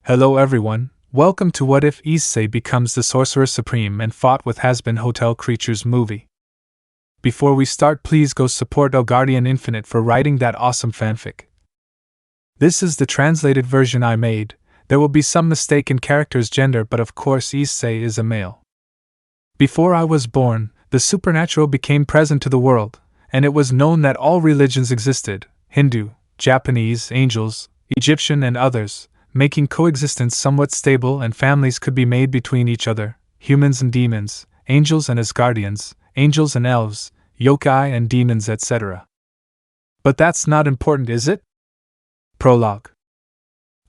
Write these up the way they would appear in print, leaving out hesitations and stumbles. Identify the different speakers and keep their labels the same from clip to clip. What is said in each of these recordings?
Speaker 1: Hello everyone, welcome to What If Issei becomes the Sorcerer Supreme and fought with Hazbin Hotel Creatures movie. Before we start, please go support Asgardian Infinite for writing that awesome fanfic. This is the translated version I made. There will be some mistake in character's gender, but of course Issei is a male. Before I was born, the supernatural became present to the world, and it was known that all religions existed: Hindu, Japanese, angels, Egyptian and others, making coexistence somewhat stable, and families could be made between each other, humans and demons, angels and Asgardians, angels and elves, yokai and demons, etc. But that's not important, is it? Prologue.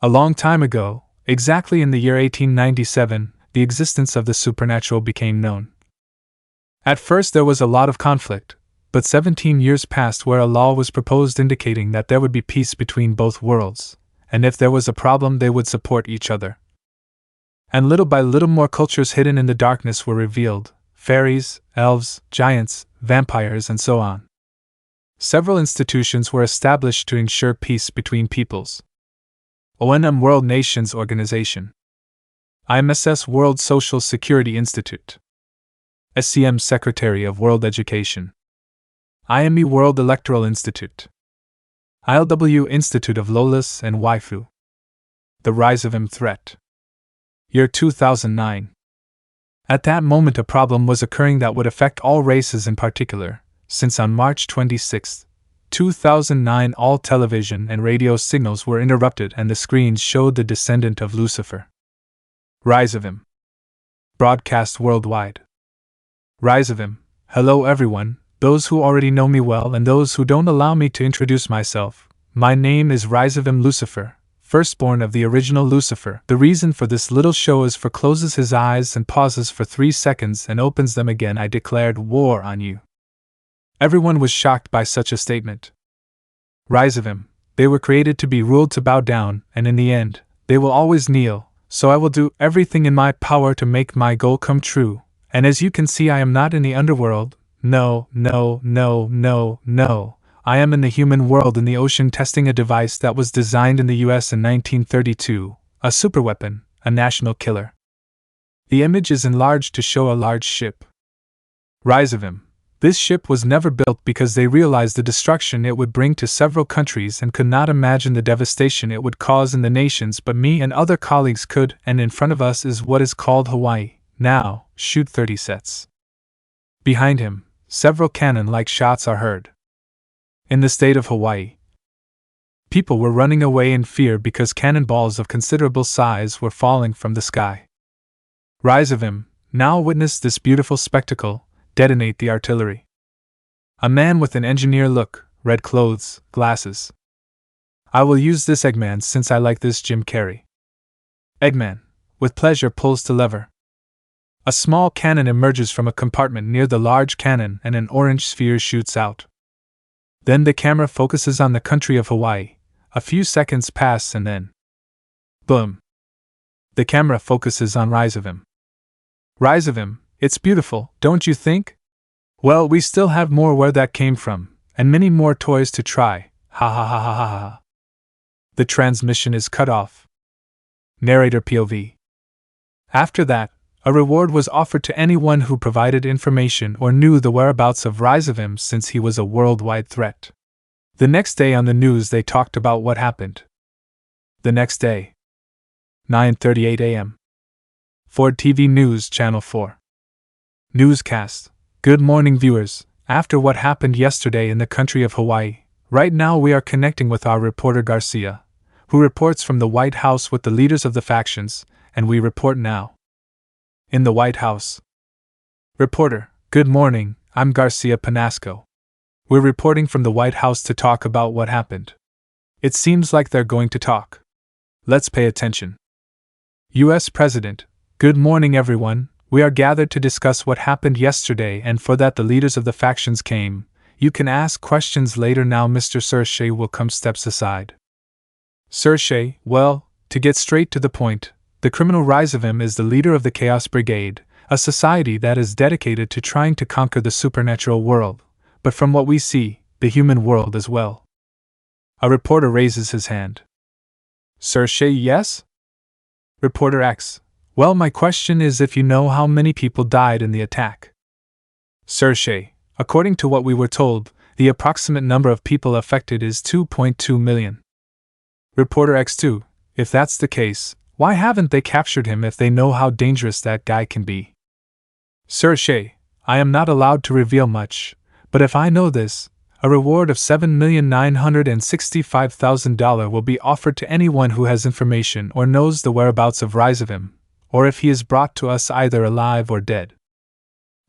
Speaker 1: A long time ago, exactly in the year 1897, the existence of the supernatural became known. At first there was a lot of conflict, but 17 years passed where a law was proposed indicating that there would be peace between both worlds, and if there was a problem they would support each other. And little by little more cultures hidden in the darkness were revealed: fairies, elves, giants, vampires, and so on. Several institutions were established to ensure peace between peoples. O.N.M. World Nations Organization, I.M.S. World Social Security Institute, SCM Secretary of World Education, I.M.E. World Electoral Institute, ILW Institute of Lolas and Waifu. The rise of I.M. threat. Year 2009. At that moment a problem was occurring that would affect all races in particular, since on March 26, 2009 all television and radio signals were interrupted and the screens showed the descendant of Lucifer. Rise of I.M. Broadcast worldwide. Rise of I.M. Hello everyone, those who already know me well and those who don't. Allow me to introduce myself. My name is Rise of I.M. Lucifer, firstborn of the original Lucifer. The reason for this little show is for closes his eyes and pauses for 3 seconds and opens them again. I declared war on you. Everyone was shocked by such a statement. Rise of I.M. They were created to be ruled, to bow down, and in the end, they will always kneel, so I will do everything in my power to make my goal come true. And as you can see, I am not in the underworld. No. I am in the human world, in the ocean, testing a device that was designed in the US in 1932, a superweapon, a national killer. The image is enlarged to show a large ship. Rise of I.M. This ship was never built because they realized the destruction it would bring to several countries and could not imagine the devastation it would cause in the nations, but me and other colleagues could, and in front of us is what is called Hawaii. Now, shoot 30 sets. Behind him, several cannon-like shots are heard. In the state of Hawaii, people were running away in fear because cannonballs of considerable size were falling from the sky. Rise of I.M. Now witness this beautiful spectacle. Detonate the artillery. A man with an engineer look, red clothes, glasses. I will use this Eggman since I like this Jim Carrey. Eggman, with pleasure, pulls the lever. A small cannon emerges from a compartment near the large cannon and an orange sphere shoots out. Then the camera focuses on the country of Hawaii. A few seconds pass and then, boom! The camera focuses on Rise of I.M. Rise of I.M. It's beautiful, don't you think? Well, we still have more where that came from, and many more toys to try. Ha ha ha ha ha ha. The transmission is cut off. Narrator POV. After that, a reward was offered to anyone who provided information or knew the whereabouts of Rise of I.M. since he was a worldwide threat. The next day on the news they talked about what happened. The next day. 9:38 a.m. Ford TV News Channel 4. Newscast. Good morning viewers. After what happened yesterday in the country of Hawaii, right now we are connecting with our reporter Garcia, who reports from the White House with the leaders of the factions, and we report now. In the White House. Reporter, good morning, I'm Garcia Panasco. We're reporting from the White House to talk about what happened. It seems like they're going to talk. Let's pay attention. U.S. President, good morning everyone. We are gathered to discuss what happened yesterday, and for that the leaders of the factions came. You can ask questions later now. Mr. Issei will come steps aside. Issei, well, to get straight to the point, the criminal Rise of I.M. is the leader of the Chaos Brigade, a society that is dedicated to trying to conquer the supernatural world, but from what we see, the human world as well. A reporter raises his hand. Issei, yes? Reporter X. Well, my question is if you know how many people died in the attack. Sir Shay. According to what we were told, the approximate number of people affected is 2.2 million. Reporter X2. If that's the case, why haven't they captured him if they know how dangerous that guy can be? Sir Shay. I am not allowed to reveal much, but if I know this, a reward of $7,965,000 will be offered to anyone who has information or knows the whereabouts of Rizavim, or if he is brought to us either alive or dead.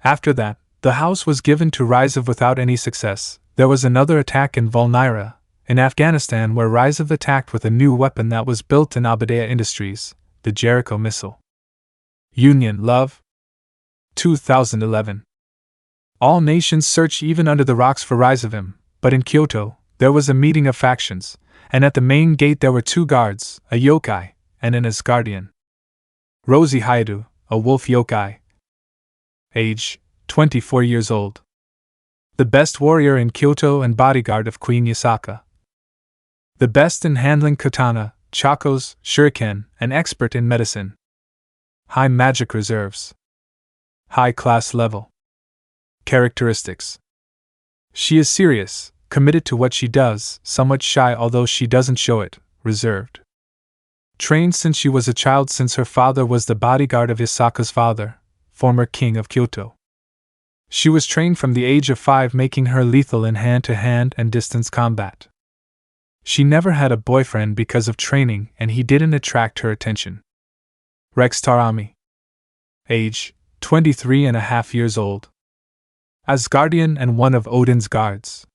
Speaker 1: After that, the house was given to Rizav without any success. There was another attack in Volnira, in Afghanistan, where Rizav attacked with a new weapon that was built in Abadea Industries, the Jericho missile. Union Love 2011. All nations search even under the rocks for Rizavim, but in Kyoto, there was a meeting of factions, and at the main gate there were 2 guards, a yokai, and an Asgardian. Rosie Haidu, a wolf yokai. Age, 24 years old. The best warrior in Kyoto and bodyguard of Queen Yasaka. The best in handling katana, chakos, shuriken, and expert in medicine. High magic reserves. High class level. Characteristics. She is serious, committed to what she does, somewhat shy although she doesn't show it, reserved. Trained since she was a child, since her father was the bodyguard of Isaka's father, former king of Kyoto. She was trained from the age of 5, making her lethal in hand-to-hand and distance combat. She never had a boyfriend because of training, and he didn't attract her attention. Rex Tarami. Age, 23.5 years old. Asgardian and one of Odin's guards.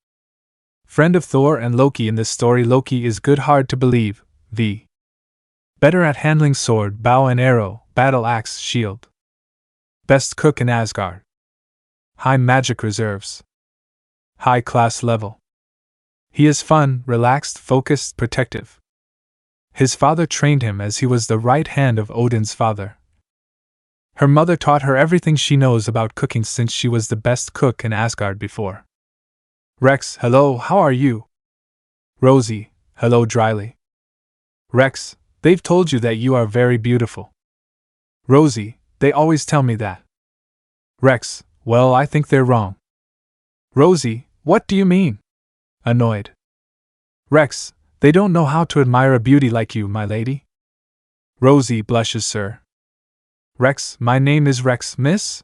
Speaker 1: Friend of Thor and Loki. In this story, Loki is good, hard to believe, v. Better at handling sword, bow and arrow, battle axe, shield. Best cook in Asgard. High magic reserves. High class level. He is fun, relaxed, focused, protective. His father trained him as he was the right hand of Odin's father. Her mother taught her everything she knows about cooking since she was the best cook in Asgard before. Rex, hello, how are you? Rosie, hello, dryly. Rex, they've told you that you are very beautiful. Rosie, they always tell me that. Rex, well, I think they're wrong. Rosie, what do you mean? Annoyed. Rex, they don't know how to admire a beauty like you, my lady. Rosie blushes, sir. Rex, my name is Rex, miss?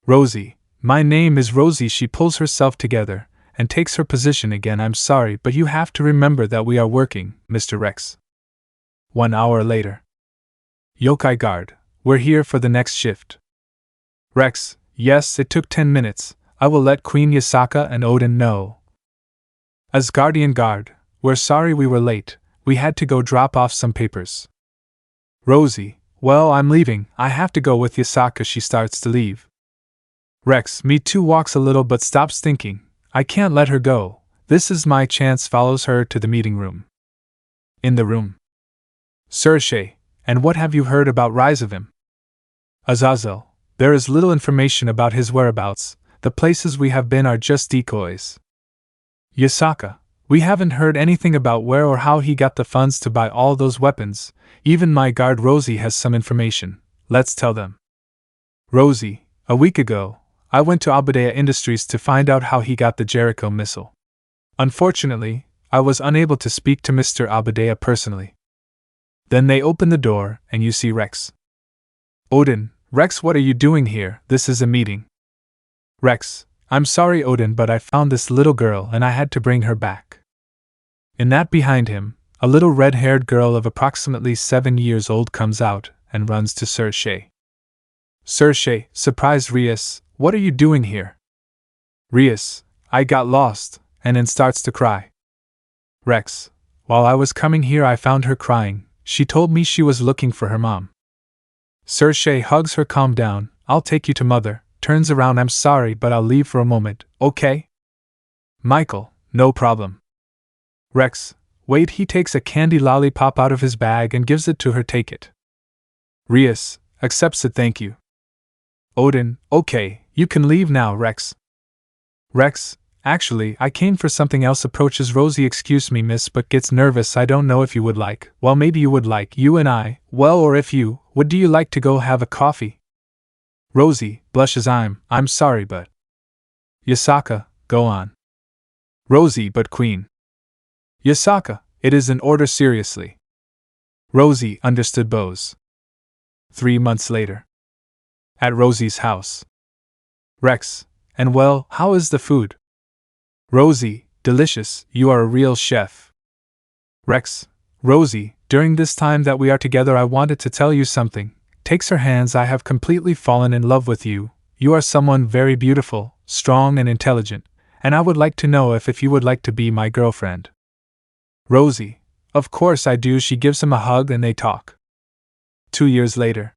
Speaker 1: Rosie, my name is Rosie. She pulls herself together and takes her position again. I'm sorry, but you have to remember that we are working, Mr. Rex. 1 hour later. Yokai guard, we're here for the next shift. Rex, yes, it took 10 minutes. I will let Queen Yasaka and Odin know. Asgardian guard, we're sorry we were late. We had to go drop off some papers. Rosie, well, I'm leaving. I have to go with Yasaka. She starts to leave. Rex, me too, walks a little but stops thinking. I can't let her go. This is my chance. Follows her to the meeting room. In the room. Sir Shay, and what have you heard about Rizavim? Azazel, there is little information about his whereabouts. The places we have been are just decoys. Yasaka, we haven't heard anything about where or how he got the funds to buy all those weapons. Even my guard Rosie has some information. Let's tell them. Rosie, a week ago, I went to Abadea Industries to find out how he got the Jericho missile. Unfortunately, I was unable to speak to Mr. Abadea personally. Then they open the door, and you see Rex. Odin, Rex, what are you doing here? This is a meeting. Rex, I'm sorry, Odin, but I found this little girl and I had to bring her back. In that behind him, a little red-haired girl of approximately 7 years old comes out and runs to Sir Shay. Sir Shay, surprised Rias, what are you doing here? Rias, I got lost, and then starts to cry. Rex, while I was coming here I found her crying. She told me she was looking for her mom. Sir Shay hugs her. Calm down, I'll take you to mother. Turns around. I'm sorry, but I'll leave for a moment, okay? Michael, no problem. Rex, wait, he takes a candy lollipop out of his bag and gives it to her. Take it. Rias, accepts it. Thank you. Odin, okay, you can leave now, Rex. Rex, Actually, I came for something else. Approaches Rosie. Excuse me, miss, but gets nervous. I don't know if you would like. Well, maybe you would like, you and I. Well, or if you would, do you like to go have a coffee? Rosie blushes. I'm sorry, but. Yasaka, go on. Rosie, but Queen. Yasaka, it is an order. Seriously. Rosie, understood. Bose. 3 months later. At Rosie's house. Rex, and well, how is the food? Rosie, delicious, you are a real chef. Rex, Rosie, during this time that we are together I wanted to tell you something. Takes her hands. I have completely fallen in love with you. You are someone very beautiful, strong and intelligent, and I would like to know if you would like to be my girlfriend. Rosie, of course I do. She gives him a hug and they talk. 2 years later.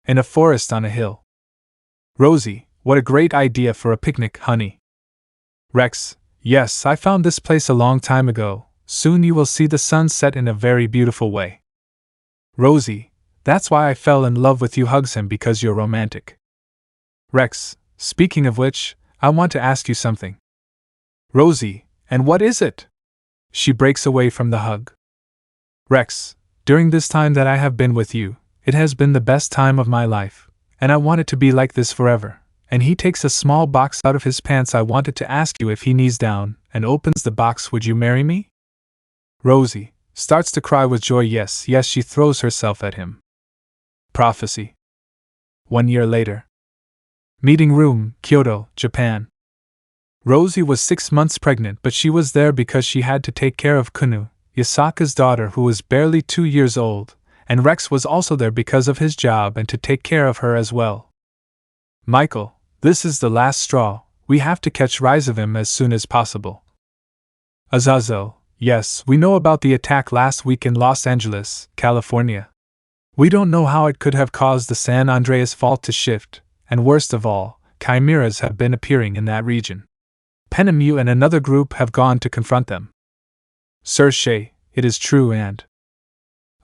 Speaker 1: In a forest on a hill. Rosie, what a great idea for a picnic, honey. Rex, yes, I found this place a long time ago. Soon you will see the sun set in a very beautiful way. Rosie, that's why I fell in love with you. Hugs him because you're romantic. Rex, speaking of which, I want to ask you something. Rosie, and what is it? She breaks away from the hug. Rex, during this time that I have been with you, it has been the best time of my life, and I want it to be like this forever. And he takes a small box out of his pants. I wanted to ask you if he kneels down and opens the box, would you marry me? Rosie starts to cry with joy. Yes, yes, she throws herself at him. Prophecy. 1 year later. Meeting room, Kyoto, Japan. Rosie was 6 months pregnant, but she was there because she had to take care of Kunu, Yasaka's daughter, who was barely 2 years old, and Rex was also there because of his job and to take care of her as well. Michael, this is the last straw. We have to catch rise of him as soon as possible. Azazel, yes, we know about the attack last week in Los Angeles, California. We don't know how it could have caused the San Andreas fault to shift, and worst of all, chimeras have been appearing in that region. Penemu and another group have gone to confront them. Sir Shay, it is true, and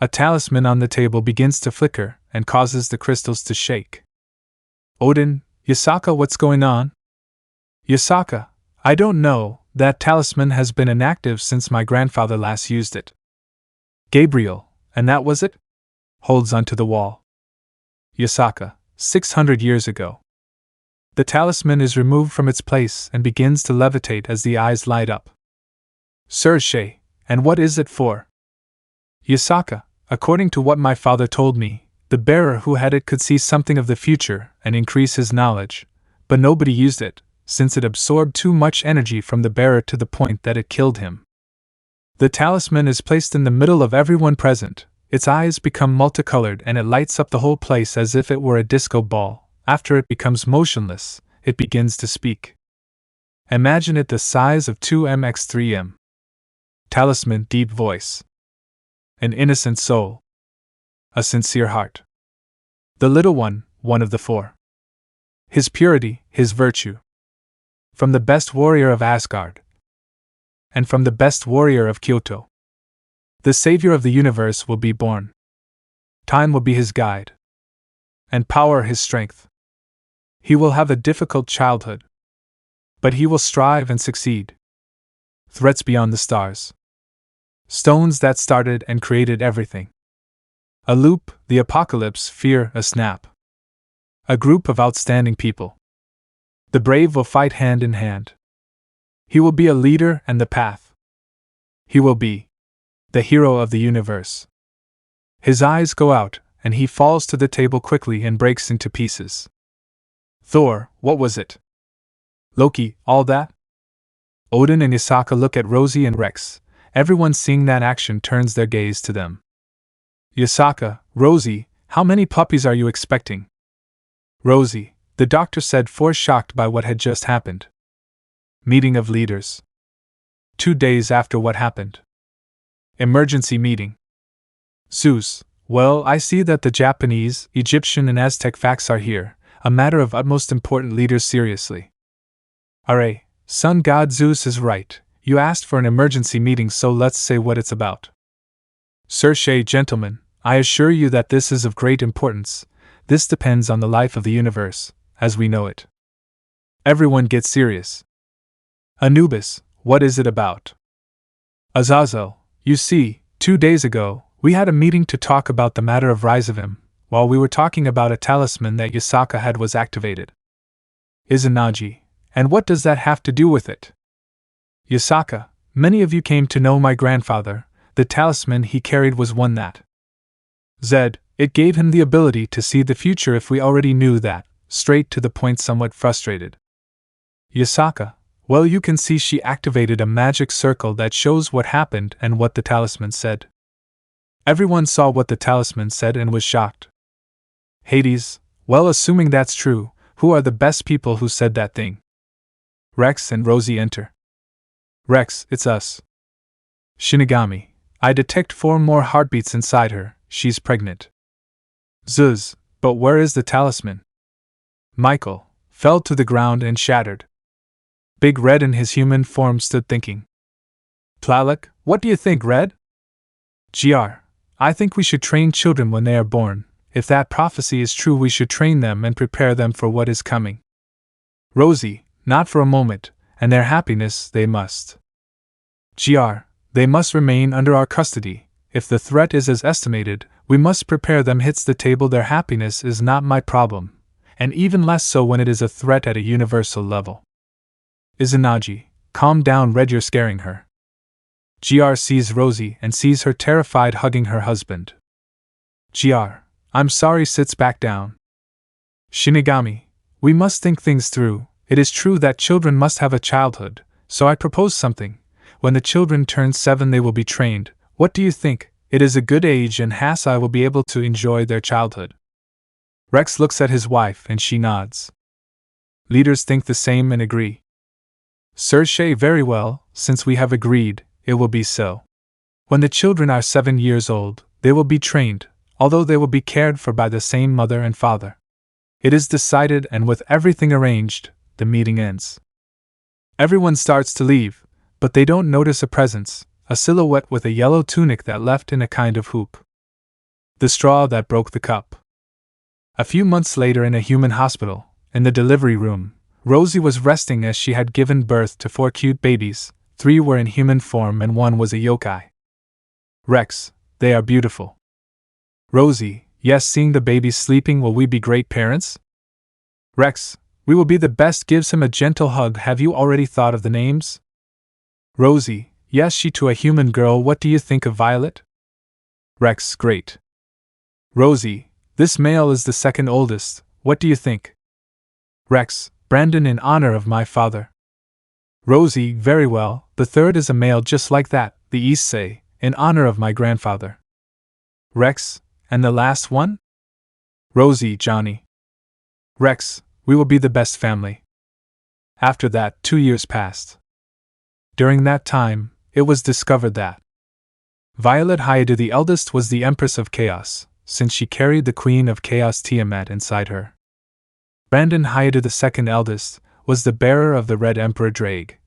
Speaker 1: a talisman on the table begins to flicker and causes the crystals to shake. Odin, Yasaka, what's going on? Yasaka, I don't know, that talisman has been inactive since my grandfather last used it. Gabriel, and that was it? Holds onto the wall. Yasaka, 600 years ago. The talisman is removed from its place and begins to levitate as the eyes light up. Sir Shay, and what is it for? Yasaka, according to what my father told me, the bearer who had it could see something of the future and increase his knowledge, but nobody used it, since it absorbed too much energy from the bearer to the point that it killed him. The talisman is placed in the middle of everyone present, its eyes become multicolored and it lights up the whole place as if it were a disco ball. After it becomes motionless, it begins to speak. Imagine it the size of 2m×3m. Talisman, deep voice. An innocent soul. A sincere heart. The little one, one of the four. His purity, his virtue. From the best warrior of Asgard. And from the best warrior of Kyoto. The savior of the universe will be born. Time will be his guide. And power his strength. He will have a difficult childhood. But he will strive and succeed. Threats beyond the stars. Stones that started and created everything. A loop, the apocalypse, fear, a snap. A group of outstanding people. The brave will fight hand in hand. He will be a leader and the path. He will be the hero of the universe. His eyes go out, and he falls to the table quickly and breaks into pieces. Thor, what was it? Loki, all that? Odin and Yasaka look at Rosie and Rex. Everyone seeing that action turns their gaze to them. Yasaka, Rosie, how many puppies are you expecting? Rosie, the doctor said 4, shocked by what had just happened. Meeting of leaders. 2 days after what happened. Emergency meeting. Zeus, well, I see that the Japanese, Egyptian and Aztec facts are here, a matter of utmost importance. Leaders seriously. Are, sun god Zeus is right, you asked for an emergency meeting, so let's say what it's about. Sir Shay, gentlemen, I assure you that this is of great importance. This depends on the life of the universe, as we know it. Everyone gets serious. Anubis, what is it about? Azazel, you see, 2 days ago, we had a meeting to talk about the matter of rise of him, while we were talking about a talisman that Yasaka had was activated. Izanagi, and what does that have to do with it? Yasaka, many of you came to know my grandfather. The talisman he carried was one that. Zed, it gave him the ability to see the future if we already knew that, straight to the point, somewhat frustrated. Yasaka, well, you can see she activated a magic circle that shows what happened and what the talisman said. Everyone saw what the talisman said and was shocked. Hades, well, assuming that's true, who are the best people who said that thing? Rex and Rosie enter. Rex, it's us. Shinigami, I detect 4 more heartbeats inside her, she's pregnant. Zuz, but where is the talisman? Michael, fell to the ground and shattered. Big Red in his human form stood thinking. Tlaloc, what do you think, Red? GR, I think we should train children when they are born. If that prophecy is true, we should train them and prepare them for what is coming. Rosie, not for a moment, and their happiness they must. GR, they must remain under our custody. If the threat is as estimated, we must prepare them. Hits the table. Their happiness is not my problem, and even less so when it is a threat at a universal level. Izanagi, calm down, Red, you're scaring her. GR sees Rosie and sees her terrified hugging her husband. GR, I'm sorry, sits back down. Shinigami, we must think things through. It is true that children must have a childhood, so I propose something. When the children turn 7, they will be trained. What do you think? It is a good age, and I will be able to enjoy their childhood. Rex looks at his wife and she nods. Leaders think the same and agree. Cersei, very well, since we have agreed, it will be so. When the children are 7 years old, they will be trained, although they will be cared for by the same mother and father. It is decided, and with everything arranged, the meeting ends. Everyone starts to leave, but they don't notice a presence, a silhouette with a yellow tunic that left in a kind of hoop. The straw that broke the cup. A few months later, in a human hospital, in the delivery room, Rosie was resting as she had given birth to 4 cute babies. 3 were in human form and 1 was a yokai. Rex, they are beautiful. Rosie, yes, seeing the babies sleeping, will we be great parents? Rex, we will be the best, gives him a gentle hug. Have you already thought of the names? Rosie, yes, she to a human girl. What do you think of Violet? Rex, great. Rosie, this male is the 2nd oldest. What do you think? Rex, Brandon, in honor of my father. Rosie, very well, the 3rd is a male just like that, the Issei, in honor of my grandfather. Rex, and the last one? Rosie, Johnny. Rex, we will be the best family. After that, 2 years passed. During that time, it was discovered that Violet Hayadu, the eldest, was the Empress of Chaos, since she carried the Queen of Chaos Tiamat inside her. Brandon Hayadu, the 2nd eldest, was the bearer of the Red Emperor Drake.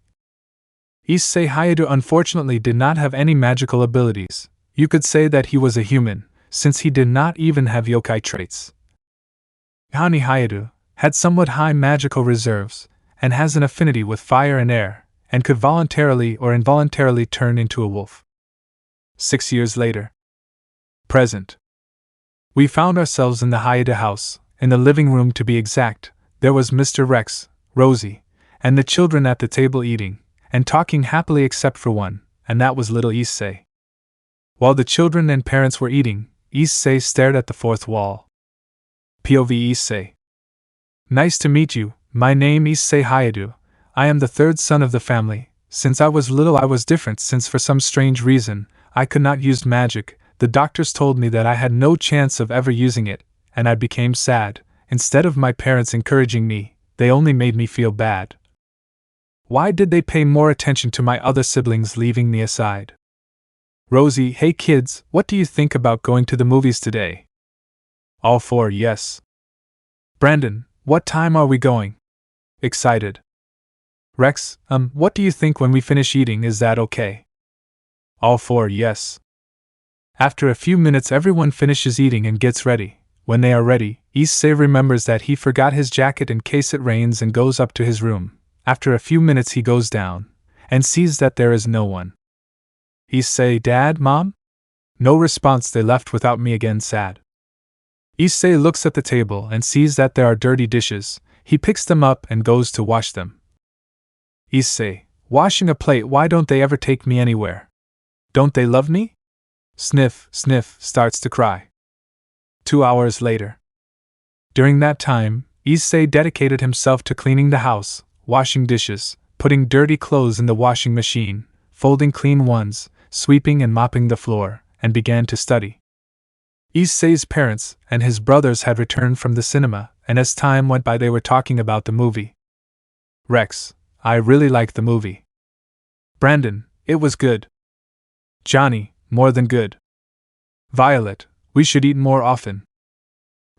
Speaker 1: Issei Hayadu unfortunately did not have any magical abilities. You could say that he was a human, since he did not even have yokai traits. Hani Hayadu had somewhat high magical reserves, and has an affinity with fire and air, and could voluntarily or involuntarily turn into a wolf. 6 years later. Present. We found ourselves in the Hayadu house, in the living room to be exact. There was Mr. Rex, Rosie, and the children at the table eating, and talking happily except for one, and that was little Issei. While the children and parents were eating, Issei stared at the 4th wall. POV Issei. Nice to meet you, my name Issei Hayadu. I am the 3rd son of the family. Since I was little I was different, since for some strange reason, I could not use magic. The doctors told me that I had no chance of ever using it, and I became sad. Instead of my parents encouraging me, they only made me feel bad. Why did they pay more attention to my other siblings, leaving me aside? Rosie, hey kids, what do you think about going to the movies today? All 4, yes. Brandon, what time are we going? Excited. Rex, what do you think when we finish eating, is that okay? All 4, yes. After a few minutes everyone finishes eating and gets ready. When they are ready, Issei remembers that he forgot his jacket in case it rains and goes up to his room. After a few minutes he goes down, and sees that there is no one. Issei, Dad, Mom? No response. They left without me again, sad. Issei looks at the table and sees that there are dirty dishes. He picks them up and goes to wash them. Issei, washing a plate, why don't they ever take me anywhere? Don't they love me? Sniff, sniff, starts to cry. 2 hours later. During that time, Issei dedicated himself to cleaning the house, washing dishes, putting dirty clothes in the washing machine, folding clean ones, sweeping and mopping the floor, and began to study. Issei's parents and his brothers had returned from the cinema, and as time went by they were talking about the movie. Rex, I really liked the movie. Brandon, it was good. Johnny, more than good. Violet, we should eat more often.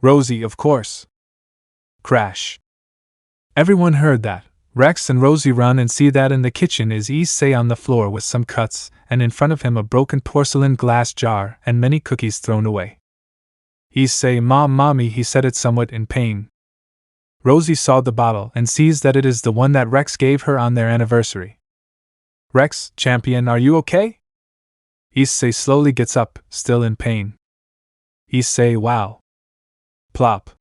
Speaker 1: Rosie, of course. Crash. Everyone heard that. Rex and Rosie run and see that in the kitchen is Issei on the floor with some cuts, and in front of him a broken porcelain glass jar and many cookies thrown away. Issei, Mommy, he said it somewhat in pain. Rosie saw the bottle and sees that it is the one that Rex gave her on their anniversary. Rex, champion, are you okay? Issei slowly gets up, still in pain. Issei, wow. Plop.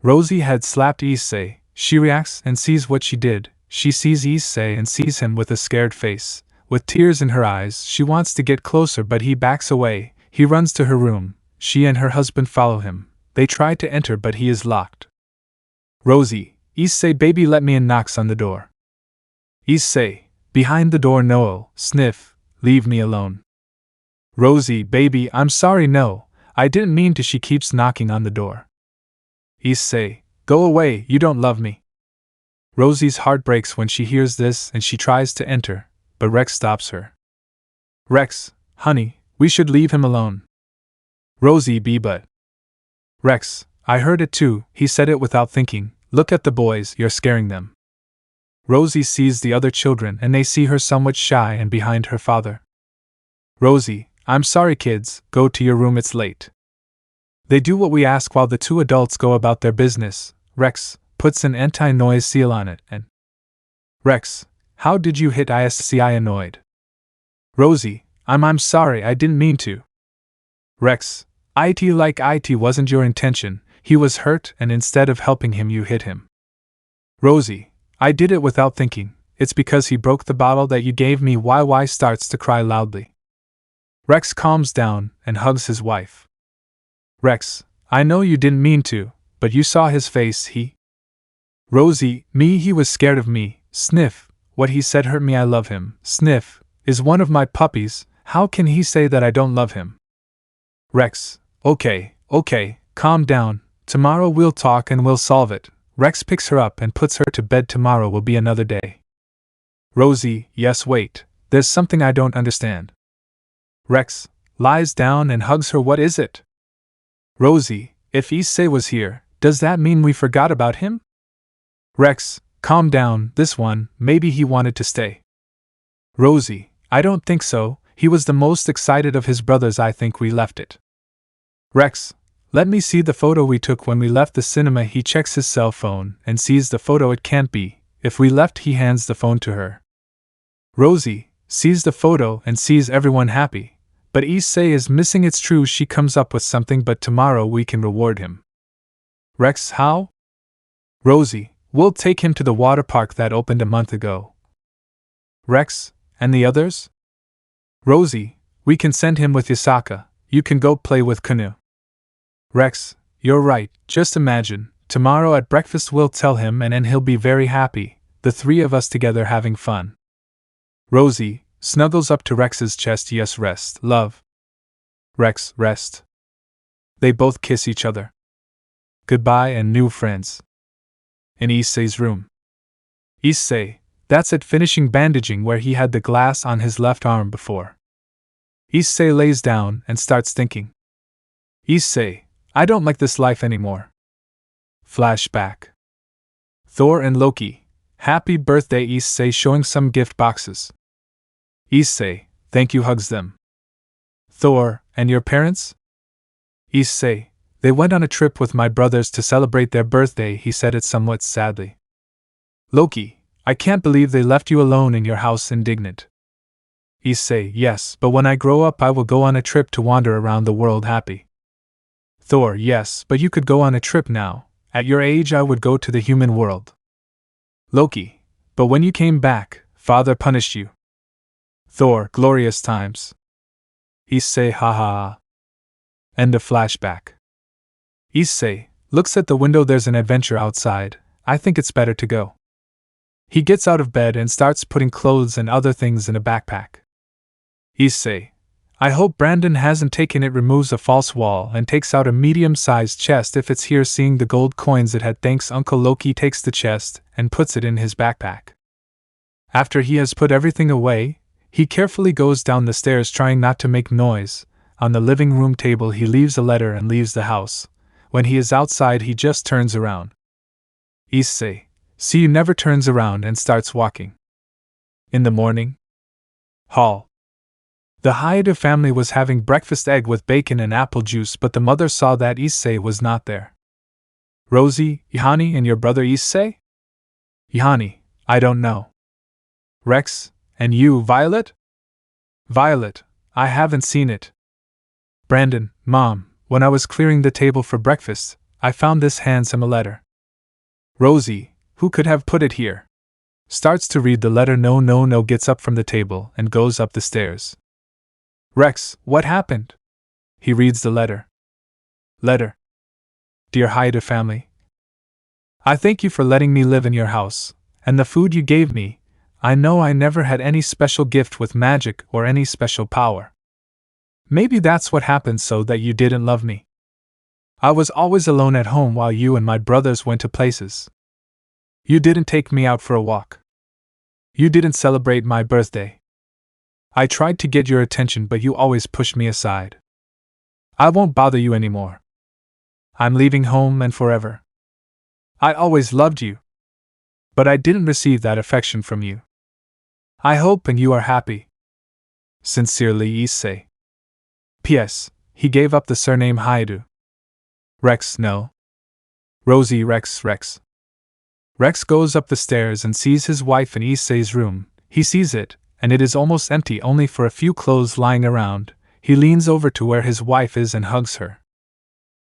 Speaker 1: Rosie had slapped Issei. She reacts and sees what she did. She sees Issei and sees him with a scared face. With tears in her eyes, she wants to get closer but he backs away. He runs to her room. She and her husband follow him. They try to enter but he is locked. Rosie, Issei, baby, let me in, knocks on the door. Issei, behind the door, no, sniff, leave me alone. Rosie, baby, I'm sorry, no, I didn't mean to. She keeps knocking on the door. Issei, go away, you don't love me. Rosie's heart breaks when she hears this and she tries to enter, but Rex stops her. Rex, honey, we should leave him alone. Rosie, but. Rex, I heard it too, he said it without thinking. Look at the boys, you're scaring them. Rosie sees the other children and they see her somewhat shy and behind her father. Rosie, I'm sorry kids, go to your room, it's late. They do what we ask while the two adults go about their business. Rex puts an anti-noise seal on it and... Rex, how did you hit Isay? Annoyed. Rosie, I'm sorry, I didn't mean to. Rex, it wasn't your intention, he was hurt and instead of helping him you hit him. Rosie, I did it without thinking, it's because he broke the bottle that you gave me. YY starts to cry loudly. Rex calms down and hugs his wife. Rex, I know you didn't mean to, but you saw his face, he... Rosie, he was scared of me, sniff, what he said hurt me, I love him, sniff, is one of my puppies, how can he say that I don't love him? Rex, okay, calm down, tomorrow we'll talk and we'll solve it. Rex picks her up and puts her to bed. Tomorrow will be another day. Rosie, yes, wait, there's something I don't understand. Rex lies down and hugs her. What is it? Rosie, if Issei was here, does that mean we forgot about him? Rex, calm down, this one, maybe he wanted to stay. Rosie, I don't think so, he was the most excited of his brothers, I think we left it. Rex, let me see the photo we took when we left the cinema. He checks his cell phone and sees the photo. It can't be, if we left. He hands the phone to her. Rosie sees the photo and sees everyone happy. But Issei is missing. It's true, she comes up with something, but tomorrow we can reward him. Rex, how? Rosie, we'll take him to the water park that opened a month ago. Rex, and the others? Rosie, we can send him with Yasaka, you can go play with canoe. Rex, you're right, just imagine, tomorrow at breakfast we'll tell him and he'll be very happy, the three of us together having fun. Rosie snuggles up to Rex's chest. Yes, rest, love. Rex, rest. They both kiss each other. Goodbye and new friends. In Issei's room. Issei, that's it, finishing bandaging where he had the glass on his left arm before. Issei lays down and starts thinking. Issei, I don't like this life anymore. Flashback. Thor and Loki. Happy birthday, Issei, showing some gift boxes. Issei, thank you, hugs them. Thor, and your parents? Issei, they went on a trip with my brothers to celebrate their birthday, he said it somewhat sadly. Loki, I can't believe they left you alone in your house indignant. Issei, yes, but when I grow up I will go on a trip to wander around the world happy. Thor, yes, but you could go on a trip now. At your age I would go to the human world. Loki, but when you came back, father punished you. Thor, glorious times. Issei, ha ha ha. End of flashback. Issei looks at the window. There's an adventure outside. I think it's better to go. He gets out of bed and starts putting clothes and other things in a backpack. Issei, I hope Brandon hasn't taken it. Removes a false wall and takes out a medium-sized chest. If it's here, seeing the gold coins it had. Thanks Uncle Loki. Takes the chest and puts it in his backpack. After he has put everything away, he carefully goes down the stairs trying not to make noise. On the living room table he leaves a letter and leaves the house. When he is outside he just turns around. Issei, see, you never turns around and starts walking. In the morning. Hall. The Haida family was having breakfast, egg with bacon and apple juice, but the mother saw that Issei was not there. Rosie, Ihani and your brother Issei? Ihani, I don't know. Rex, and you, Violet? Violet, I haven't seen it. Brandon, Mom, when I was clearing the table for breakfast, I found this handsome letter. Rosie, who could have put it here? Starts to read the letter. No, gets up from the table and goes up the stairs. Rex, what happened? He reads the letter. Letter. Dear Haida family, I thank you for letting me live in your house, and the food you gave me. I know I never had any special gift with magic or any special power. Maybe that's what happened, so that you didn't love me. I was always alone at home while you and my brothers went to places. You didn't take me out for a walk. You didn't celebrate my birthday. I tried to get your attention, but you always pushed me aside. I won't bother you anymore. I'm leaving home and forever. I always loved you. But I didn't receive that affection from you. I hope and you are happy. Sincerely, Issei. P.S. He gave up the surname Haidu. Rex, no. Rosie, Rex. Rex goes up the stairs and sees his wife in Issei's room. He sees it, and it is almost empty, only for a few clothes lying around. He leans over to where his wife is and hugs her.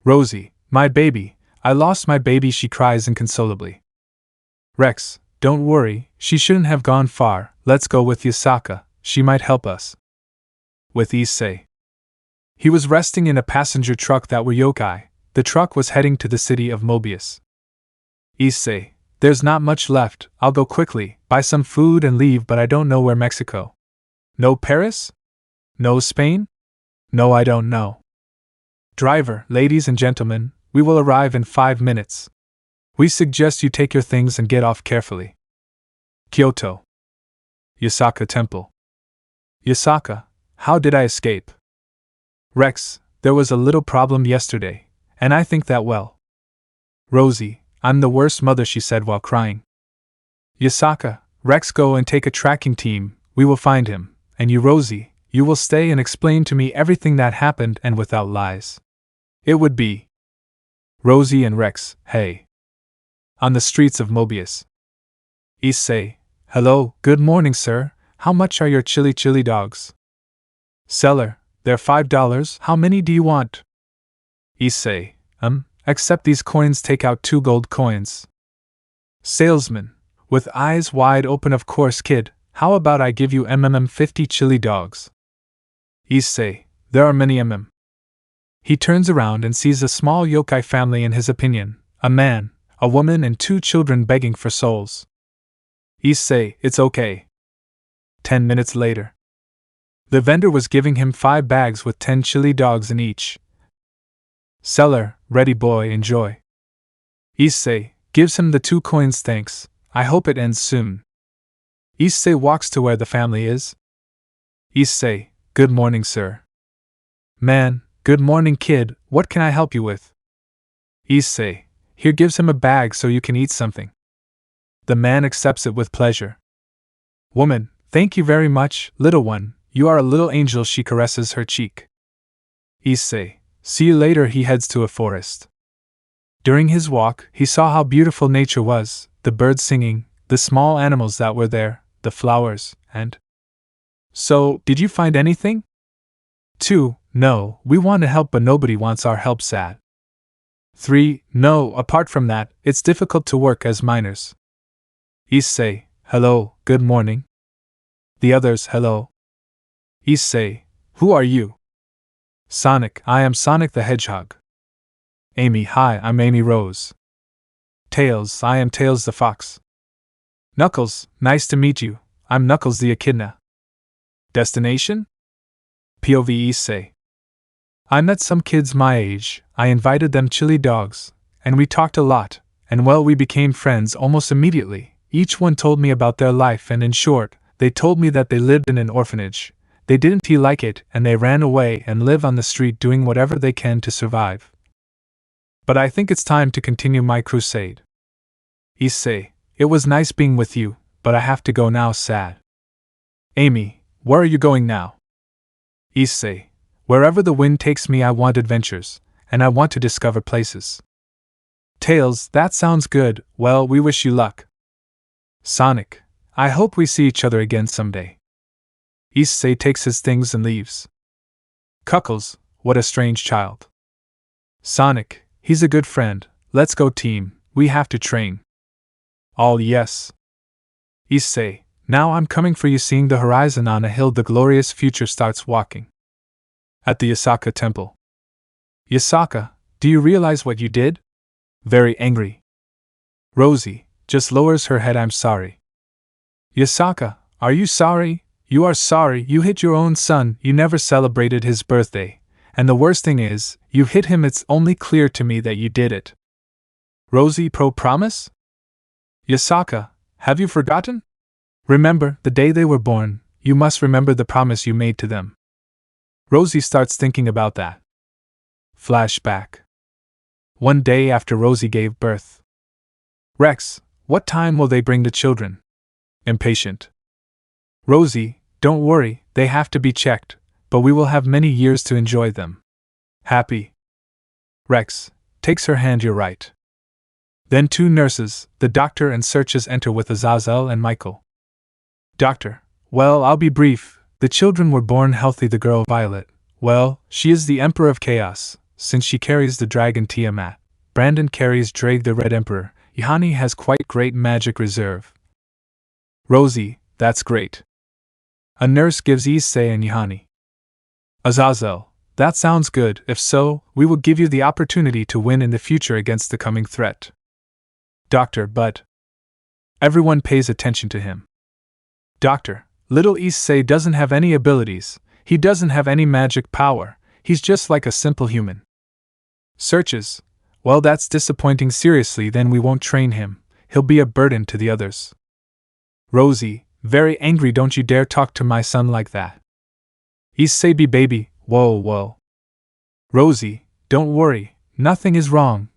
Speaker 1: Rosie, my baby, I lost my baby, she cries inconsolably. Rex, don't worry, she shouldn't have gone far. Let's go with Yasaka, she might help us. With Issei. He was resting in a passenger truck that were yokai. The truck was heading to the city of Mobius. Issei, there's not much left. I'll go quickly, buy some food and leave, but I don't know where. Mexico? No Paris? No Spain? No, I don't know. Driver, ladies and gentlemen, we will arrive in 5 minutes. We suggest you take your things and get off carefully. Kyoto. Yasaka Temple. Yasaka, how did I escape? Rex, there was a little problem yesterday, and I think that well. Rosie, I'm the worst mother, she said while crying. Yasaka, Rex, go and take a tracking team, we will find him, and you, Rosie, you will stay and explain to me everything that happened and without lies. It would be. Rosie and Rex, hey. On the streets of Mobius. Issei, hello, good morning, sir. How much are your chili dogs? Seller, they're $5. How many do you want? Issei, accept these coins, take out 2 gold coins. Salesman, with eyes wide open, of course, kid, how about I give you 50 chili dogs? Issei, there are many He turns around and sees a small yokai family in his opinion, a man, a woman and 2 children begging for souls. Issei, it's okay. 10 minutes later. The vendor was giving him 5 bags with 10 chili dogs in each. Seller, ready boy, enjoy. Issei gives him the 2 coins, thanks, I hope it ends soon. Issei walks to where the family is. Issei, good morning, sir. Man, good morning, kid, what can I help you with? Issei, here, gives him a bag so you can eat something. The man accepts it with pleasure. Woman, thank you very much, little one, you are a little angel, she caresses her cheek. Issei, see you later. He heads to a forest. During his walk, he saw how beautiful nature was, the birds singing, the small animals that were there, the flowers, and… So, did you find anything? 2. No, we want to help but nobody wants our help, sad. 3. No, apart from that, it's difficult to work as miners. Issei, hello, good morning. The others, hello. Issei, who are you? Sonic, I am Sonic the Hedgehog. Amy, hi, I'm Amy Rose. Tails, I am Tails the Fox. Knuckles, nice to meet you, I'm Knuckles the Echidna. Destination? POV Issei. I met some kids my age, I invited them chili dogs, and we talked a lot, and well, we became friends almost immediately. Each one told me about their life, and in short, they told me that they lived in an orphanage. They didn't like it, and they ran away and live on the street doing whatever they can to survive. But I think it's time to continue my crusade. Issei, it was nice being with you, but I have to go now, sad. Amy, where are you going now? Issei, wherever the wind takes me, I want adventures, and I want to discover places. Tails, that sounds good, well, we wish you luck. Sonic, I hope we see each other again someday. Issei takes his things and leaves. Cuckles, what a strange child. Sonic, he's a good friend, let's go team, we have to train. All yes. Issei, now I'm coming for you, seeing the horizon on a hill, the glorious future starts walking. At the Yasaka temple. Yasaka, do you realize what you did? Very angry. Rosie just lowers her head, I'm sorry. Yasaka, are you sorry? You are sorry, you hit your own son, you never celebrated his birthday. And the worst thing is, you hit him, it's only clear to me that you did it. Rosie, promise? Yasaka, have you forgotten? Remember, the day they were born, you must remember the promise you made to them. Rosie starts thinking about that. Flashback. One day after Rosie gave birth. Rex, what time will they bring the children? Impatient. Rosie, don't worry, they have to be checked, but we will have many years to enjoy them. Happy. Rex takes her hand, you're right. Then 2 nurses, the doctor and searches enter with Azazel and Michael. Doctor, well, I'll be brief. The children were born healthy. The girl Violet, well, she is the Emperor of Chaos, since she carries the dragon Tiamat. Brandon carries Drake the Red Emperor. Yohani has quite great magic reserve. Rosie, that's great. A nurse gives Issei and Yohani. Azazel, that sounds good. If so, we will give you the opportunity to win in the future against the coming threat. Doctor, but… Everyone pays attention to him. Doctor, little Issei doesn't have any abilities, he doesn't have any magic power, he's just like a simple human. Searches, well, that's disappointing. Seriously, then we won't train him, he'll be a burden to the others. Rosie, very angry, don't you dare talk to my son like that. Issei baby, whoa. Rosie, don't worry, nothing is wrong,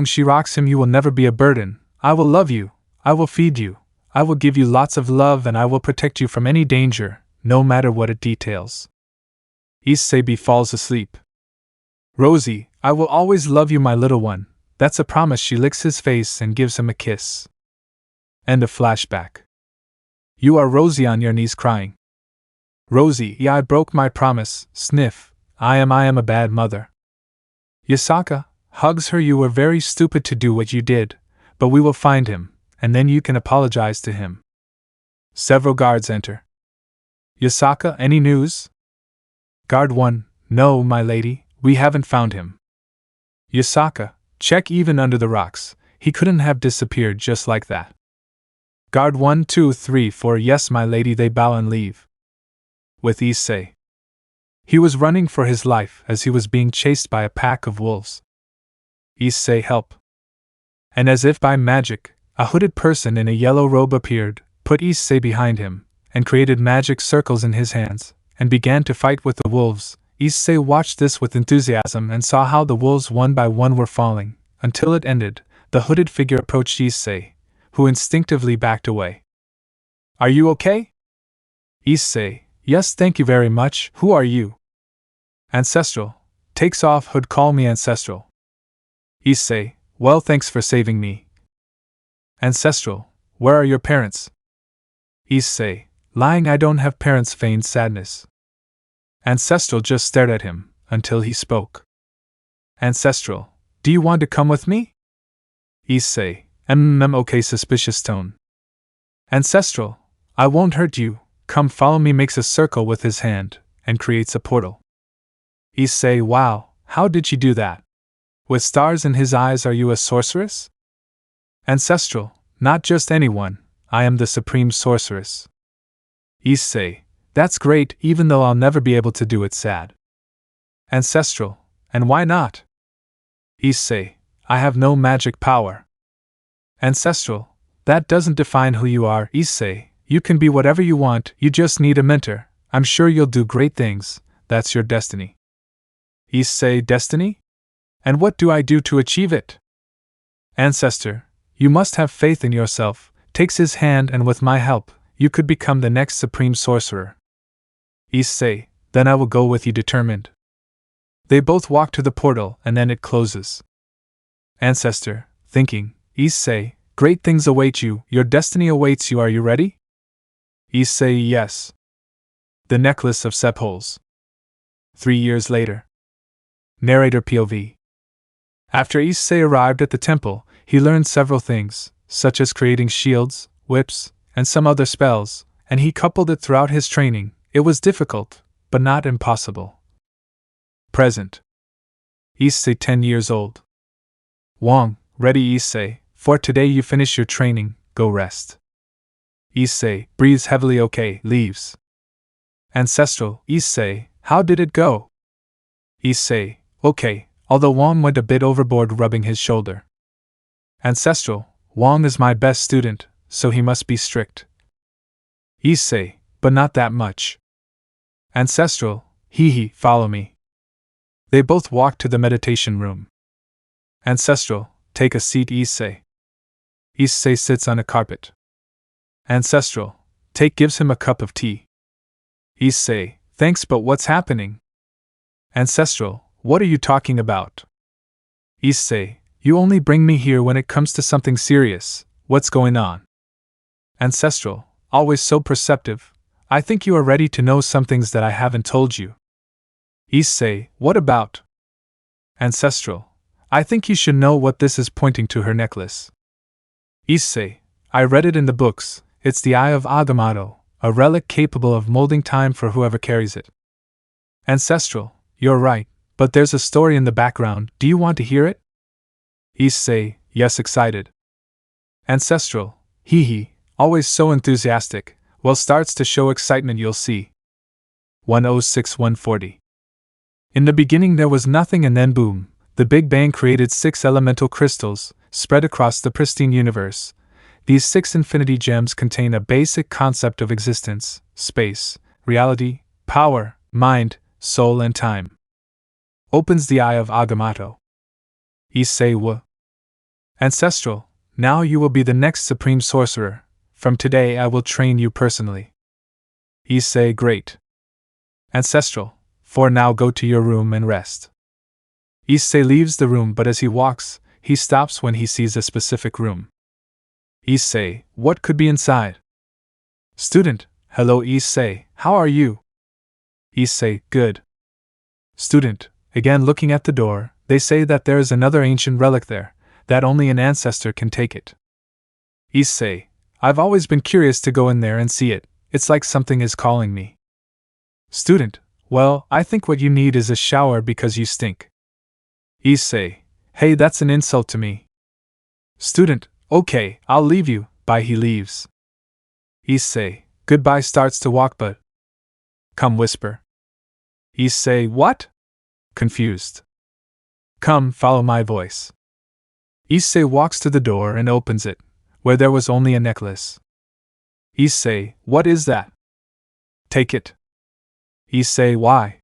Speaker 1: she rocks him. You will never be a burden, I will love you, I will feed you, I will give you lots of love, and I will protect you from any danger, no matter what it details. Issei falls asleep. Rosie, I will always love you, my little one, that's a promise. She licks his face and gives him a kiss. End of flashback. You are Rosie on your knees crying. Rosie, yeah, I broke my promise, sniff, I am a bad mother. Yasaka hugs her, you were very stupid to do what you did, but we will find him, and then you can apologize to him. Several guards enter. Yasaka, any news? Guard 1, no, my lady, we haven't found him. Yasaka, check even under the rocks, he couldn't have disappeared just like that. Guard 1, 2, 3, 4, yes, my lady, they bow and leave. With Issei. He was running for his life as he was being chased by a pack of wolves. Issei, help. And as if by magic, a hooded person in a yellow robe appeared, put Issei behind him, and created magic circles in his hands, and began to fight with the wolves. Issei watched this with enthusiasm and saw how the wolves one by one were falling, until it ended. The hooded figure approached Issei, who instinctively backed away. Are you okay? Issei, yes, thank you very much. Who are you? Ancestral. Takes off hood, call me Ancestral. Issei, well, thanks for saving me. Ancestral, Where are your parents? Issei, lying, I don't have parents, feigned sadness. Ancestral just stared at him, until he spoke. Ancestral, do you want to come with me? Issei, okay, suspicious tone. Ancestral, I won't hurt you, come follow me, makes a circle with his hand, and creates a portal. Issei, wow, how did she do that? With stars in his eyes, are you a sorceress? Ancestral, not just anyone, I am the Supreme Sorceress. Issei, that's great, even though I'll never be able to do it, sad. Ancestral, and why not? Issei, I have no magic power. Ancestral, that doesn't define who you are. Issei, you can be whatever you want, you just need a mentor. I'm sure you'll do great things, that's your destiny. Issei, destiny? And what do I do to achieve it? Ancestor, you must have faith in yourself, takes his hand, and with my help, you could become the next Supreme Sorcerer. Issei, then I will go with you, determined. They both walk to the portal, and then it closes. Ancestor, thinking, Issei, great things await you, your destiny awaits you, are you ready? Issei, yes. The necklace of sepholes. 3 years later. Narrator POV. After Issei arrived at the temple, he learned several things, such as creating shields, whips, and some other spells, and he coupled it throughout his training. It was difficult, but not impossible. Present. Issei, 10 years old. Wong, ready Issei, for today you finish your training, go rest. Issei, breathes heavily, okay, leaves. Ancestral, Issei, how did it go? Issei, okay, although Wong went a bit overboard rubbing his shoulder. Ancestral, Wong is my best student, so he must be strict. Issei, but not that much. Ancestral, follow me. They both walk to the meditation room. Ancestral, take a seat, Issei. Issei sits on a carpet. Ancestral, gives him a cup of tea. Issei, thanks, but what's happening? Ancestral, what are you talking about? Issei, you only bring me here when it comes to something serious, what's going on? Ancestral, always so perceptive, I think you are ready to know some things that I haven't told you. Issei, what about? Ancestral, I think you should know what this is, pointing to her necklace. Issei, I read it in the books, it's the Eye of Agamotto, a relic capable of molding time for whoever carries it. Ancestral, you're right, but there's a story in the background, do you want to hear it? Issei, yes, excited. Ancestral, always so enthusiastic, well, starts to show excitement, you'll see. 106-140. In the beginning there was nothing, and then boom, the Big Bang created 6 elemental crystals, spread across the pristine universe. These 6 infinity gems contain a basic concept of existence, space, reality, power, mind, soul, and time. Opens the Eye of Agamotto. Issei. Ancestral, now you will be the next Supreme Sorcerer. From today I will train you personally. Issei, great. Ancestral, for now go to your room and rest. Issei leaves the room, but as he walks, he stops when he sees a specific room. Issei, what could be inside? Student, hello Issei, how are you? Issei, good. Student, again looking at the door, they say that there is another ancient relic there, that only an ancestor can take it. Issei, I've always been curious to go in there and see it, it's like something is calling me. Student, well, I think what you need is a shower because you stink. Issei, hey, that's an insult to me. Student, okay, I'll leave you, bye, he leaves. Issei, goodbye, starts to walk, but... Come, whisper. Issei, what? Confused. Come, follow my voice. Issei walks to the door and opens it, where there was only a necklace. Issei, what is that? Take it. Issei, why?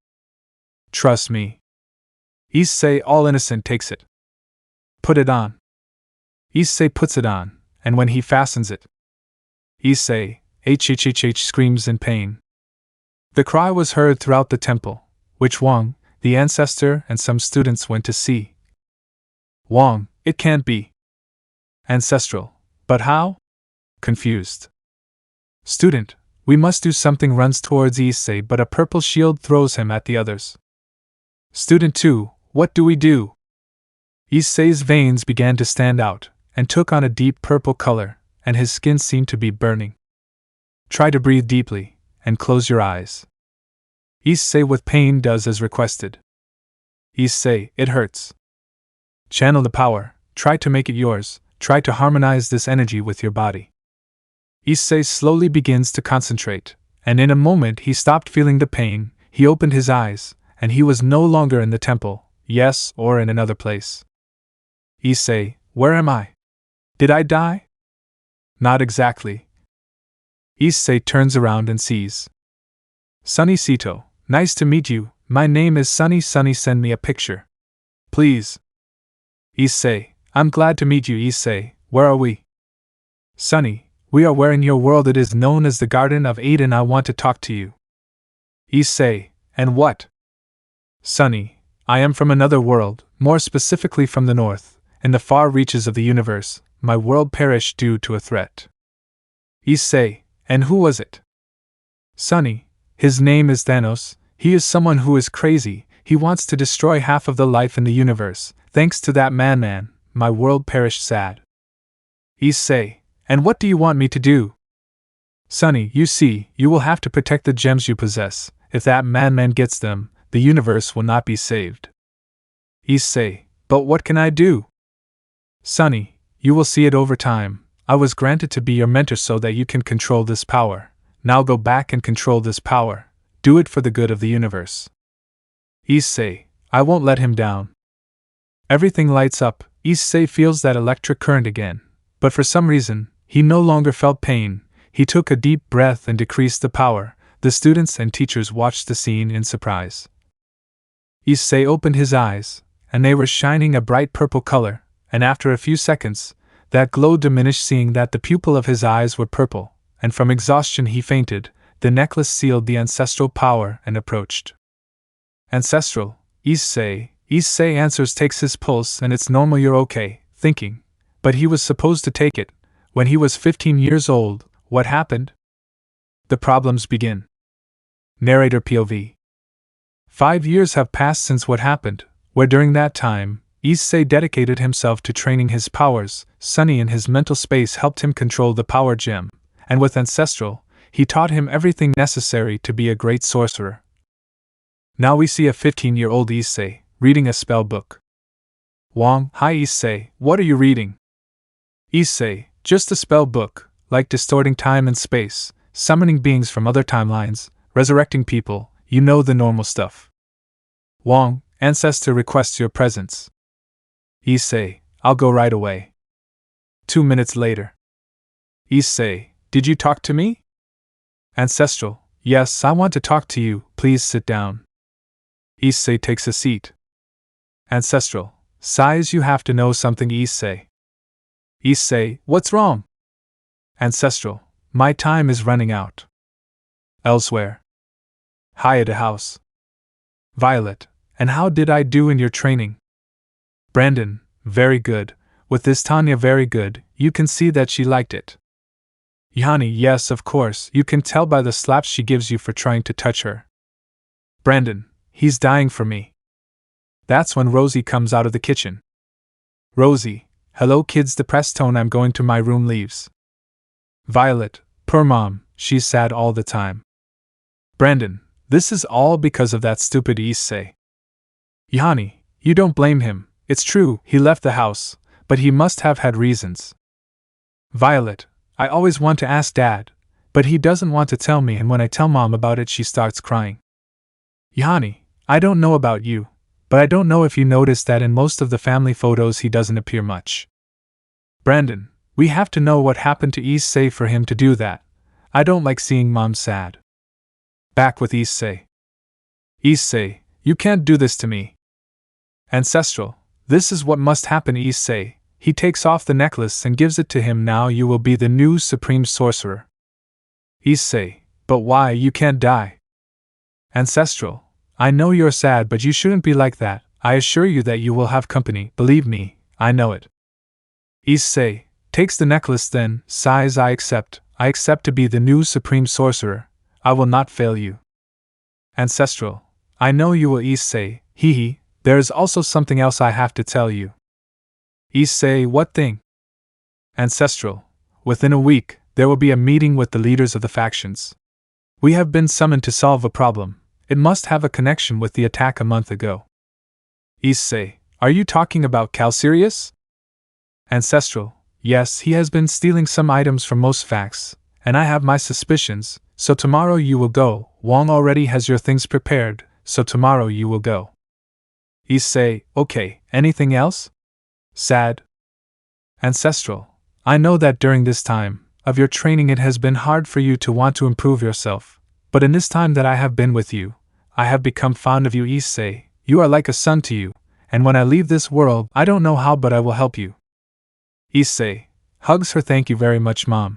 Speaker 1: Trust me. Issei, all innocent, takes it. Put it on. Issei puts it on, and when he fastens it, Issei, hhhh, screams in pain. The cry was heard throughout the temple, which Wong, the ancestor, and some students went to see. Wong, it can't be. Ancestral, but how? Confused. Student, we must do something, runs towards Issei, but a purple shield throws him at the others. Student 2, what do we do? Issei's veins began to stand out, and took on a deep purple color, and his skin seemed to be burning. Try to breathe deeply, and close your eyes. Issei with pain does as requested. Issei, it hurts. Channel the power, try to make it yours, try to harmonize this energy with your body. Issei slowly begins to concentrate, and in a moment he stopped feeling the pain, he opened his eyes, and he was no longer in the temple, yes, or in another place. Issei, where am I? Did I die? Not exactly. Issei turns around and sees. Sunny Sito, nice to meet you, my name is Sunny. Sunny, send me a picture. Please. Issei, I'm glad to meet you. Issei, where are we? Sunny, we are where in your world it is known as the Garden of Eden. I want to talk to you. Issei, and what? Sunny, I am from another world, more specifically from the north, in the far reaches of the universe. My world perished due to a threat. Issei, and who was it? Sunny, his name is Thanos. He is someone who is crazy. He wants to destroy half of the life in the universe. Thanks to that man, my world perished sad. Issei, and what do you want me to do? Sunny, you see, you will have to protect the gems you possess. If that man gets them, the universe will not be saved. Issei, but what can I do? Sunny, you will see it over time. I was granted to be your mentor so that you can control this power. Now go back and control this power. Do it for the good of the universe. Issei, I won't let him down. Everything lights up. Issei feels that electric current again, but for some reason, he no longer felt pain. He took a deep breath and decreased the power. The students and teachers watched the scene in surprise. Issei opened his eyes, and they were shining a bright purple color, and after a few seconds, that glow diminished, seeing that the pupil of his eyes were purple, and from exhaustion he fainted. The necklace sealed the ancestral power and approached. Ancestral, Issei. Issei answers, takes his pulse, and it's normal, you're okay, thinking. But he was supposed to take it. When he was 15 years old, what happened? The problems begin. Narrator POV. 5 years have passed since what happened, where during that time, Issei dedicated himself to training his powers. Sunny in his mental space helped him control the power gem, and with Ancestral, he taught him everything necessary to be a great sorcerer. Now we see a 15-year-old Issei, reading a spell book. Wong, hi Issei, what are you reading? Issei, just a spell book, like distorting time and space, summoning beings from other timelines, resurrecting people, you know the normal stuff. Wong, Ancestor requests your presence. Issei, I'll go right away. 2 minutes later. Issei, did you talk to me? Ancestral, yes, I want to talk to you, please sit down. Issei takes a seat. Ancestral, sighs, you have to know something. Issei. Issei, what's wrong? Ancestral, my time is running out. Elsewhere. Hi at a house. Violet, and how did I do in your training? Brandon, very good. With this Tanya, very good. You can see that she liked it. Yanni, yes, of course, you can tell by the slaps she gives you for trying to touch her. Brandon, he's dying for me. That's when Rosie comes out of the kitchen. Rosie, hello kids, depressed tone, I'm going to my room, leaves. Violet, poor mom, she's sad all the time. Brandon, this is all because of that stupid Issei. Yanni, you don't blame him, it's true, he left the house, but he must have had reasons. Violet, I always want to ask Dad, but he doesn't want to tell me, and when I tell Mom about it she starts crying. Yanni, I don't know about you, but I don't know if you noticed that in most of the family photos he doesn't appear much. Brandon, we have to know what happened to Issei for him to do that. I don't like seeing Mom sad. Back with Issei. Issei, you can't do this to me. Ancestral, this is what must happen. Issei, he takes off the necklace and gives it to him. Now you will be the new Supreme Sorcerer. Issei, but why, you can't die. Ancestral, I know you're sad, but you shouldn't be like that. I assure you that you will have company, believe me, I know it. Issei, Takes the necklace then, sighs, I accept to be the new Supreme Sorcerer. I will not fail you. Ancestral. I know you will, Issei, hee. There is also something else I have to tell you. Issei, what thing? Ancestral. Within a week, there will be a meeting with the leaders of the factions. We have been summoned to solve a problem. It must have a connection with the attack a month ago. Issei, are you talking about Calcirius? Ancestral. Yes, he has been stealing some items from most facts, and I have my suspicions, so tomorrow you will go. Wong already has your things prepared, so tomorrow you will go. Issei, okay, anything else? Sad. Ancestral. I know that during this time of your training it has been hard for you to want to improve yourself, but in this time that I have been with you, I have become fond of you, Issei. You are like a son to you, and when I leave this world, I don't know how, but I will help you. Issei. Hugs her. Thank you very much, Mom.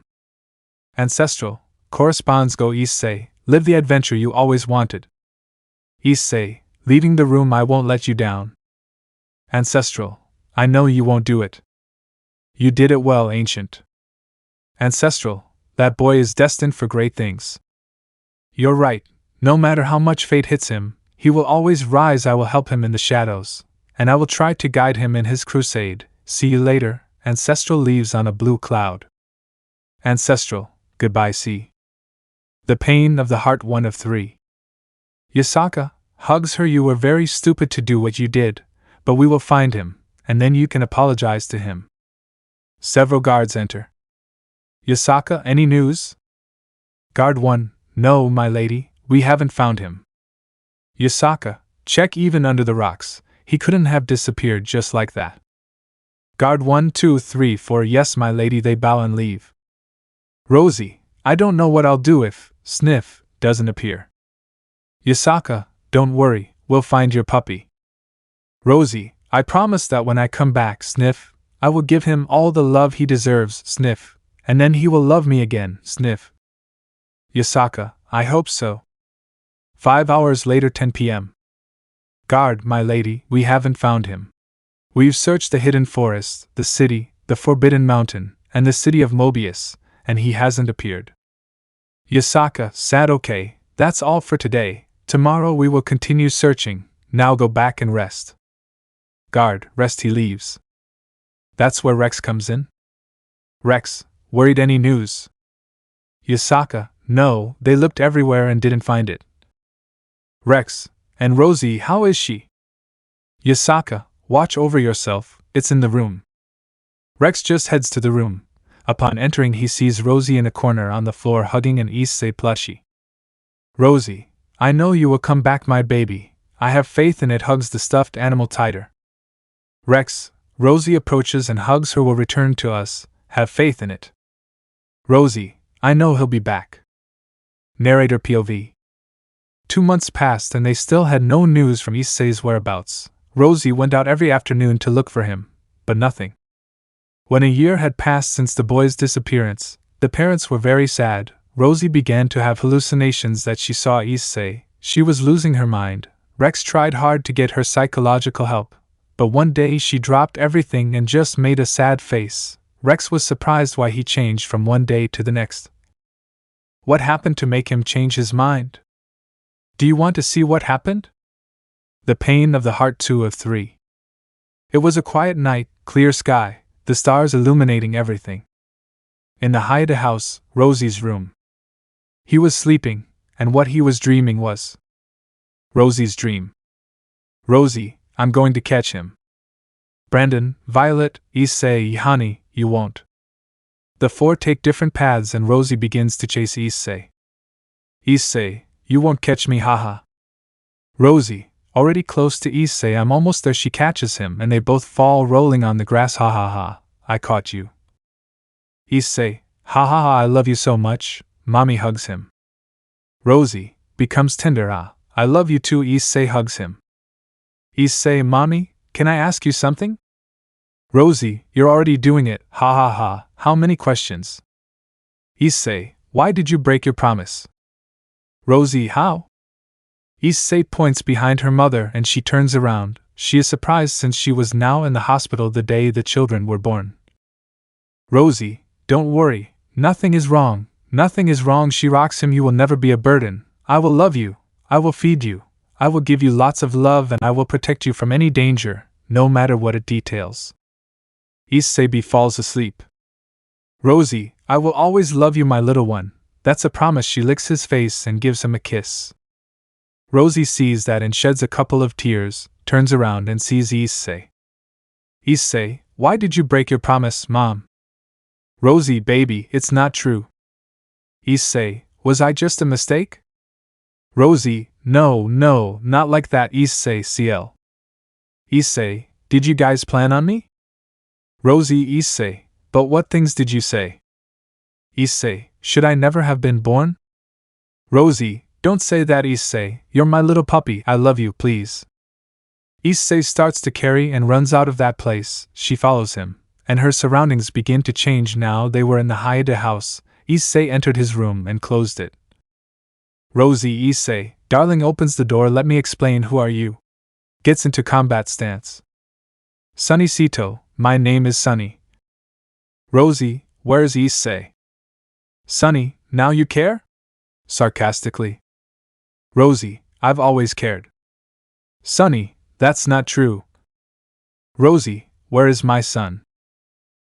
Speaker 1: Ancestral. Corresponds. Go, Issei. Live the adventure you always wanted. Issei. Leaving the room. I won't let you down. Ancestral. I know you won't do it. You did it well, Ancient. Ancestral. That boy is destined for great things. You're right. No matter how much fate hits him, he will always rise. I will help him in the shadows, and I will try to guide him in his crusade. See you later. Ancestral leaves on a blue cloud. Ancestral. Goodbye. See. The pain of the heart. 1 of 3. Yasaka hugs her. You were very stupid to do what you did, but we will find him, and then you can apologize to him. Several guards enter. Yasaka, any news? Guard 1, no, my lady, we haven't found him. Yasaka, check even under the rocks, he couldn't have disappeared just like that. Guard 1, 2, 3, 4, yes, my lady, they bow and leave. Rosie, I don't know what I'll do if, Sniff, doesn't appear. Yasaka, don't worry, we'll find your puppy. Rosie, I promise that when I come back, Sniff, I will give him all the love he deserves, Sniff, and then he will love me again, Sniff. Yasaka, I hope so. 5 hours later, 10 p.m. Guard, my lady, we haven't found him. We've searched the hidden forest, the city, the forbidden mountain, and the city of Mobius, and he hasn't appeared. Yasaka, sad. Okay, that's all for today. Tomorrow we will continue searching. Now go back and rest. Guard, rest. He leaves. That's where Rex comes in. Rex, worried? Any news? Yasaka, no, they looked everywhere and didn't find it. Rex, and Rosie, how is she? Yasaka, watch over yourself, it's in the room. Rex just heads to the room. Upon entering, he sees Rosie in a corner on the floor hugging an Issei plushie. Rosie, I know you will come back, my baby. I have faith in it. Hugs the stuffed animal tighter. Rex, Rosie approaches and hugs her. Will return to us. Have faith in it. Rosie, I know he'll be back. Narrator POV. 2 months passed and they still had no news from Issei's whereabouts. Rosie went out every afternoon to look for him, but nothing. When a year had passed since the boy's disappearance, the parents were very sad. Rosie began to have hallucinations that she saw Issei. She was losing her mind. Rex tried hard to get her psychological help, but one day she dropped everything and just made a sad face. Rex was surprised why he changed from one day to the next. What happened to make him change his mind? Do you want to see what happened? The pain of the heart. 2 of 3. It was a quiet night, clear sky, the stars illuminating everything. In the Haida house, Rosie's room. He was sleeping, and what he was dreaming was Rosie's dream. Rosie, I'm going to catch him. Brandon, Violet, Issei, honey, you won't. The 4 take different paths and Rosie begins to chase Issei. Issei, you won't catch me, haha. Rosie, already close to Issei, I'm almost there. She catches him and they both fall rolling on the grass. Ha ha ha, I caught you. Issei, ha ha ha, I love you so much. Mommy hugs him. Rosie, becomes tender. Ah, I love you too. Issei hugs him. Issei, mommy, can I ask you something? Rosie, you're already doing it. Ha ha ha, how many questions? Issei, why did you break your promise? Rosie, how? Issei points behind her mother and she turns around. She is surprised since she was now in the hospital the day the children were born. Rosie, don't worry, nothing is wrong, nothing is wrong. She rocks him. You will never be a burden. I will love you, I will feed you, I will give you lots of love, and I will protect you from any danger, no matter what it details. Issei falls asleep. Rosie, I will always love you, my little one. That's a promise. She licks his face and gives him a kiss. Rosie sees that and sheds a couple of tears, turns around and sees Issei. Issei, why did you break your promise, Mom? Rosie, baby, it's not true. Issei, was I just a mistake? Rosie, no, not like that. Issei, CL. Issei, did you guys plan on me? Rosie, Issei, but what things did you say? Issei, should I never have been born? Rosie, don't say that. Issei, you're my little puppy. I love you, please. Issei starts to carry and runs out of that place. She follows him, and her surroundings begin to change. Now they were in the Hayate house. Issei entered his room and closed it. Rosie, Issei, darling, opens the door. Let me explain. Who are you? Gets into combat stance. Sunny Sito, my name is Sunny. Rosie, where's Issei? Sunny, now you care? Sarcastically. Rosie, I've always cared. Sunny, that's not true. Rosie, where is my son?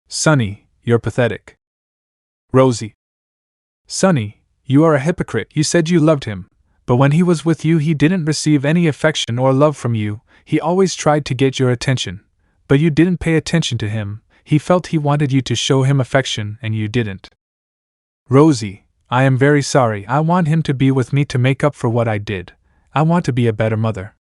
Speaker 1: Sunny, you're pathetic. Rosie. Sunny, you are a hypocrite. You said you loved him, but when he was with you he didn't receive any affection or love from you. He always tried to get your attention, but you didn't pay attention to him. He felt he wanted you to show him affection and you didn't. Rosie, I am very sorry. I want him to be with me to make up for what I did. I want to be a better mother.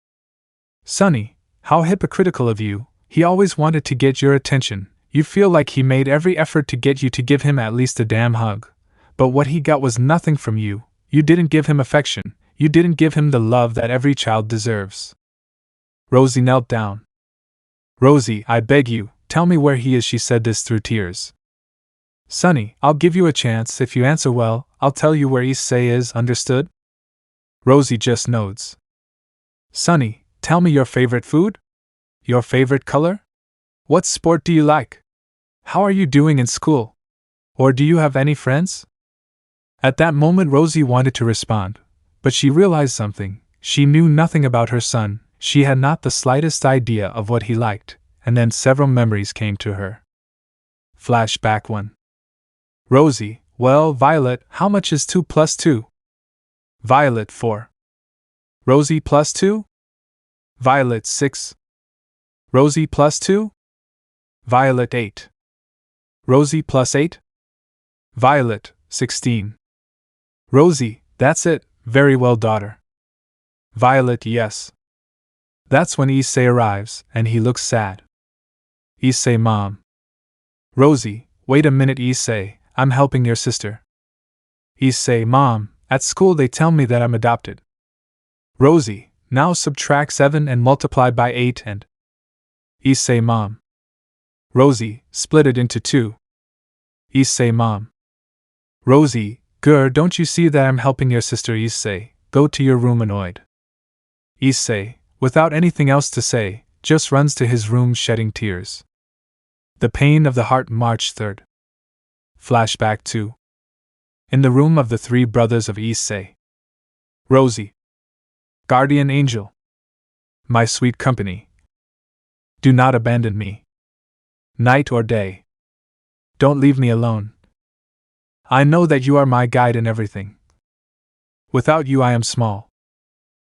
Speaker 1: Sunny, how hypocritical of you. He always wanted to get your attention. You feel like he made every effort to get you to give him at least a damn hug. But what he got was nothing from you. You didn't give him affection. You didn't give him the love that every child deserves. Rosie knelt down. Rosie, I beg you, tell me where he is. She said this through tears. Sunny, I'll give you a chance. If you answer well, I'll tell you where Issei is, understood? Rosie just nods. Sunny, tell me your favorite food? Your favorite color? What sport do you like? How are you doing in school? Or do you have any friends? At that moment Rosie wanted to respond, but she realized something. She knew nothing about her son. She had not the slightest idea of what he liked, and then several memories came to her. Flashback 1. Rosie, well, Violet, how much is 2 plus 2? Violet, 4. Rosie, plus 2? Violet, 6. Rosie, plus 2? Violet, 8. Rosie, plus 8? Violet, 16. Rosie, that's it, very well, daughter. Violet, yes. That's when Issei arrives, and he looks sad. Issei, Mom. Rosie, wait a minute. Issei, I'm helping your sister. Issei, Mom, at school they tell me that I'm adopted. Rosie, now subtract 7 and multiply by 8 and... Issei, Mom. Rosie, split it into 2. Issei, Mom. Rosie, Gur, don't you see that I'm helping your sister? Issei, go to your room, annoyed. Issei, without anything else to say, just runs to his room shedding tears. The Pain of the Heart, March 3rd. Flashback 2. In the room of the 3 brothers of Issei. Rosie. Guardian angel. My sweet company. Do not abandon me. Night or day. Don't leave me alone. I know that you are my guide in everything. Without you I am small.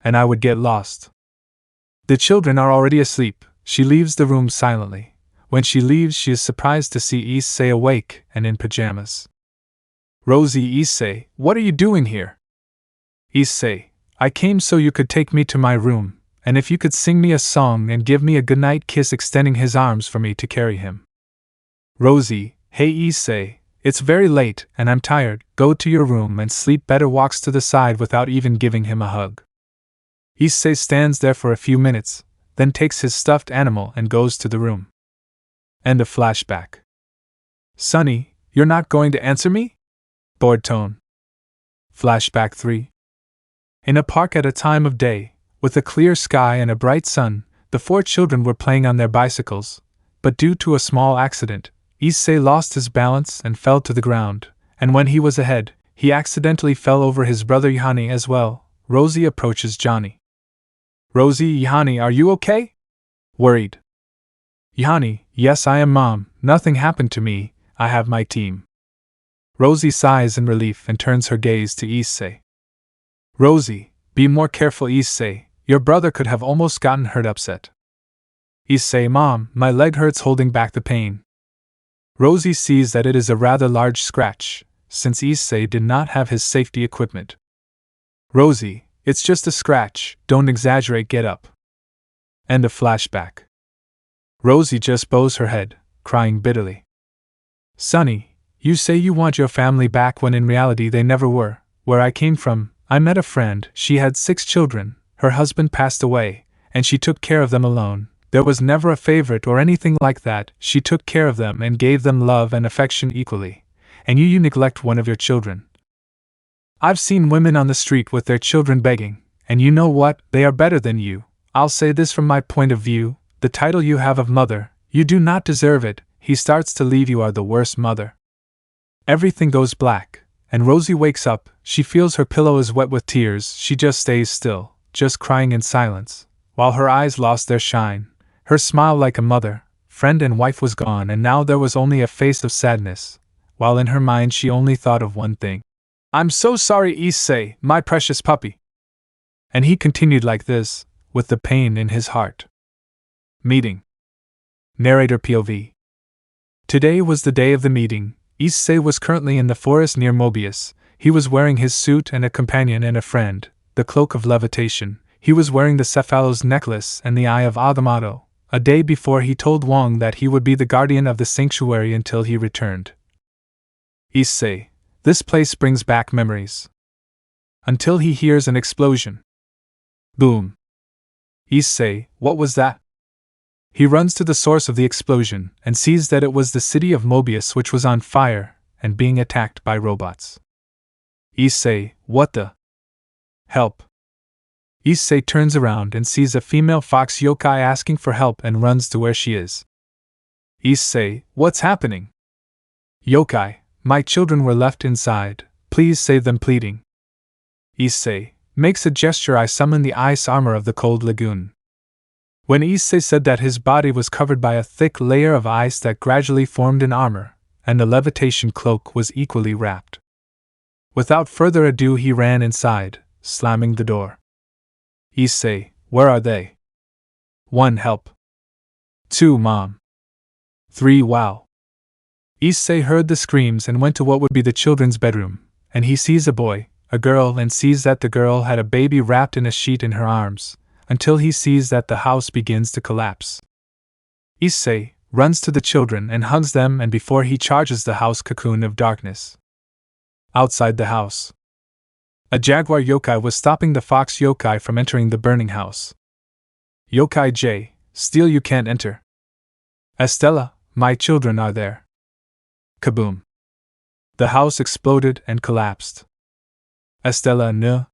Speaker 1: And I would get lost. The children are already asleep. She leaves the room silently. When she leaves, she is surprised to see Issei awake and in pajamas. Rosie, Issei, what are you doing here? Issei, I came so you could take me to my room, and if you could sing me a song and give me a goodnight kiss, extending his arms for me to carry him. Rosie, hey Issei, it's very late and I'm tired. Go to your room and sleep better. Walks to the side without even giving him a hug. Issei stands there for a few minutes, then takes his stuffed animal and goes to the room. End of flashback. Sunny, you're not going to answer me? Bored tone. Flashback 3. In a park at a time of day, with a clear sky and a bright sun, the 4 children were playing on their bicycles, but due to a small accident, Issei lost his balance and fell to the ground, and when he was ahead, he accidentally fell over his brother Johnny as well. Rosie approaches Johnny. Rosie, Johnny, are you okay? Worried. Johnny, yes, I am, Mom. Nothing happened to me. I have my team. Rosie sighs in relief and turns her gaze to Issei. Rosie, be more careful, Issei. Your brother could have almost gotten hurt upset. Issei, Mom, my leg hurts holding back the pain. Rosie sees that it is a rather large scratch, since Issei did not have his safety equipment. Rosie, it's just a scratch, don't exaggerate, get up. End of flashback. Rosie just bows her head, crying bitterly. Sonny, you say you want your family back when in reality they never were. Where I came from, I met a friend, she had 6 children, her husband passed away, and she took care of them alone. There was never a favorite or anything like that, she took care of them and gave them love and affection equally. And you neglect one of your children. I've seen women on the street with their children begging, and you know what, they are better than you. I'll say this from my point of view, the title you have of mother, you do not deserve it. He starts to leave, you are the worst mother. Everything goes black, and Rosie wakes up, she feels her pillow is wet with tears, she just stays still, just crying in silence, while her eyes lost their shine. Her smile like a mother, friend and wife was gone, and now there was only a face of sadness, while in her mind she only thought of one thing. I'm so sorry, Issei, my precious puppy. And he continued like this, with the pain in his heart. Meeting. Narrator POV. Today was the day of the meeting. Issei was currently in the forest near Mobius. He was wearing his suit and a companion and a friend, the cloak of levitation. He was wearing the Cephalos necklace and the Eye of Agamotto. A day before he told Wong that he would be the guardian of the sanctuary until he returned. Issei. This place brings back memories. Until he hears an explosion. Boom. Issei, what was that? He runs to the source of the explosion and sees that it was the city of Mobius which was on fire and being attacked by robots. Issei, what the? Help. Issei turns around and sees a female fox yokai asking for help and runs to where she is. Issei, what's happening? Yokai, my children were left inside, please save them, pleading. Issei makes a gesture. I summon the ice armor of the cold lagoon. When Issei said that, his body was covered by a thick layer of ice that gradually formed an armor, and the levitation cloak was equally wrapped. Without further ado he ran inside, slamming the door. Issei, where are they? 1. Help. 2. Mom. 3. Wow. Issei heard the screams and went to what would be the children's bedroom, and he sees a boy, a girl, and sees that the girl had a baby wrapped in a sheet in her arms, until he sees that the house begins to collapse. Issei runs to the children and hugs them, and before he charges the house cocoon of darkness. Outside the house, a jaguar yokai was stopping the fox yokai from entering the burning house. Yokai J, still you can't enter. Stella, my children are there. Kaboom. The house exploded and collapsed. Stella, no.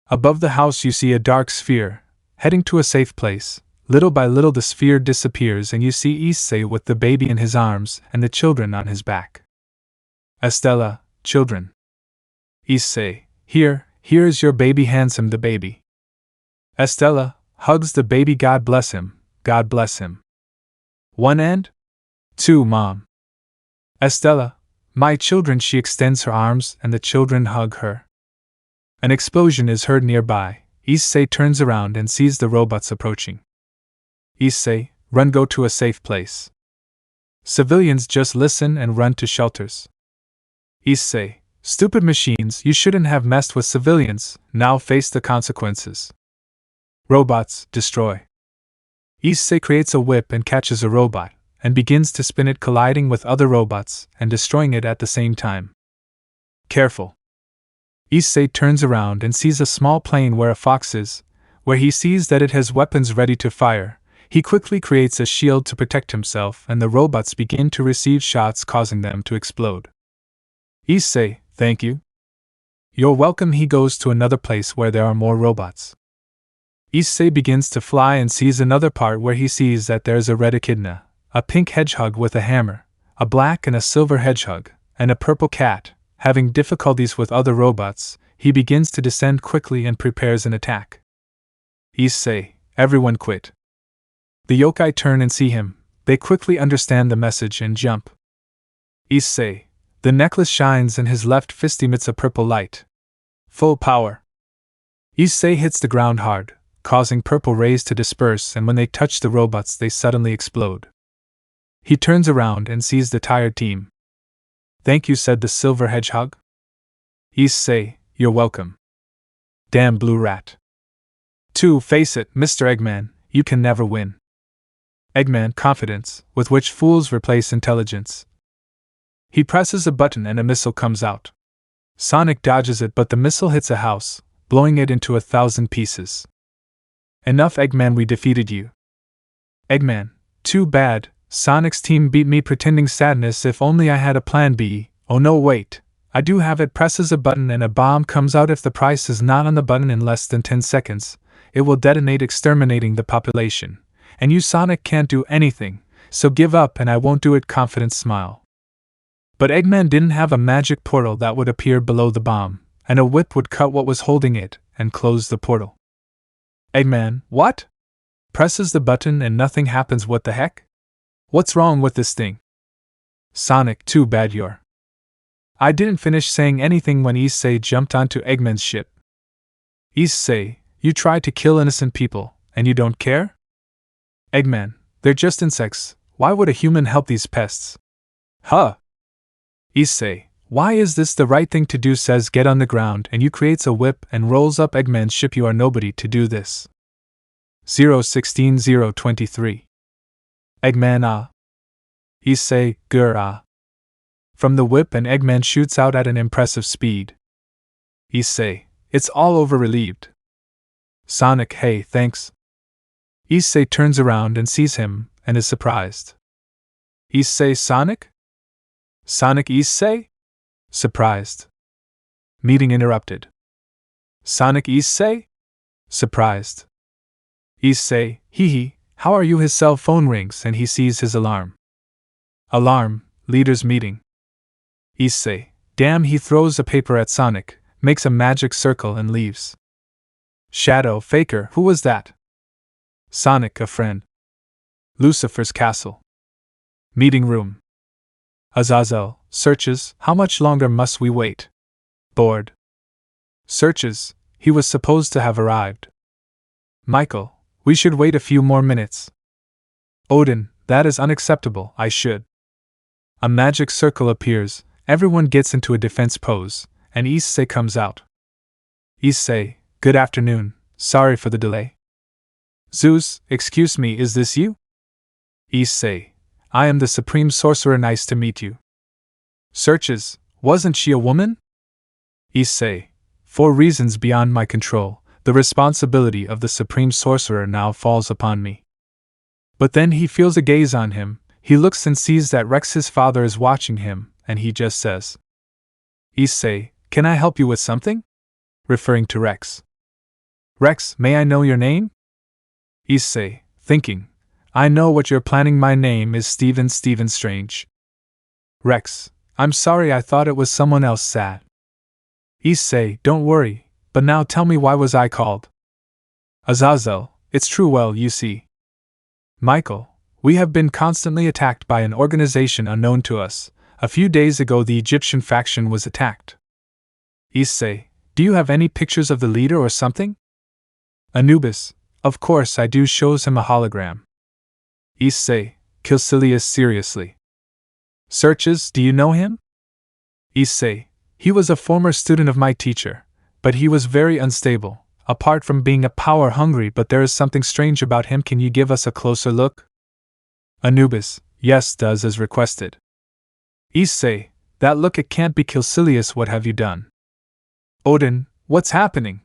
Speaker 1: Above the house you see a dark sphere, heading to a safe place. Little by little the sphere disappears and you see Issei with the baby in his arms and the children on his back. Stella, children. Issei, here is your baby, handsome the baby. Stella hugs the baby, God bless him, God bless him. 1 and 2. Mom. Stella, my children, she extends her arms and the children hug her. An explosion is heard nearby. Issei turns around and sees the robots approaching. Issei, run, go to a safe place. Civilians just listen and run to shelters. Issei, stupid machines, you shouldn't have messed with civilians, now face the consequences. Robots, destroy. Issei creates a whip and catches a robot, and begins to spin it, colliding with other robots and destroying it at the same time. Careful. Issei turns around and sees a small plane where a fox is, where he sees that it has weapons ready to fire. He quickly creates a shield to protect himself, and the robots begin to receive shots, causing them to explode. Issei, thank you. You're welcome. He goes to another place where there are more robots. Issei begins to fly and sees another part where he sees that there's a red echidna, a pink hedgehog with a hammer, a black and a silver hedgehog, and a purple cat. Having difficulties with other robots, he begins to descend quickly and prepares an attack. Issei, everyone quit. The yokai turn and see him. They quickly understand the message and jump. Issei, the necklace shines and his left fist emits a purple light. Full power. Issei hits the ground hard, causing purple rays to disperse, and when they touch the robots they suddenly explode. He turns around and sees the tired team. Thank you, said the silver hedgehog. Issei, you're welcome. Damn blue rat. Face it, Mr. Eggman, you can never win. Eggman confidence, with which fools replace intelligence. He presses a button and a missile comes out. Sonic dodges it, but the missile hits a house, blowing it into 1,000 pieces. Enough, Eggman, we defeated you. Eggman, too bad, Sonic's team beat me, pretending sadness. If only I had a plan B. Oh no, wait, I do have it. Presses a button and a bomb comes out. If the price is not on the button in less than 10 seconds, it will detonate, exterminating the population. And you, Sonic, can't do anything, so give up and I won't do it. Confident smile. But Eggman didn't have a magic portal that would appear below the bomb, and a whip would cut what was holding it and close the portal. Eggman, what? Presses the button and nothing happens. What the heck? What's wrong with this thing? Sonic, too bad you're. I didn't finish saying anything when Issei jumped onto Eggman's ship. Issei, you tried to kill innocent people, and you don't care? Eggman, they're just insects. Why would a human help these pests? Huh? Issei, why is this the right thing to do? Says get on the ground, and you creates a whip and rolls up Eggman's ship. You are nobody to do this. 016-023. Eggman, ah. Issei, grr, ah. From the whip, and Eggman shoots out at an impressive speed. Issei, it's all over. Relieved. Sonic, hey, thanks. Issei turns around and sees him, and is surprised. Issei, Sonic? Sonic, Issei? Surprised. Meeting interrupted. Sonic, Issei? Surprised. Issei, hee hee, how are you? His cell phone rings and he sees his alarm. Alarm, leaders meeting. Issei, damn, he throws a paper at Sonic, makes a magic circle and leaves. Shadow, Faker, who was that? Sonic, a friend. Lucifer's castle. Meeting room. Azazel, searches, how much longer must we wait? Bored. Searches, he was supposed to have arrived. Michael, we should wait a few more minutes. Odin, that is unacceptable, I should. A magic circle appears, everyone gets into a defense pose, and Issei comes out. Issei, good afternoon, sorry for the delay. Zeus, excuse me, is this you? Issei, I am the Supreme Sorcerer, nice to meet you. Searches, wasn't she a woman? Issei, for reasons beyond my control, the responsibility of the Supreme Sorcerer now falls upon me. But then he feels a gaze on him, he looks and sees that Rex, his father, is watching him, and he just says, Issei, can I help you with something? Referring to Rex. Rex, may I know your name? Issei, thinking, I know what you're planning. My name is Stephen Strange. Rex, I'm sorry, I thought it was someone else. Sad. Issei, don't worry, but now tell me, why was I called? Azazel, it's true. Well, you see. Michael, we have been constantly attacked by an organization unknown to us. A few days ago the Egyptian faction was attacked. Issei, do you have any pictures of the leader or something? Anubis, of course I do. Shows him a hologram. Issei, Kilus, seriously. Searches, do you know him? Issei, he was a former student of my teacher, but he was very unstable, apart from being a power hungry, but there is something strange about him. Can you give us a closer look? Anubis, yes, does as requested. Issei, that look, it can't be Kilus. What have you done? Odin, what's happening?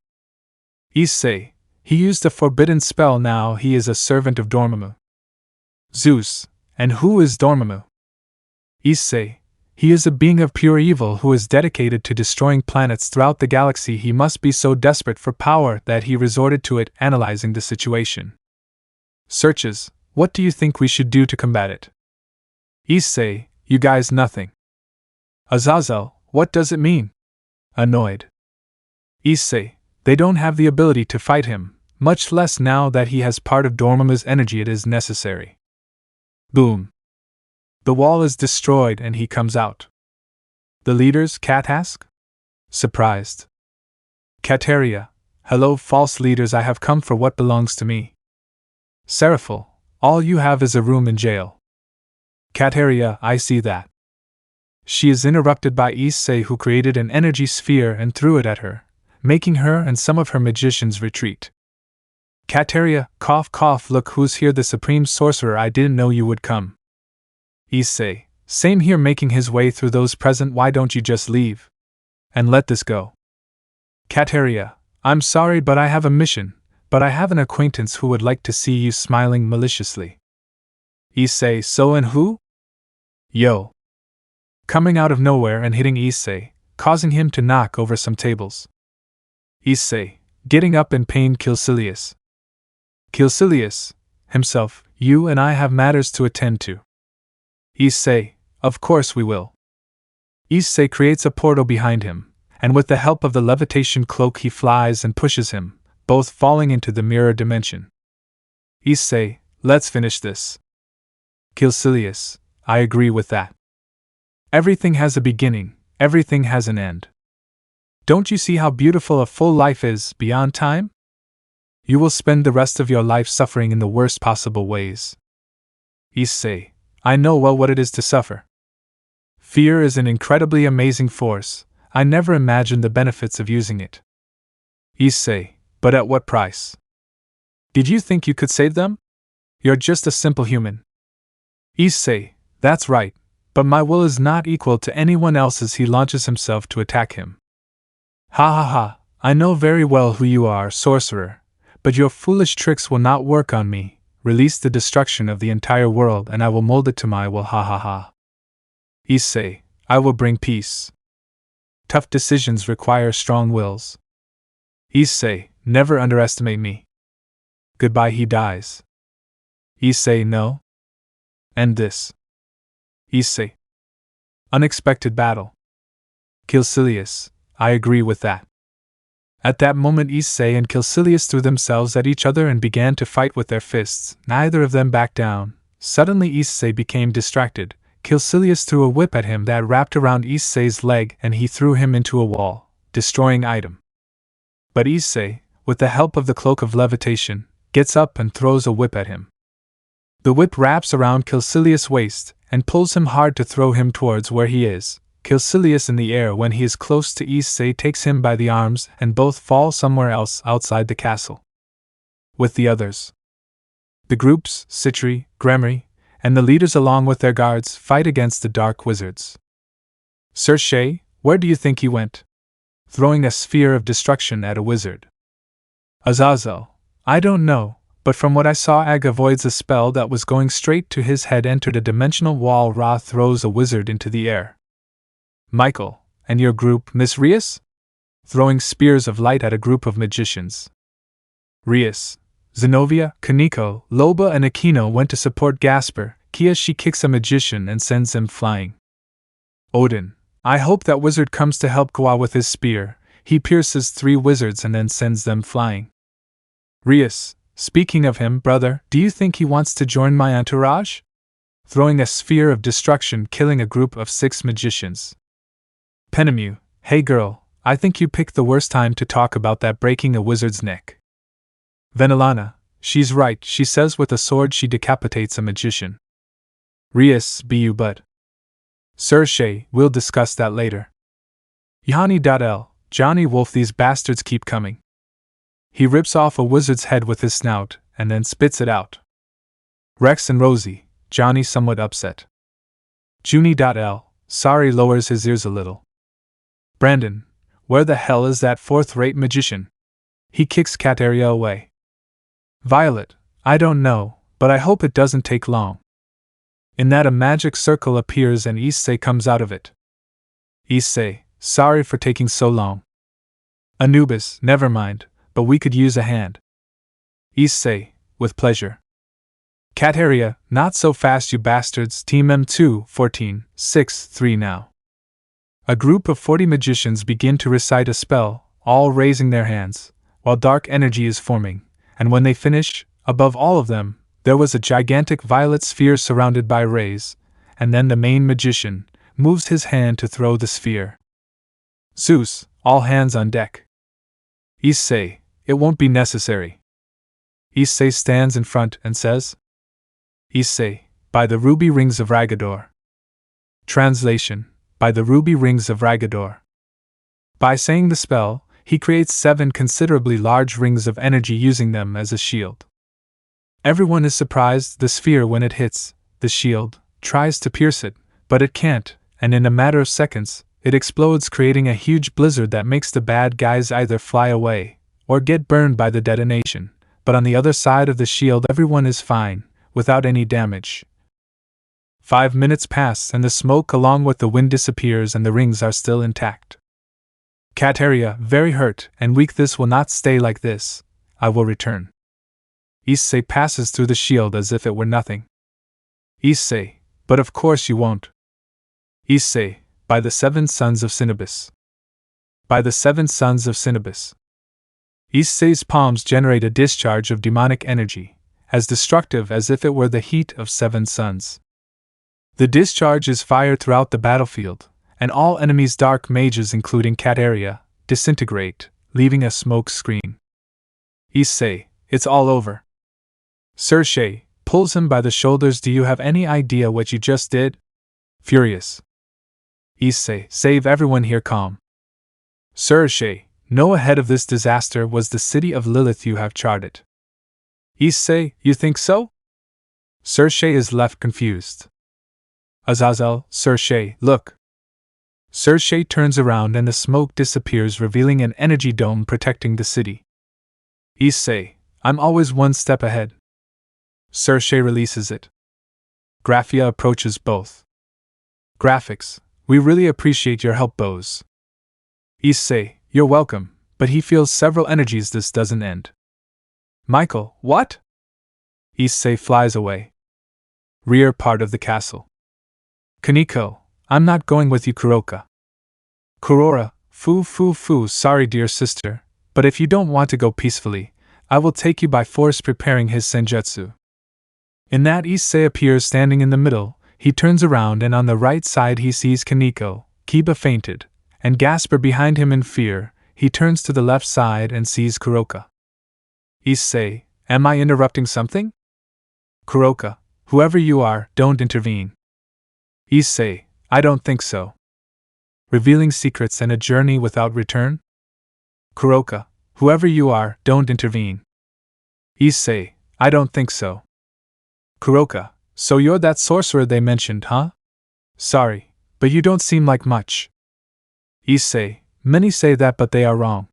Speaker 1: Issei, he used a forbidden spell. Now he is a servant of Dormammu. Zeus, and who is Dormammu? Issei, he is a being of pure evil who is dedicated to destroying planets throughout the galaxy. He must be so desperate for power that he resorted to it. Analyzing the situation. Searches, what do you think we should do to combat it? Issei, You guys nothing. Azazel, what does it mean? Annoyed. Issei, they don't have the ability to fight him, much less now that he has part of Dormammu's energy it is necessary. Boom. The wall is destroyed and he comes out. The leaders, Cat ask? Surprised. Cataria, hello false leaders, I have come for what belongs to me. Seraphil, all you have is a room in jail. Cataria, I see that. She is interrupted by Issei, who created an energy sphere and threw it at her, making her and some of her magicians retreat. Cataria, cough cough, look who's here, the Supreme Sorcerer, I didn't know you would come. Issei, same here, making his way through those present, why don't you just leave? And let this go. Cataria, I'm sorry but I have a mission, but I have an acquaintance who would like to see you, smiling maliciously. Issei, so and who? Yo. Coming out of nowhere and hitting Issei, causing him to knock over some tables. Issei, getting up in pain, Kilus. Kilus, himself, you and I have matters to attend to. Issei, of course we will. Issei creates a portal behind him, and with the help of the levitation cloak he flies and pushes him, both falling into the mirror dimension. Issei, let's finish this. Kilus, I agree with that. Everything has a beginning, everything has an end. Don't you see how beautiful a full life is beyond time? You will spend the rest of your life suffering in the worst possible ways. Issei, I know well what it is to suffer. Fear is an incredibly amazing force, I never imagined the benefits of using it. Issei, but at what price? Did you think you could save them? You're just a simple human. Issei, that's right, but my will is not equal to anyone else's. He launches himself to attack him. Ha ha ha, I know very well who you are, sorcerer, but your foolish tricks will not work on me. Release the destruction of the entire world and I will mold it to my will, ha ha ha. Issei, I will bring peace. Tough decisions require strong wills. Issei, never underestimate me. Goodbye, he dies. Issei, no. End this. Issei. Unexpected battle. Kilus, I agree with that. At that moment Issei and Kilus threw themselves at each other and began to fight with their fists. Neither of them backed down. Suddenly Issei became distracted. Kilus threw a whip at him that wrapped around Issei's leg and he threw him into a wall, destroying item. But Issei, with the help of the cloak of levitation, gets up and throws a whip at him. The whip wraps around Kilus' waist and pulls him hard to throw him towards where he is. Kilus in the air when he is close to Issei takes him by the arms and both fall somewhere else outside the castle. With the others. The groups, Citri, Gremory, and the leaders along with their guards fight against the dark wizards. Sir, where do you think he went? Throwing a sphere of destruction at a wizard. Azazel, I don't know, but from what I saw Ag avoids a spell that was going straight to his head, entered a dimensional wall. Ra throws a wizard into the air. Michael, and your group, Miss Rias? Throwing spears of light at a group of magicians. Rias, Zenobia, Kaneko, Loba and Aquino went to support Gasper. Kia, she kicks a magician and sends him flying. Odin, I hope that wizard comes to help Gwa with his spear. He pierces 3 wizards and then sends them flying. Rias, speaking of him, brother, do you think he wants to join my entourage? Throwing a sphere of destruction, killing a group of 6 magicians. Penemu, hey girl, I think you picked the worst time to talk about that, breaking a wizard's neck. Venelana, she's right, she says with a sword she decapitates a magician. Rias, bu but. Sir, we'll discuss that later. Yanni.L, Johnny Wolf, these bastards keep coming. He rips off a wizard's head with his snout, and then spits it out. Rex and Rosie, Johnny somewhat upset. Junie.L, sorry, lowers his ears a little. Brandon, where the hell is that 4th-rate magician? He kicks Cataria away. Violet, I don't know, but I hope it doesn't take long. In that a magic circle appears and Issei comes out of it. Issei, sorry for taking so long. Anubis, never mind, but we could use a hand. Issei, with pleasure. Cataria, not so fast you bastards, Team M2, 14, 6, 3 now. A group of 40 magicians begin to recite a spell, all raising their hands, while dark energy is forming, and when they finish, above all of them, there was a gigantic violet sphere surrounded by rays, and then the main magician moves his hand to throw the sphere. Zeus, all hands on deck. Issei, it won't be necessary. Issei stands in front and says, Issei, by the ruby rings of Ragador. Translation, by the ruby rings of Ragador. By saying the spell, he creates 7 considerably large rings of energy using them as a shield. Everyone is surprised. The sphere, when it hits the shield, tries to pierce it, but it can't, and in a matter of seconds, it explodes, creating a huge blizzard that makes the bad guys either fly away or get burned by the detonation. But on the other side of the shield, everyone is fine, without any damage. 5 minutes pass and the smoke along with the wind disappears and the rings are still intact. Cataria, very hurt and weak. This will not stay like this. I will return. Issei passes through the shield as if it were nothing. Issei, but of course you won't. Issei, by the 7 sons of Cenobus. By the 7 sons of Cenobus. Issei's palms generate a discharge of demonic energy, as destructive as if it were the heat of 7 suns. The discharge is fired throughout the battlefield, and all enemies, dark mages including Cataria, disintegrate, leaving a smoke screen. Issei, it's all over. Issei pulls him by the shoulders. Do you have any idea what you just did? Furious. Issei, save everyone here. Calm. Issei, know ahead of this disaster was the city of Lilith you have charted. Issei, you think so? Issei is left confused. Azazel, Issei, look. Issei turns around and the smoke disappears, revealing an energy dome protecting the city. Issei, I'm always one step ahead. Issei releases it. Graphia approaches both. Graphics, we really appreciate your help, Bose. Issei, you're welcome, but he feels several energies. This doesn't end. Michael, what? Issei flies away. Rear part of the castle. Kaneko, I'm not going with you. Kuroka. Kuroka, foo, sorry dear sister, but if you don't want to go peacefully, I will take you by force. Preparing his senjutsu. In that, Issei appears standing in the middle. He turns around and on the right side he sees Kaneko, Kiba fainted, and Gasper behind him in fear. He turns to the left side and sees Kuroka. Issei, am I interrupting something? Kuroka, whoever you are, don't intervene. Issei, I don't think so. Revealing secrets and a journey without return? Kuroka, whoever you are, don't intervene. Issei, I don't think so. Kuroka, so you're that sorcerer they mentioned, huh? Sorry, but you don't seem like much. Issei, many say that but they are wrong.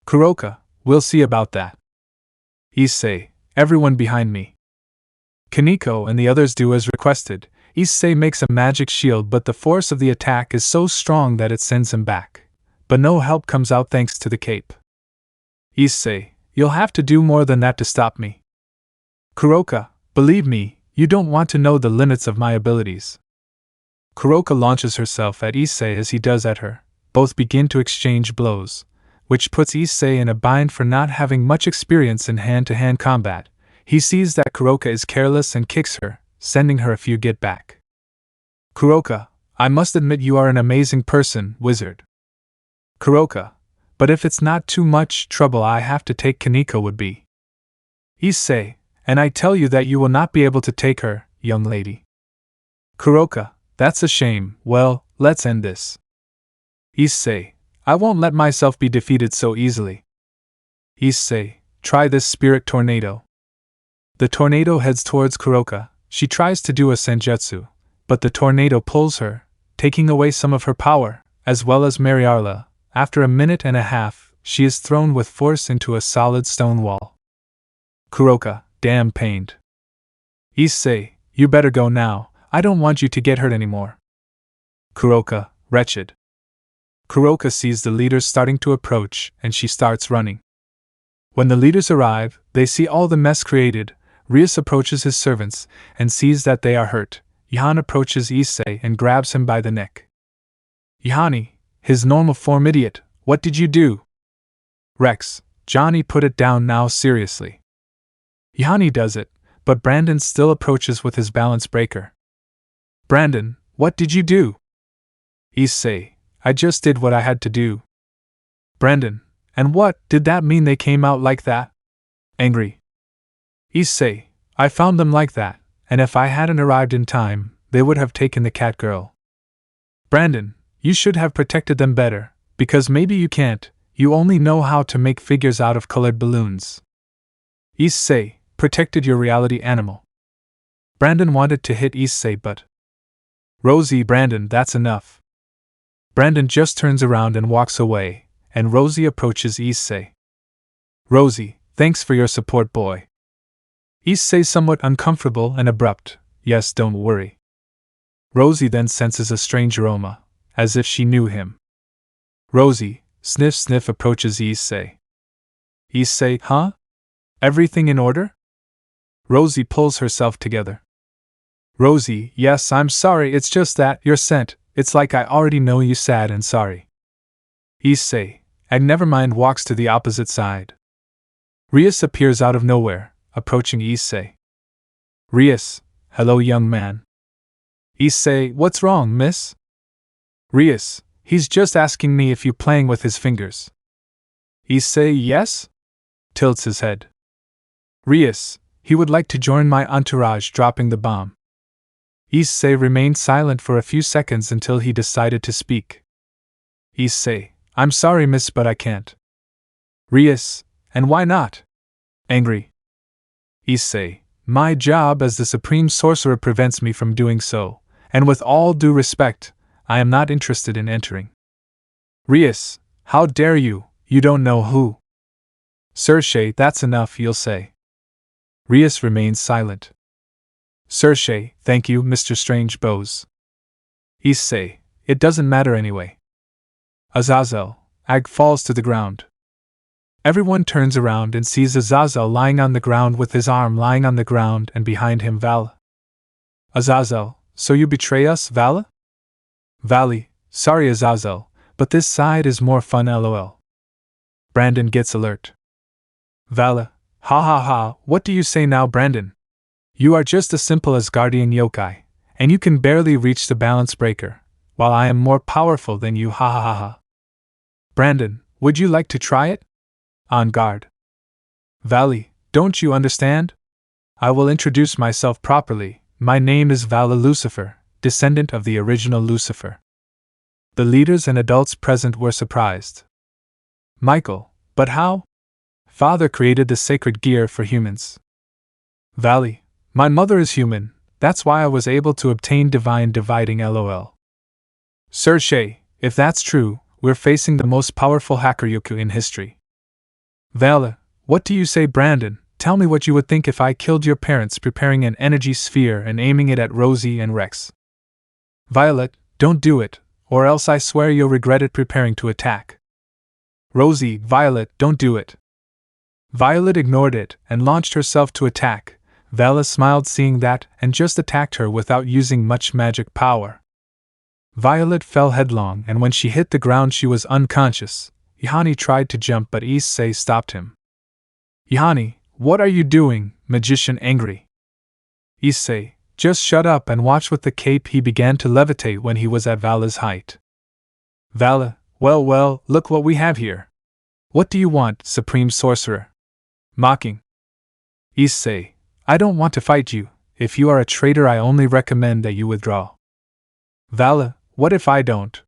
Speaker 1: Kuroka, we'll see about that. Issei, everyone behind me. Kaneko and the others do as requested. Issei makes a magic shield, but the force of the attack is so strong that it sends him back. But no help comes out thanks to the cape. Issei, you'll have to do more than that to stop me. Kuroka, believe me, you don't want to know the limits of my abilities. Kuroka launches herself at Issei as he does at her. Both begin to exchange blows, which puts Issei in a bind for not having much experience in hand-to-hand combat. He sees that Kuroka is careless and kicks her, sending her a few get back. Kuroka, I must admit you are an amazing person, wizard. Kuroka, but if it's not too much trouble I have to take Kaneko would be. Issei, and I tell you that you will not be able to take her, young lady. Kuroka, that's a shame. Well, let's end this. Issei, I won't let myself be defeated so easily. Issei, try this spirit tornado. The tornado heads towards Kuroka. She tries to do a senjutsu, but the tornado pulls her, taking away some of her power, as well as Mariarla. After a minute and a half, she is thrown with force into a solid stone wall. Kuroka, damn pained. Issei, you better go now, I don't want you to get hurt anymore. Kuroka, wretched. Kuroka sees the leaders starting to approach, and she starts running. When the leaders arrive, they see all the mess created, Rias approaches his servants and sees that they are hurt. Johan approaches Issei and grabs him by the neck. Johanny, his normal form idiot, what did you do? Rex, Johnny put it down now seriously. Johanny does it, but Brandon still approaches with his balance breaker. Brandon, what did you do? Issei, I just did what I had to do. Brandon, and what, did that mean they came out like that? Angry. Issei, I found them like that, and if I hadn't arrived in time, they would have taken the cat girl. Brandon, you should have protected them better, because maybe you can't, you only know how to make figures out of colored balloons. Issei, protected your reality animal. Brandon wanted to hit Issei but... Rosie, Brandon, that's enough. Brandon just turns around and walks away, and Rosie approaches Issei. Rosie, thanks for your support, boy. Issei somewhat uncomfortable and abrupt, yes, don't worry. Rosie then senses a strange aroma, as if she knew him. Rosie, sniff sniff, approaches Issei. Issei, huh? Everything in order? Rosie pulls herself together. Rosie, yes, I'm sorry, it's just that, your scent, it's like I already know you sad and sorry. Issei, never mind, walks to the opposite side. Rias appears out of nowhere, approaching Issei. Rias, hello young man. Issei, what's wrong, miss? Rias, he's just asking me if you playing with his fingers. Issei, yes? Tilts his head. Rias, he would like to join my entourage, dropping the bomb. Issei remained silent for a few seconds until he decided to speak. Issei, I'm sorry miss, but I can't. Rias, and why not? Angry. Issei, my job as the Supreme Sorcerer prevents me from doing so, and with all due respect, I am not interested in entering. Rias, how dare you, you don't know who. Circe, that's enough, you'll say. Rias remains silent. Circe, thank you, Mr. Strange Bows. Issei, it doesn't matter anyway. Azazel, Ag falls to the ground. Everyone turns around and sees Azazel lying on the ground with his arm lying on the ground and behind him Val. Azazel, so you betray us, Val? Vali, sorry Azazel, but this side is more fun lol. Brandon gets alert. Vala, ha ha ha, what do you say now, Brandon? You are just a simple Asgardian yokai, and you can barely reach the balance breaker, while I am more powerful than you, ha ha ha ha. Brandon, would you like to try it? On guard. Vali, don't you understand? I will introduce myself properly. My name is Vala Lucifer, descendant of the original Lucifer. The leaders and adults present were surprised. Michael, but how? Father created the sacred gear for humans. Vali, my mother is human, that's why I was able to obtain divine dividing lol. Circe, if that's true, we're facing the most powerful hacker yoku in history. Vala, what do you say, Brandon? Tell me what you would think if I killed your parents preparing an energy sphere and aiming it at Rosie and Rex. Violet, don't do it, or else I swear you'll regret it preparing to attack. Rosie, Violet, don't do it. Violet ignored it and launched herself to attack. Vala smiled seeing that and just attacked her without using much magic power. Violet fell headlong, and when she hit the ground she was unconscious. Johanny tried to jump but Issei stopped him. Johanny, what are you doing, magician angry? Issei, just shut up and watch with the cape. He began to levitate when he was at Vala's height. Vala, well, look what we have here. What do you want, Supreme Sorcerer? Mocking. Issei, I don't want to fight you. If you are a traitor, I only recommend that you withdraw. Vala, what if I don't?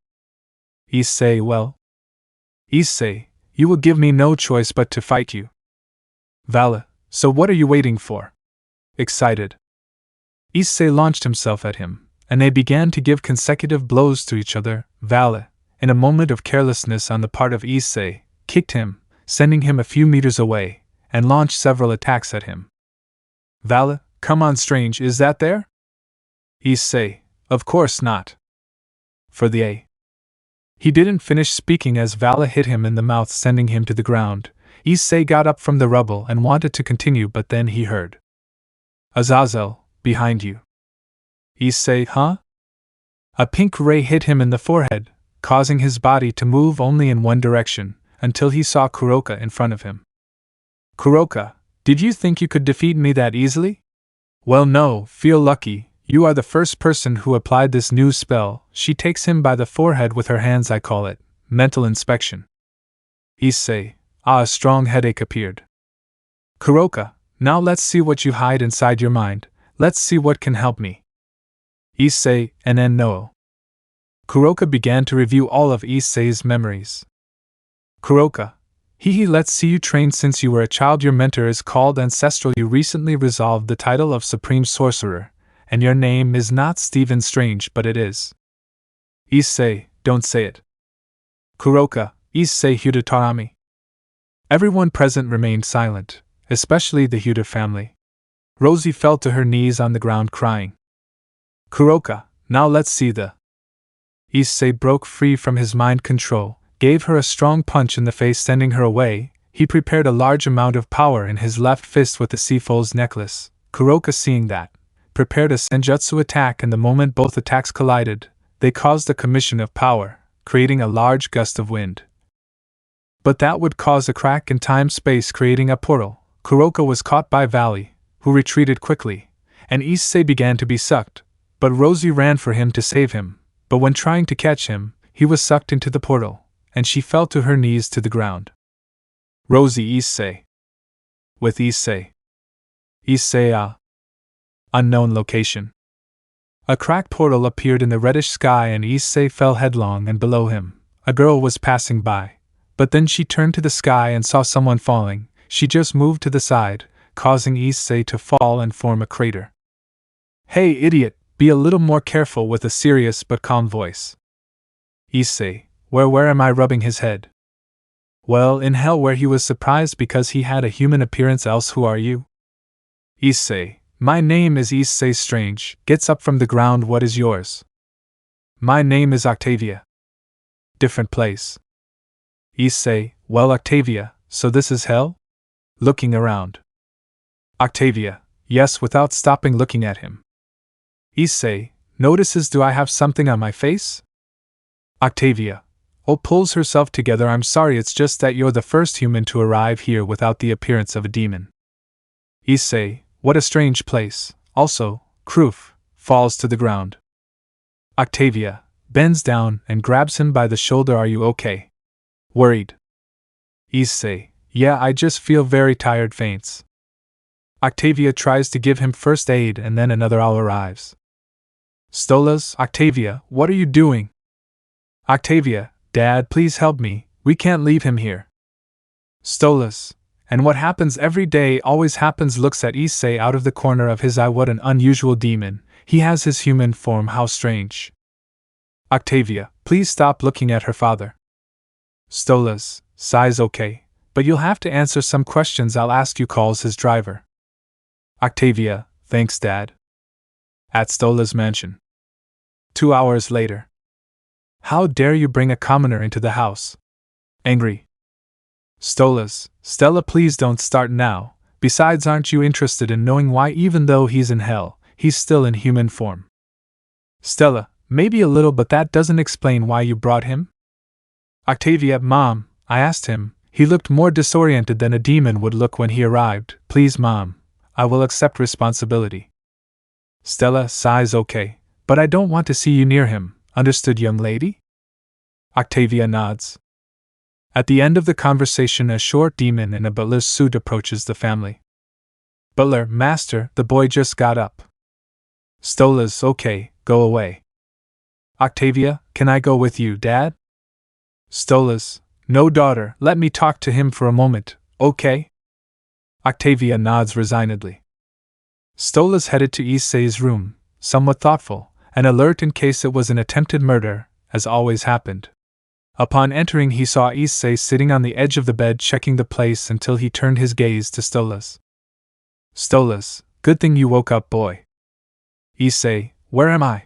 Speaker 1: Issei, well. Issei, you will give me no choice but to fight you. Vala, so what are you waiting for? Excited. Issei launched himself at him, and they began to give consecutive blows to each other. Vala, in a moment of carelessness on the part of Issei, kicked him, sending him a few meters away, and launched several attacks at him. Vala, come on, Strange, is that there? Issei, of course not. For the A. He didn't finish speaking as Vala hit him in the mouth, sending him to the ground. Issei got up from the rubble and wanted to continue, but then he heard Azazel, behind you. Issei, huh? A pink ray hit him in the forehead, causing his body to move only in one direction, until he saw Kuroka in front of him. Kuroka, did you think you could defeat me that easily? Well, no, feel lucky. You are the first person who applied this new spell. She takes him by the forehead with her hands. I call it mental inspection. Issei, a strong headache appeared. Kuroka, now let's see what you hide inside your mind. Let's see what can help me. Issei, and no. Kuroka began to review all of Issei's memories. Kuroka, let's see you trained since you were a child. Your mentor is called Ancestral. You recently resolved the title of Supreme Sorcerer, and your name is not Stephen Strange, but it is. Issei, don't say it. Kuroka, Issei Hudatarami. Everyone present remained silent, especially the Huda family. Rosie fell to her knees on the ground crying. Kuroka, now let's see the. Issei broke free from his mind control, gave her a strong punch in the face, sending her away. He prepared a large amount of power in his left fist with the Seafoal's necklace. Kuroka, seeing that, prepared a senjutsu attack, and the moment both attacks collided, they caused a commotion of power, creating a large gust of wind. But that would cause a crack in time-space, creating a portal. Kuroka was caught by Vali, who retreated quickly, and Issei began to be sucked, but Rosie ran for him to save him. But when trying to catch him, he was sucked into the portal, and she fell to her knees to the ground. Rosie, Issei. With Issei. Issei, unknown location. A cracked portal appeared in the reddish sky, and Issei fell headlong, and below him, a girl was passing by. But then she turned to the sky and saw someone falling. She just moved to the side, causing Issei to fall and form a crater. Hey, idiot, be a little more careful, with a serious but calm voice. Issei, where am I? Rubbing his head. Well, in hell, where he was surprised because he had a human appearance. Else who are you? Issei, my name is Issei Strange. Gets up from the ground. What is yours? My name is Octavia. Different place. Issei, well, Octavia, so this is hell? Looking around. Octavia, yes, without stopping looking at him. Issei, notices, do I have something on my face? Octavia, pulls herself together. I'm sorry, it's just that you're the first human to arrive here without the appearance of a demon. Issei, what a strange place. Also, Kroof, falls to the ground. Octavia, bends down and grabs him by the shoulder. Are you okay? Worried. Issei, yeah, I just feel very tired. Faints. Octavia tries to give him first aid, and then another owl arrives. Stolas, Octavia, what are you doing? Octavia, Dad, please help me, we can't leave him here. Stolas, and what happens every day always happens. Looks at Issei out of the corner of his eye. What an unusual demon, he has his human form, how strange. Octavia, please stop looking at her father. Stolas, sighs, okay, but you'll have to answer some questions I'll ask you. Calls his driver. Octavia, thanks, Dad. At Stola's mansion. 2 hours later. How dare you bring a commoner into the house? Angry. Stolas, Stella, please don't start now. Besides, aren't you interested in knowing why, even though he's in hell, he's still in human form? Stella, maybe a little, but that doesn't explain why you brought him. Octavia, Mom, I asked him. He looked more disoriented than a demon would look when he arrived. Please, Mom, I will accept responsibility. Stella sighs, okay, but I don't want to see you near him. Understood, young lady? Octavia nods. At the end of the conversation, a short demon in a butler's suit approaches the family. Butler, Master, the boy just got up. Stolas, okay, go away. Octavia, can I go with you, Dad? Stolas, no, daughter, let me talk to him for a moment, okay? Octavia nods resignedly. Stolas headed to Issei's room, somewhat thoughtful, and alert in case it was an attempted murder, as always happened. Upon entering, he saw Issei sitting on the edge of the bed checking the place until he turned his gaze to Stolas. Stolas, good thing you woke up, boy. Issei, where am I?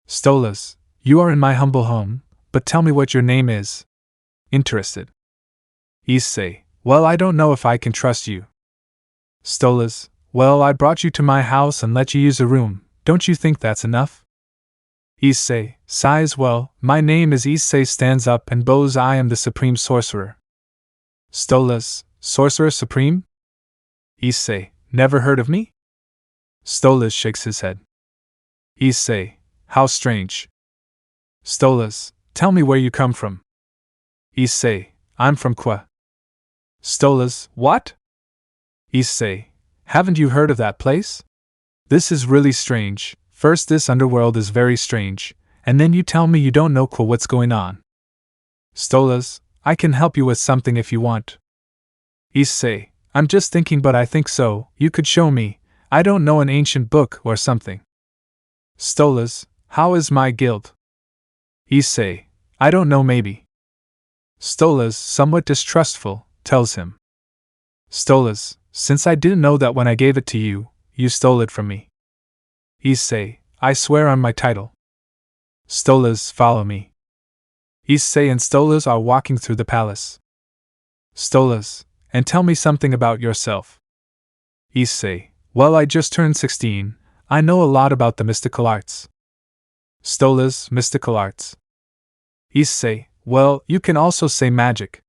Speaker 1: Stolas, you are in my humble home, but tell me what your name is. Interested. Issei, well, I don't know if I can trust you. Stolas, well, I brought you to my house and let you use a room. Don't you think that's enough? Issei sighs. Well, my name is Issei. Stands up and bows. I am the Supreme Sorcerer. Stolas, Sorcerer Supreme? Issei, never heard of me? Stolas shakes his head. Issei, how strange. Stolas, tell me where you come from. Issei, I'm from Qua. Stolas, what? Issei, haven't you heard of that place? This is really strange. First, this underworld is very strange, and then you tell me you don't know what's going on. Stolas, I can help you with something if you want. Issei, I'm just thinking, but I think so. You could show me. I don't know, an ancient book or something. Stolas, how is my guild? Issei, I don't know, maybe. Stolas, somewhat distrustful, tells him. Stolas, since I didn't know that when I gave it to you, you stole it from me. Issei, I swear on my title. Stolas, follow me. Issei and Stolas are walking through the palace. Stolas, and tell me something about yourself. Issei, well, I just turned 16. I know a lot about the mystical arts. Stolas, mystical arts. Issei, well, you can also say magic.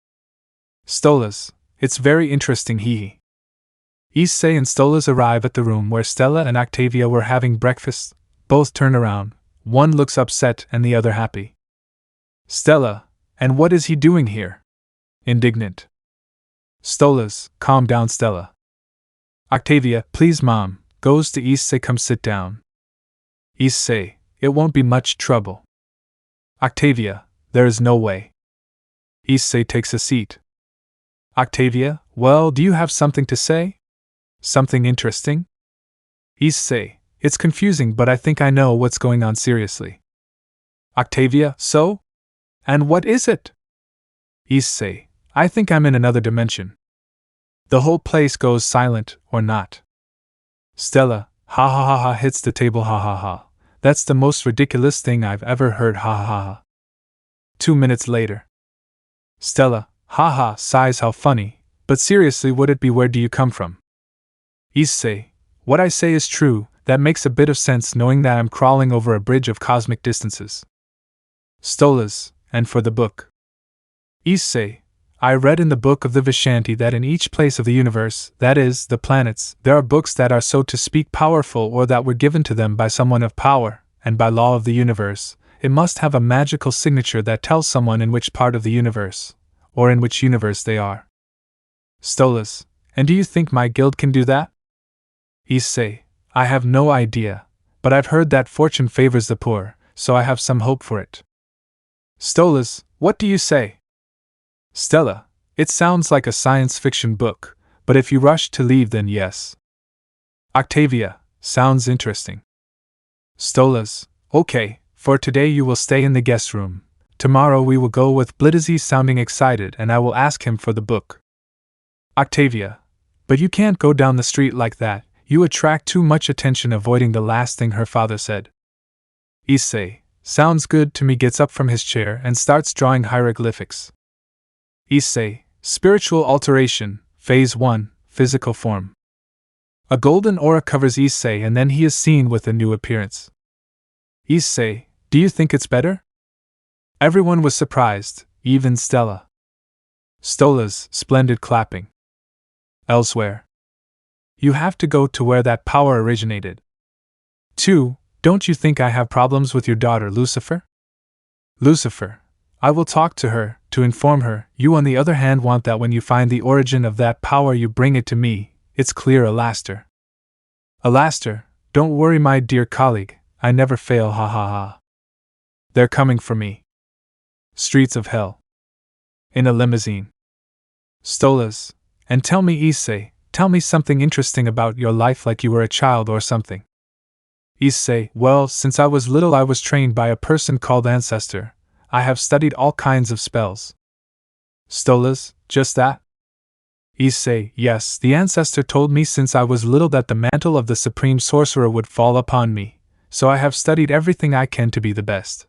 Speaker 1: Stolas, it's very interesting, hee. Issei and Stolas arrive at the room where Stella and Octavia were having breakfast. Both turn around. One looks upset and the other happy. Stella, and what is he doing here? Indignant. Stolas, calm down, Stella. Octavia, please, Mom, goes to Issei. Come sit down. Issei, it won't be much trouble. Octavia, there is no way. Issei takes a seat. Octavia, well, do you have something to say? Something interesting? Issei, it's confusing, but I think I know what's going on, seriously. Octavia, so? And what is it? Issei, I think I'm in another dimension. The whole place goes silent, or not. Stella, ha ha ha ha, hits the table, ha ha ha. That's the most ridiculous thing I've ever heard, ha ha ha. 2 minutes later. Stella, ha ha, sighs, how funny, but seriously, would it be? Where do you come from? Issei, what I say is true, that makes a bit of sense knowing that I'm crawling over a bridge of cosmic distances. Stolas, and for the book. Issei, I read in the book of the Vishanti that in each place of the universe, that is, the planets, there are books that are, so to speak, powerful, or that were given to them by someone of power, and by law of the universe, it must have a magical signature that tells someone in which part of the universe, or in which universe they are. Stolas, and do you think my guild can do that? Issei, I have no idea, but I've heard that fortune favors the poor, so I have some hope for it. Stolas, what do you say? Stella, it sounds like a science fiction book, but if you rush to leave, then yes. Octavia, sounds interesting. Stolas, okay, for today you will stay in the guest room. Tomorrow we will go with Blitz, sounding excited, and I will ask him for the book. Octavia, but you can't go down the street like that, you attract too much attention, avoiding the last thing her father said. Issei, sounds good to me, gets up from his chair and starts drawing hieroglyphics. Issei, spiritual alteration, phase 1, physical form. A golden aura covers Issei and then he is seen with a new appearance. Issei, do you think it's better? Everyone was surprised, even Stella. Stolas, splendid, clapping. Elsewhere. You have to go to where that power originated. 2. Don't you think I have problems with your daughter, Lucifer? Lucifer, I will talk to her, to inform her. You, on the other hand, want that when you find the origin of that power you bring it to me. It's clear, Alaster. Alaster, don't worry, my dear colleague, I never fail, ha ha ha. They're coming for me. Streets of hell. In a limousine. Stolas, and tell me, Issei, tell me something interesting about your life, like you were a child or something. Issei, well, since I was little I was trained by a person called Ancestor. I have studied all kinds of spells. Stolas, just that? Issei, yes, the Ancestor told me since I was little that the mantle of the Supreme Sorcerer would fall upon me, so I have studied everything I can to be the best.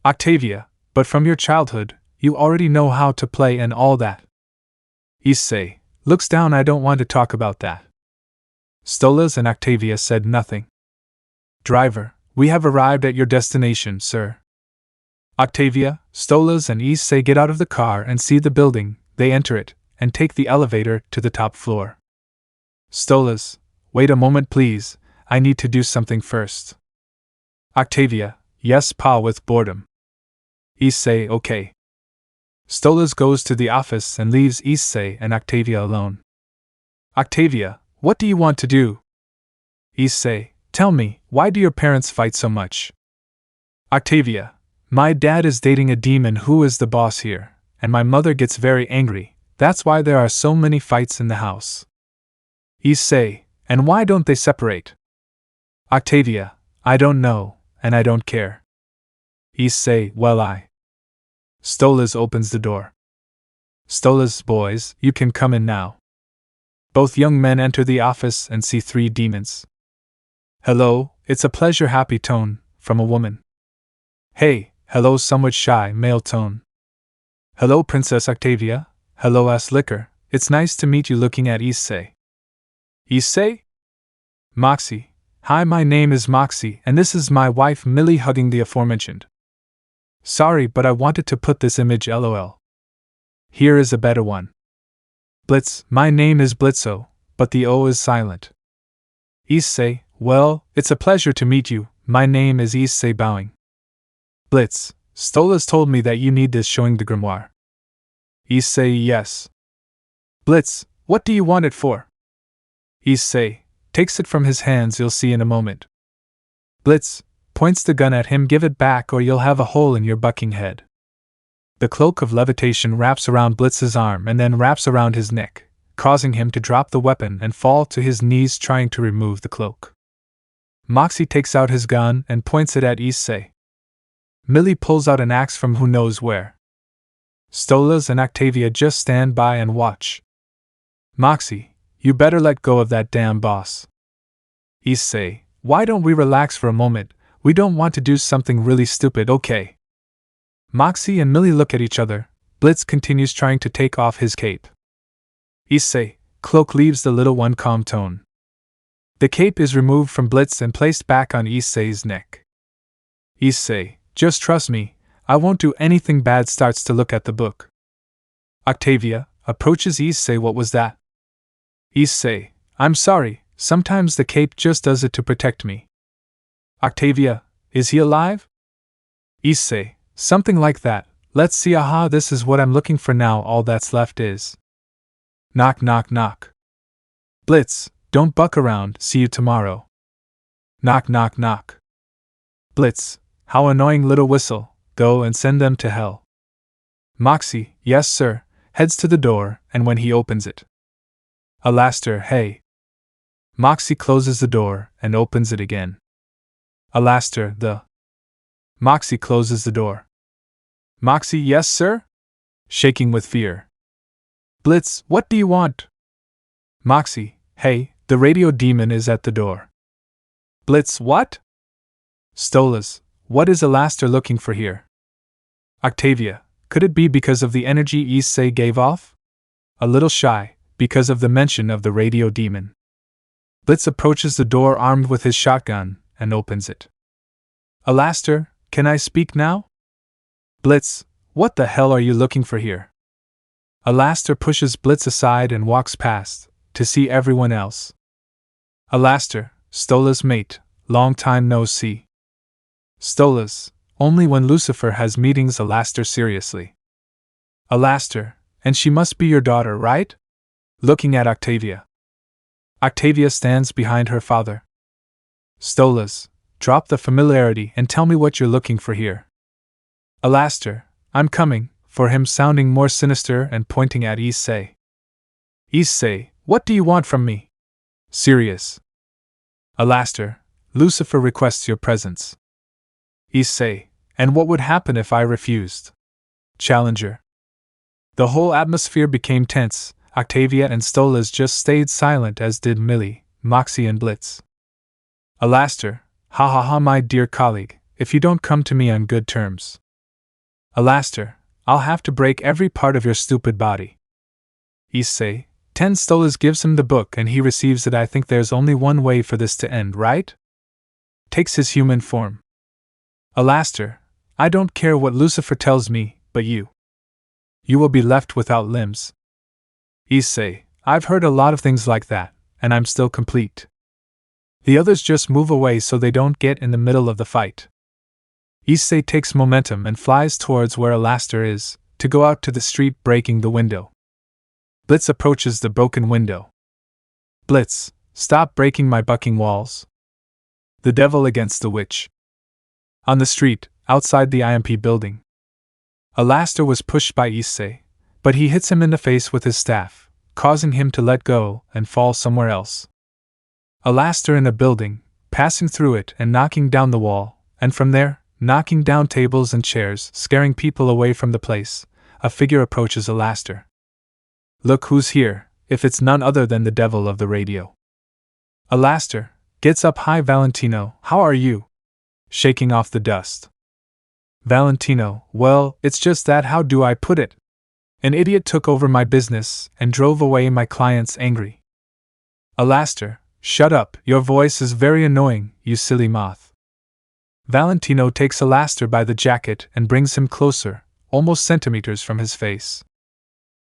Speaker 1: Octavia, but from your childhood, you already know how to play and all that. Issei, looks down, I don't want to talk about that. Stolas and Octavia said nothing. Driver, we have arrived at your destination, sir. Octavia, Stolas, and Issei get out of the car and see the building. They enter it and take the elevator to the top floor. Stolas, wait a moment please, I need to do something first. Octavia, yes pa with boredom. Issei, okay. Stolas goes to the office and leaves Issei and Octavia alone. Octavia, what do you want to do? Issei, tell me, why do your parents fight so much? Octavia, my dad is dating a demon who is the boss here, and my mother gets very angry, that's why there are so many fights in the house. Issei, and why don't they separate? Octavia, I don't know, and I don't care. Issei, well Stolas opens the door. Stolas, boys, you can come in now. Both young men enter the office and see 3 demons. Hello, it's a pleasure happy tone, from a woman. Hey, hello somewhat shy male tone. Hello Princess Octavia, hello Liquor, it's nice to meet you looking at Issei. Issei? Moxie, hi my name is Moxie and this is my wife Millie hugging the aforementioned. Sorry but I wanted to put this image lol. Here is a better one. Blitz, my name is Blitzo, but the O is silent. Issei, well, it's a pleasure to meet you, my name is Issei bowing. Blitz, Stolas told me that you need this showing the grimoire. Issei, yes. Blitz, what do you want it for? Issei, takes it from his hands you'll see in a moment. Blitz, points the gun at him give it back or you'll have a hole in your bucking head. The cloak of levitation wraps around Blitz's arm and then wraps around his neck, causing him to drop the weapon and fall to his knees trying to remove the cloak. Moxie takes out his gun and points it at Issei. Millie pulls out an axe from who knows where. Stolas and Octavia just stand by and watch. Moxie, you better let go of that damn boss. Issei, why don't we relax for a moment, we don't want to do something really stupid, okay? Moxie and Millie look at each other. Blitz continues trying to take off his cape. Issei, cloak leaves the little one calm tone. The cape is removed from Blitz and placed back on Issei's neck. Issei, just trust me, I won't do anything bad starts to look at the book. Octavia approaches Issei what was that? Issei, I'm sorry, sometimes the cape just does it to protect me. Octavia, is he alive? Issei, something like that, let's see aha this is what I'm looking for now all that's left is. Knock knock knock. Blitz, don't buck around, see you tomorrow. Knock knock knock. Blitz, how annoying little whistle, go and send them to hell. Moxie, yes sir, heads to the door, and when he opens it. Alaster, hey. Moxie closes the door and opens it again. Alaster, the. Moxie closes the door. Moxie, yes sir? Shaking with fear. Blitz, what do you want? Moxie, hey, the radio demon is at the door. Blitz, what? Stolas, what is Alaster looking for here? Octavia, could it be because of the energy Issei gave off? A little shy, because of the mention of the radio demon. Blitz approaches the door armed with his shotgun, and opens it. Alaster, can I speak now? Blitz, what the hell are you looking for here? Alaster pushes Blitz aside and walks past, to see everyone else. Alaster, Stola's mate, long time no see. Stolas, only when Lucifer has meetings. Alaster seriously. Alaster, and she must be your daughter, right? Looking at Octavia. Octavia stands behind her father. Stolas, drop the familiarity and tell me what you're looking for here. Alaster, I'm coming, for him sounding more sinister and pointing at Issei. Issei, what do you want from me? Serious. Alaster, Lucifer requests your presence. Issei, and what would happen if I refused? Challenger. The whole atmosphere became tense. Octavia and Stolas just stayed silent, as did Millie, Moxie, and Blitz. Alaster, ha ha ha, my dear colleague, if you don't come to me on good terms. Alaster, I'll have to break every part of your stupid body. Issei, 10 Stolas gives him the book and he receives it. I think there's only one way for this to end, right? Takes his human form. Alaster, I don't care what Lucifer tells me, but you will be left without limbs. Issei, I've heard a lot of things like that, and I'm still complete. The others just move away so they don't get in the middle of the fight. Issei takes momentum and flies towards where Alaster is, to go out to the street, breaking the window. Blitz approaches the broken window. Blitz, stop breaking my bucking walls. The devil against the witch. On the street, outside the I.M.P. building. Alaster was pushed by Issei, but he hits him in the face with his staff, causing him to let go and fall somewhere else. Alaster in the building, passing through it and knocking down the wall, and from there, knocking down tables and chairs, scaring people away from the place. A figure approaches Alaster. Look who's here, if it's none other than the devil of the radio. Alaster gets up. Hi Valentino, how are you? Shaking off the dust. Valentino, well, it's just that, how do I put it? An idiot took over my business and drove away my clients angry. Alaster, shut up, your voice is very annoying, you silly moth. Valentino takes Alaster by the jacket and brings him closer, almost centimeters from his face.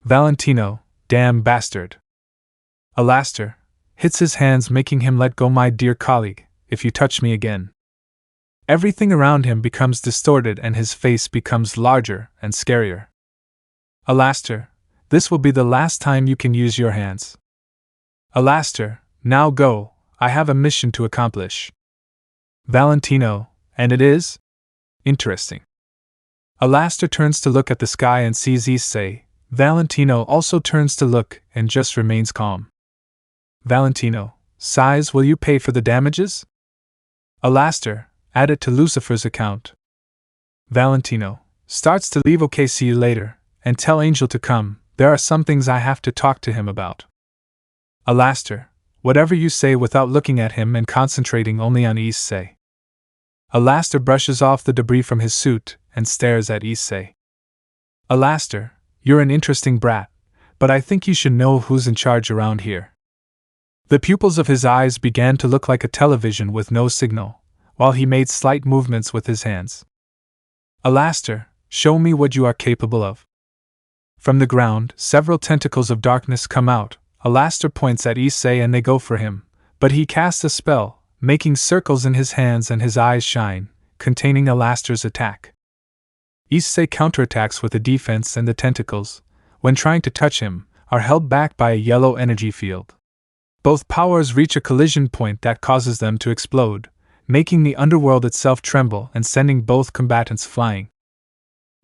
Speaker 1: Valentino, damn bastard. Alaster hits his hands, making him let go. My dear colleague, if you touch me again. Everything around him becomes distorted and his face becomes larger and scarier. Alaster, this will be the last time you can use your hands. Alaster, now go, I have a mission to accomplish. Valentino, and it is? Interesting. Alaster turns to look at the sky and sees Issei. Valentino also turns to look and just remains calm. Valentino, sighs, will you pay for the damages? Alaster, add it to Lucifer's account. Valentino, starts to leave. Okay, see you later, and tell Angel to come, there are some things I have to talk to him about. Alaster, whatever you say, without looking at him and concentrating only on Issei. Alaster brushes off the debris from his suit and stares at Issei. Alaster, you're an interesting brat, but I think you should know who's in charge around here. The pupils of his eyes began to look like a television with no signal, while he made slight movements with his hands. Alaster, show me what you are capable of. From the ground, several tentacles of darkness come out. Alaster points at Issei and they go for him, but he casts a spell, making circles in his hands, and his eyes shine, containing Alaster's attack. Issei counterattacks with a defense, and the tentacles, when trying to touch him, are held back by a yellow energy field. Both powers reach a collision point that causes them to explode, making the underworld itself tremble and sending both combatants flying.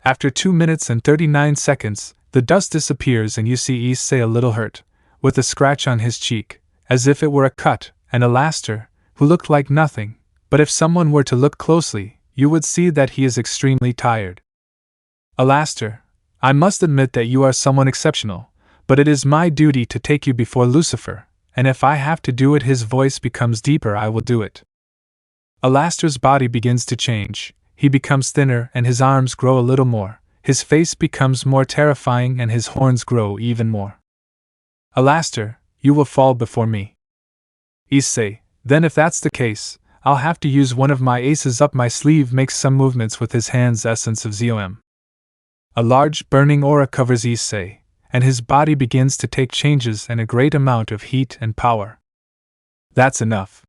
Speaker 1: After 2 minutes and 39 seconds, the dust disappears and you see Issei a little hurt, with a scratch on his cheek, as if it were a cut, and Alaster, who looked like nothing, but if someone were to look closely, you would see that he is extremely tired. Alaster, I must admit that you are someone exceptional, but it is my duty to take you before Lucifer, and if I have to do it, his voice becomes deeper, I will do it. Alaster's body begins to change, he becomes thinner and his arms grow a little more, his face becomes more terrifying and his horns grow even more. Alaster, you will fall before me. Issei, then if that's the case, I'll have to use one of my aces up my sleeve. Makes some movements with his hands. Essence of ZOM. A large burning aura covers Issei, and his body begins to take changes and a great amount of heat and power. That's enough.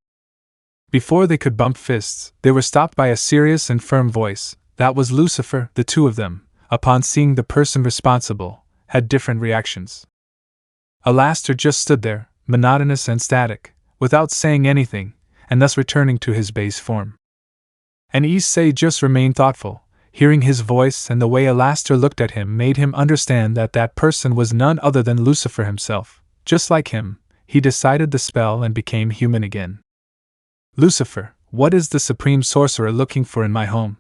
Speaker 1: Before they could bump fists, they were stopped by a serious and firm voice. That was Lucifer. The two of them, upon seeing the person responsible, had different reactions. Alaster just stood there, monotonous and static, without saying anything, and thus returning to his base form. And Issei just remained thoughtful. Hearing his voice and the way Alaster looked at him made him understand that that person was none other than Lucifer himself. Just like him, he decided the spell and became human again. Lucifer, what is the Supreme Sorcerer looking for in my home?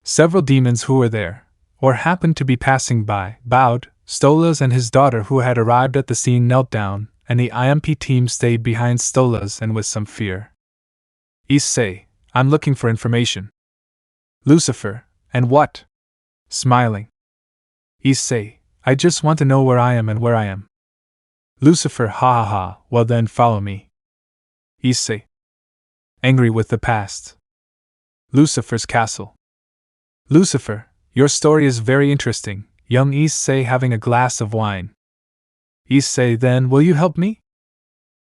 Speaker 1: Several demons who were there, or happened to be passing by, bowed. Stolas and his daughter who had arrived at the scene knelt down, and the I.M.P. team stayed behind Stolas and with some fear. Issei, I'm looking for information. Lucifer, and what? Smiling. Issei, I just want to know where I am and where I am. Lucifer, ha ha ha, well then follow me. Issei. Angry with the past. Lucifer's castle. Lucifer, your story is very interesting, young Issei having a glass of wine. Issei, then will you help me?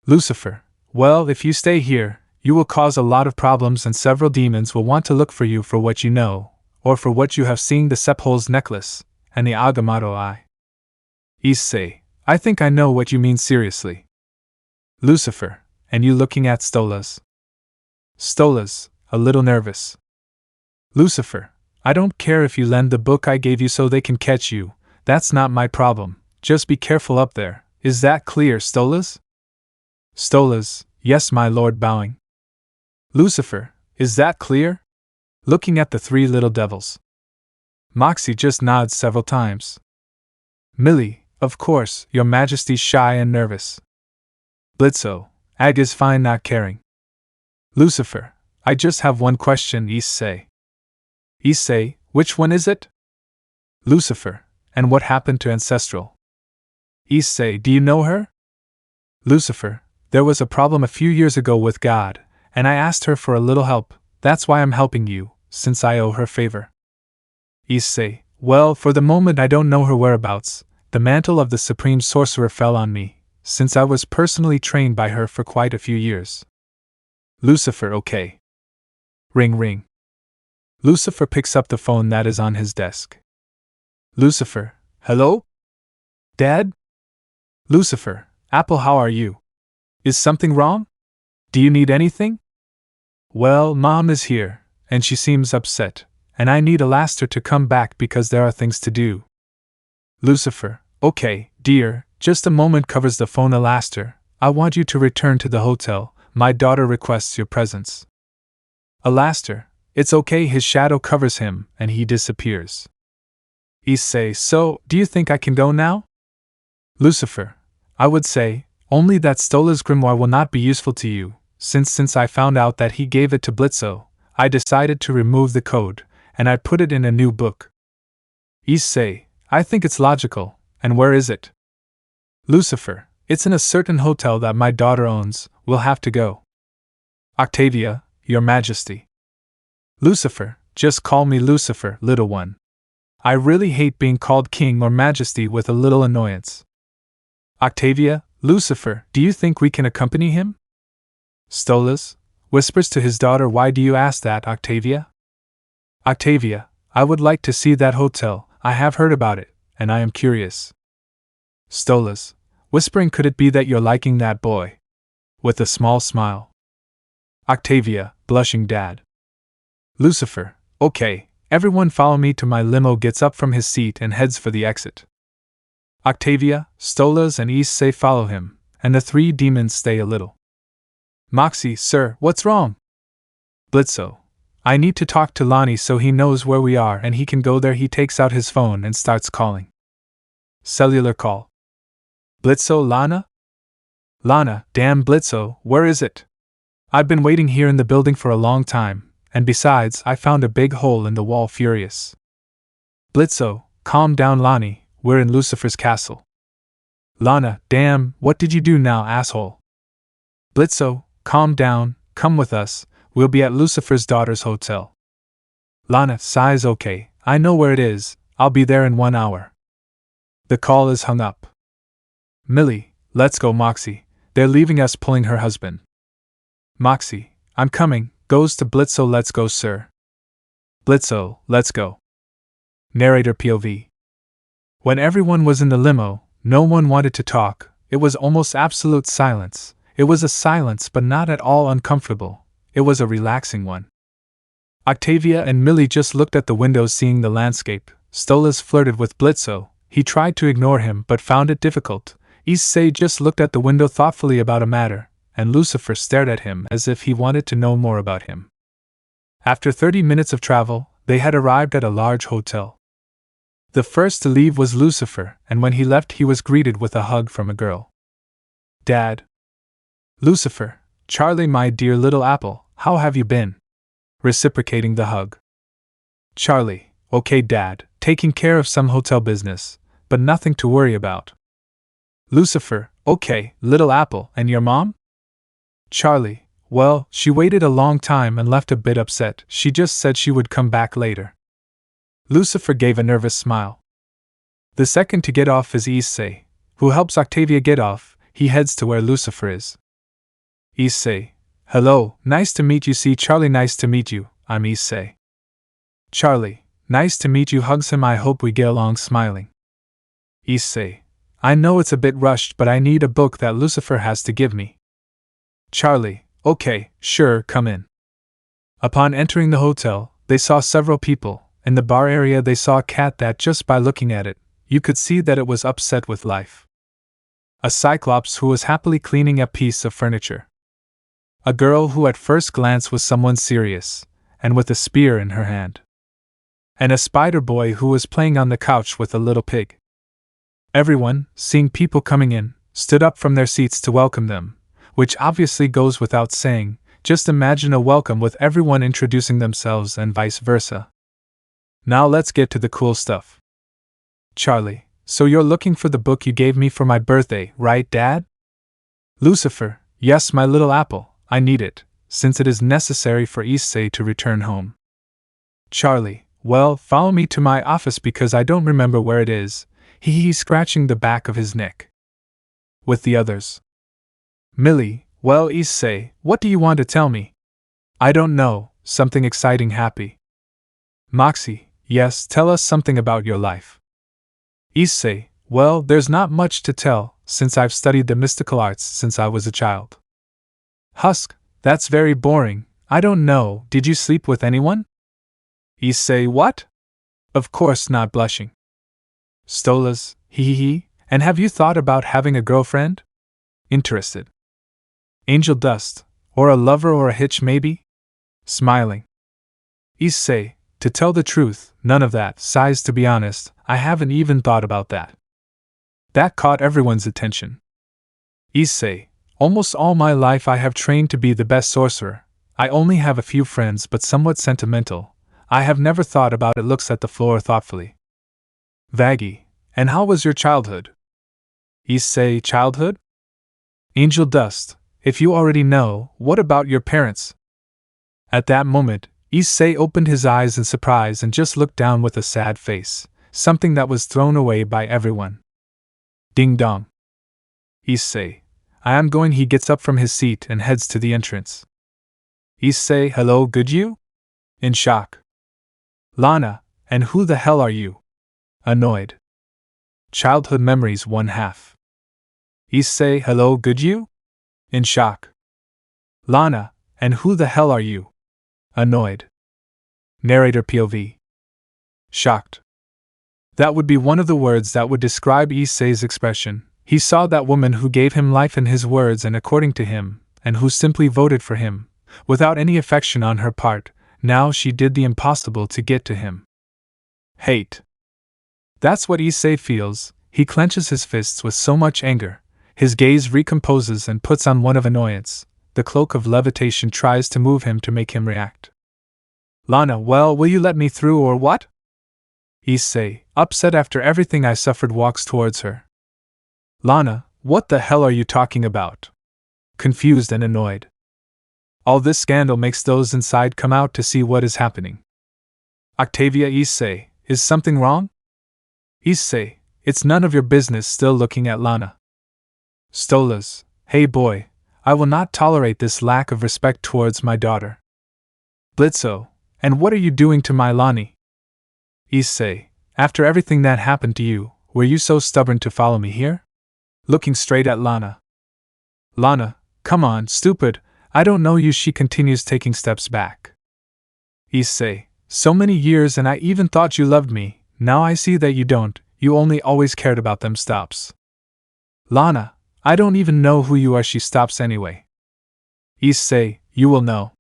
Speaker 1: Lucifer, well, if you stay here, you will cause a lot of problems and several demons will want to look for you for what you know, or for what you have seen the Sephol's necklace, and the Agamotto eye. Issei, I think I know what you mean seriously. Lucifer, and you looking at Stolas? Stolas, a little nervous. Lucifer, I don't care if you lend the book I gave you so they can catch you, that's not my problem, just be careful up there, is that clear, Stolas? Stolas, yes my lord, bowing. Lucifer, is that clear? Looking at the three little devils. Moxie just nods several times. Millie, of course, your majesty's shy and nervous. Blitzo, Ag is fine not caring. Lucifer, I just have one question, Issei. Issei, which one is it? Lucifer, and what happened to Ancestral? Issei, do you know her? Lucifer, there was a problem a few years ago with God, and I asked her for a little help, that's why I'm helping you, since I owe her favor. Issei, well, for the moment I don't know her whereabouts, the mantle of the Supreme Sorcerer fell on me, since I was personally trained by her for quite a few years. Lucifer, okay. Ring ring. Lucifer picks up the phone that is on his desk. Lucifer, hello? Dad? Lucifer, Apple, how are you? Is something wrong? Do you need anything? Well, Mom is here, and she seems upset, and I need Alaster to come back because there are things to do. Lucifer, okay, dear, just a moment, covers the phone. Alaster, I want you to return to the hotel, my daughter requests your presence. Alaster, it's okay, his shadow covers him, and he disappears. Issei, so, do you think I can go now? Lucifer, I would say, only that Stola's grimoire will not be useful to you, since I found out that he gave it to Blitzo, I decided to remove the code, and I put it in a new book. Issei, I think it's logical, and where is it? Lucifer, it's in a certain hotel that my daughter owns, we'll have to go. Octavia, your majesty. Lucifer, just call me Lucifer, little one. I really hate being called king or majesty with a little annoyance. Octavia, Lucifer, do you think we can accompany him? Stolas whispers to his daughter, why do you ask that, Octavia? Octavia, I would like to see that hotel, I have heard about it, and I am curious. Stolas whispering, could it be that you're liking that boy? With a small smile. Octavia, blushing, Dad. Lucifer, okay, everyone follow me to my limo, gets up from his seat and heads for the exit. Octavia, Stolas and Issei follow him, and the three demons stay a little. Moxie, sir, what's wrong? Blitzo, I need to talk to Lonnie so he knows where we are and he can go there. He takes out his phone and starts calling. Cellular call. Blitzo, Lana? Lana, damn Blitzo, where is it? I've been waiting here in the building for a long time, and besides, I found a big hole in the wall. Furious. Blitzo, calm down, Lonnie, we're in Lucifer's castle. Lana, damn, what did you do now, asshole? Blitzo, calm down, come with us, we'll be at Lucifer's daughter's hotel. Lana sighs, okay, I know where it is, I'll be there in 1 hour. The call is hung up. Millie, let's go. Moxie, they're leaving us, pulling her husband. Moxie, I'm coming, goes to Blitzo, let's go, sir. Blitzo, let's go. Narrator POV. When everyone was in the limo, no one wanted to talk, it was almost absolute silence. It was a silence but not at all uncomfortable, it was a relaxing one. Octavia and Millie just looked at the windows seeing the landscape. Stolas flirted with Blitzo, he tried to ignore him but found it difficult. Issei just looked at the window thoughtfully about a matter, and Lucifer stared at him as if he wanted to know more about him. After 30 minutes of travel, they had arrived at a large hotel. The first to leave was Lucifer, and when he left he was greeted with a hug from a girl. Dad. Lucifer, Charlie, my dear little apple, how have you been? Reciprocating the hug. Charlie, okay Dad, taking care of some hotel business, but nothing to worry about. Lucifer, Okay, little apple, and your mom? Charlie, well, she waited a long time and left a bit upset. She just said she would come back later. Lucifer gave a nervous smile. The second to get off is Issei, who helps Octavia get off. He heads to where Lucifer is. Issei, hello, nice to meet you. See Charlie, nice to meet you, I'm Issei. Charlie, nice to meet you, hugs him. I hope we get along, smiling. Issei, I know it's a bit rushed, but I need a book that Lucifer has to give me. Charlie, okay, sure, come in. Upon entering the hotel, they saw several people. In the bar area they saw a cat that just by looking at it, you could see that it was upset with life. A cyclops who was happily cleaning a piece of furniture. A girl who at first glance was someone serious, and with a spear in her hand. And a spider boy who was playing on the couch with a little pig. Everyone, seeing people coming in, stood up from their seats to welcome them, which obviously goes without saying. Just imagine a welcome with everyone introducing themselves and vice versa. Now let's get to the cool stuff. Charlie, so you're looking for the book you gave me for my birthday, right, Dad? Lucifer, yes, my little apple, I need it, since it is necessary for Issei to return home. Charlie, well, follow me to my office because I don't remember where it is. He's scratching the back of his neck. With the others. Millie, well, Issei, what do you want to tell me? I don't know, something exciting, happy. Moxie, yes, tell us something about your life. Issei, well, there's not much to tell, since I've studied the mystical arts since I was a child. Husk, that's very boring, I don't know, did you sleep with anyone? Issei, what? Of course not, blushing. Stolas, and have you thought about having a girlfriend? Interested. Angel dust, or a lover or a hitch maybe? Smiling. Issei, to tell the truth, none of that, sighs, to be honest, I haven't even thought about that. That caught everyone's attention. Issei, almost all my life I have trained to be the best sorcerer. I only have a few friends but somewhat sentimental. I have never thought about it. Looks at the floor thoughtfully. Vaggie, and how was your childhood? Issei, childhood? Angel dust, if you already know, what about your parents? At that moment, Issei opened his eyes in surprise and just looked down with a sad face, something that was thrown away by everyone. Ding dong. Issei, I am going. He gets up from his seat and heads to the entrance. Issei, hello, good you? In shock. Lana, and who the hell are you? Annoyed. Childhood memories 1/2. Issei, hello, good you? In shock. Lana, and who the hell are you? Annoyed. Narrator POV. Shocked. That would be one of the words that would describe Issei's expression. He saw that woman who gave him life in his words and according to him, and who simply voted for him, without any affection on her part. Now she did the impossible to get to him. Hate. That's what Issei feels. He clenches his fists with so much anger. His gaze recomposes and puts on one of annoyance. The cloak of levitation tries to move him to make him react. Lana, well, will you let me through or what? Issei, upset after everything I suffered, walks towards her. Lana, what the hell are you talking about? Confused and annoyed. All this scandal makes those inside come out to see what is happening. Octavia, Issei, is something wrong? Issei, it's none of your business, still looking at Lana. Stolas, hey boy, I will not tolerate this lack of respect towards my daughter. Blitzo, and what are you doing to my Lani? Issei, after everything that happened to you, were you so stubborn to follow me here? Looking straight at Lana. Lana, come on, stupid, I don't know you. She continues, taking steps back. Issei, so many years and I even thought you loved me, now I see that you don't, you only always cared about them. Stops. Lana, I don't even know who you are. She stops anyway. Issei, you will know.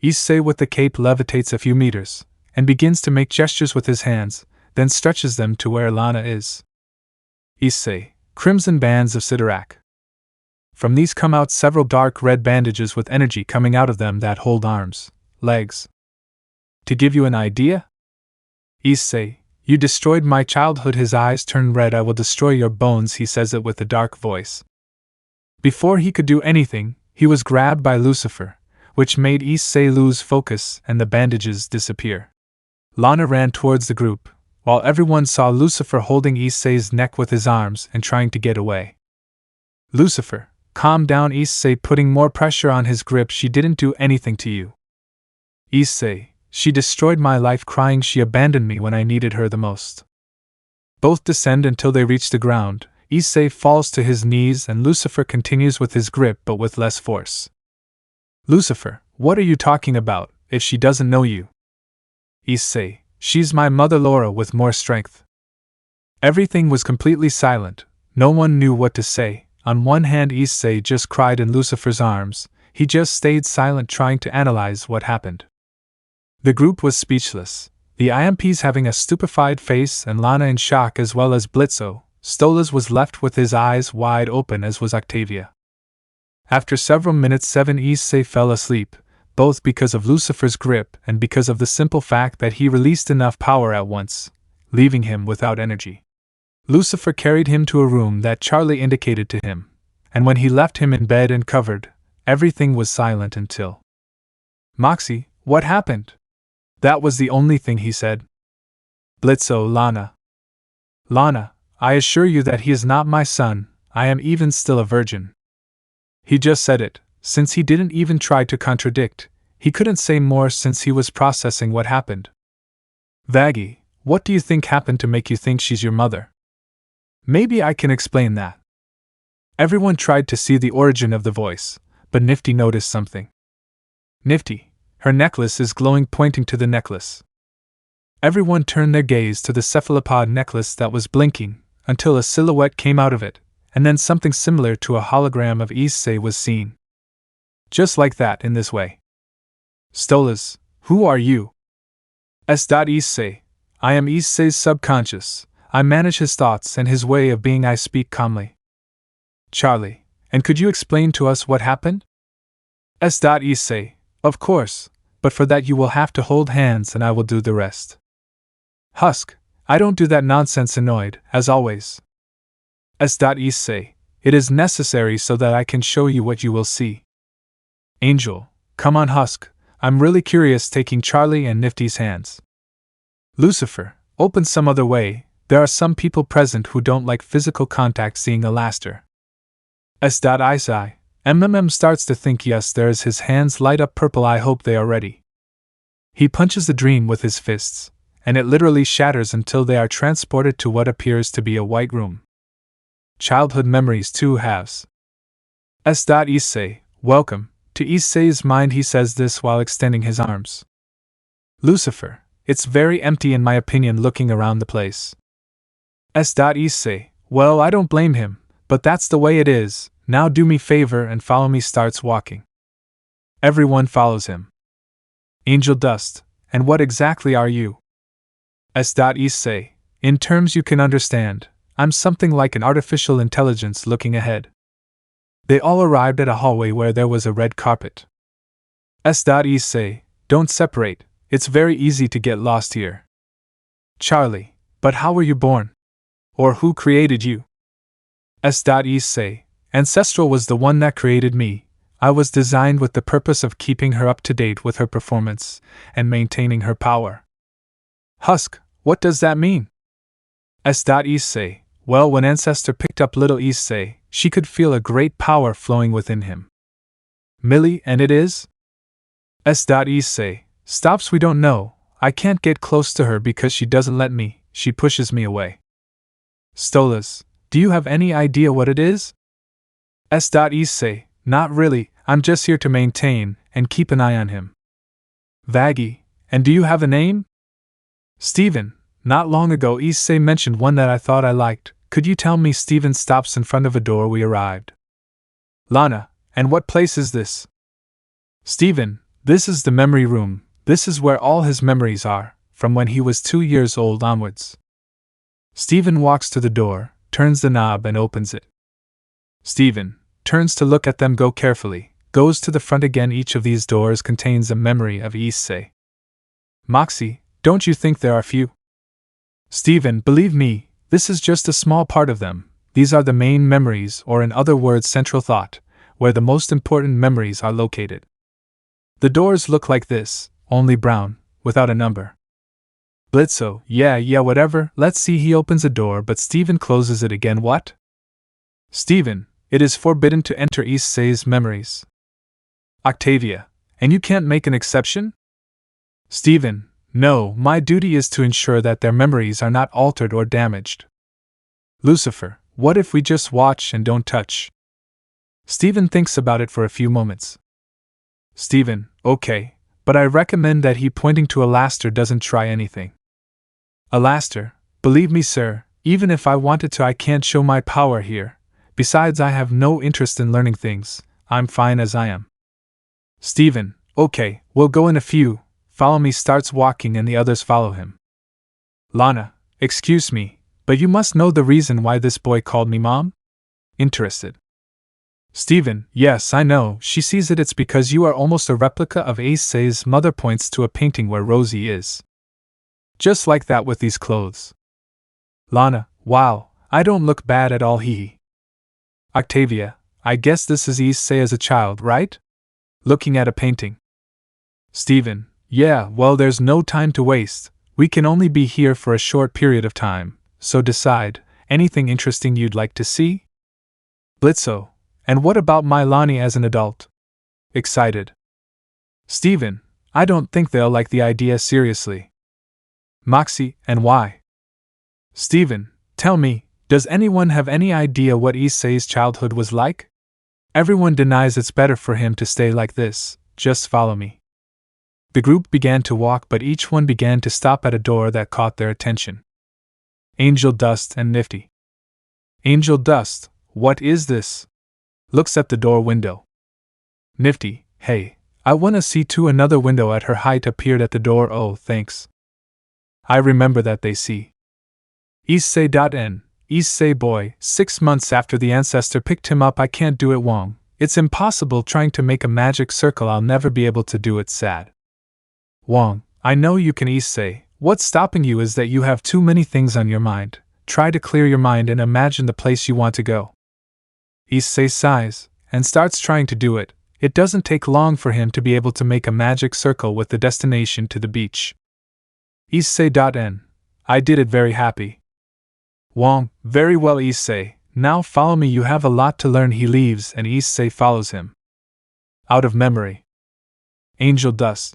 Speaker 1: Issei with the cape levitates a few meters, and begins to make gestures with his hands, then stretches them to where Lana is. Issei, crimson bands of Sidorak. From these come out several dark red bandages with energy coming out of them that hold arms, legs. To give you an idea? Issei, you destroyed my childhood. His eyes turn red. I will destroy your bones, he says it with a dark voice. Before he could do anything, he was grabbed by Lucifer, which made Issei lose focus and the bandages disappear. Lana ran towards the group, while everyone saw Lucifer holding Issei's neck with his arms and trying to get away. Lucifer, calm down, Issei, putting more pressure on his grip. She didn't do anything to you. Issei, she destroyed my life, crying she abandoned me when I needed her the most. Both descend until they reach the ground. Issei falls to his knees and Lucifer continues with his grip but with less force. Lucifer, what are you talking about, if she doesn't know you? Issei, she's my mother Laura with more strength. Everything was completely silent. No one knew what to say. On one hand, Issei just cried in Lucifer's arms. He just stayed silent, trying to analyze what happened. The group was speechless. The I.M.Ps having a stupefied face and Lana in shock, as well as Blitzo. Stolas was left with his eyes wide open, as was Octavia. After several minutes, Issei fell asleep, both because of Lucifer's grip and because of the simple fact that he released enough power at once, leaving him without energy. Lucifer carried him to a room that Charlie indicated to him, and when he left him in bed and covered, everything was silent until... Moxie, what happened? That was the only thing he said. Blitzo, Lana. Lana, I assure you that he is not my son. I am even still a virgin. He just said it, since he didn't even try to contradict. He couldn't say more since he was processing what happened. Vaggie, what do you think happened to make you think she's your mother? Maybe I can explain that. Everyone tried to see the origin of the voice, but Nifty noticed something. Nifty, her necklace is glowing, pointing to the necklace. Everyone turned their gaze to the cephalopod necklace that was blinking, until a silhouette came out of it, and then something similar to a hologram of Issei was seen. Just like that, in this way. Stolas, who are you? Issei, I am Issei's subconscious. I manage his thoughts and his way of being. I speak calmly. Charlie, and could you explain to us what happened? Issei, of course, but for that you will have to hold hands and I will do the rest. Husk, I don't do that nonsense, annoyed, as always. Issei, it is necessary so that I can show you what you will see. Angel, come on, Husk, I'm really curious, taking Charlie and Nifty's hands. Lucifer, open some other way. There are some people present who don't like physical contact. Seeing Alaster. Isay, starts to think. Yes, there is. His hands light up purple. I hope they are ready. He punches the dream with his fists, and it literally shatters until they are transported to what appears to be a white room. Childhood memories, 2 halves. Issei, welcome to Issei's mind. He says this while extending his arms. Lucifer, it's very empty in my opinion, looking around the place. Issei, well, I don't blame him, but that's the way it is. Now do me favor and follow me. Starts walking. Everyone follows him. Angel Dust, and what exactly are you? Issei, in terms you can understand, I'm something like an artificial intelligence looking ahead. They all arrived at a hallway where there was a red carpet. Issei, don't separate, it's very easy to get lost here. Charlie, but how were you born? Or who created you? Issei, Ancestral was the one that created me. I was designed with the purpose of keeping her up to date with her performance and maintaining her power. Husk, what does that mean? Issei, well, when Ancestor picked up little Issei, she could feel a great power flowing within him. Millie, and it is? Issei, stops, we don't know. I can't get close to her because she doesn't let me, she pushes me away. Stolas, do you have any idea what it is? Issei, not really, I'm just here to maintain and keep an eye on him. Vaggie, and do you have a name? Steven, not long ago Issei mentioned one that I thought I liked. Could you tell me? Steven stops in front of a door. We arrived. Lana, and what place is this? Steven, this is the memory room. This is where all his memories are, from when he was 2 years old onwards. Steven walks to the door, turns the knob and opens it. Steven turns to look at them, go carefully, goes to the front again. Each of these doors contains a memory of Issei. Moxie, don't you think there are few? Steven, believe me, this is just a small part of them. these are the main memories, or in other words central thought, where the most important memories are located. The doors look like this, only brown, without a number. Blitzo, yeah, whatever, let's see. He opens a door but Steven closes it again. What? Steven, it is forbidden to enter Issei's memories. Octavia, and you can't make an exception? Steven, no, my duty is to ensure that their memories are not altered or damaged. Lucifer, what if we just watch and don't touch? Steven thinks about it for a few moments. Steven, okay, but I recommend that he, pointing to Alaster, doesn't try anything. Alaster, believe me sir, even if I wanted to I can't show my power here. Besides, I have no interest in learning things, I'm fine as I am. Steven, okay, we'll go in a few. Follow me. Starts walking and the others follow him. Lana, excuse me, but you must know the reason why this boy called me mom? Interested. Steven, yes, I know, she sees it. It's because you are almost a replica of Issei's mother. Points to a painting where Rosie is. Just like that with these clothes. Lana, wow, I don't look bad at all. Hee. Octavia, I guess this is Issei as a child, right? Looking at a painting. Steven, yeah, well, there's no time to waste. We can only be here for a short period of time, so decide, anything interesting you'd like to see? Blitzo, and what about my Lonnie as an adult? Excited. Steven, I don't think they'll like the idea seriously. Moxie, and why? Steven, tell me, does anyone have any idea what Issei's childhood was like? Everyone denies it's better for him to stay like this, just follow me. The group began to walk, but each one began to stop at a door that caught their attention. Angel Dust and Nifty. Angel Dust, what is this? Looks at the door window. Nifty, hey, I wanna see too. Another window at her height appeared at the door. Oh, thanks. I remember that. They see. Issei.N. Issei boy, 6 months after the ancestor picked him up. I can't do it, Wong. It's impossible trying to make a magic circle. I'll never be able to do it. Sad. Wong, I know you can. Issei, what's stopping you is that you have too many things on your mind. Try to clear your mind and imagine the place you want to go. Issei sighs, and starts trying to do it. It doesn't take long for him to be able to make a magic circle with the destination to the beach. Issei.N. I did it. Very happy. Wong, very well Issei, now follow me. You have a lot to learn. He leaves and Issei follows him. Out of memory. Angel Dust.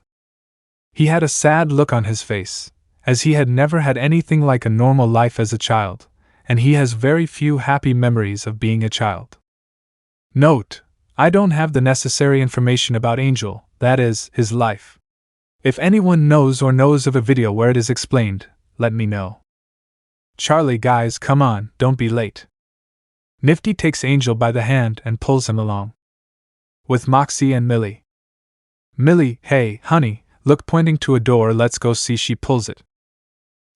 Speaker 1: He had a sad look on his face, as he had never had anything like a normal life as a child, and he has very few happy memories of being a child. Note, I don't have the necessary information about Angel, that is, his life. If anyone knows or knows of a video where it is explained, let me know. Charlie, guys, come on, don't be late. Nifty takes Angel by the hand and pulls him along. With Moxie and Millie. Millie, hey, honey, look, pointing to a door. Let's go see. She pulls it.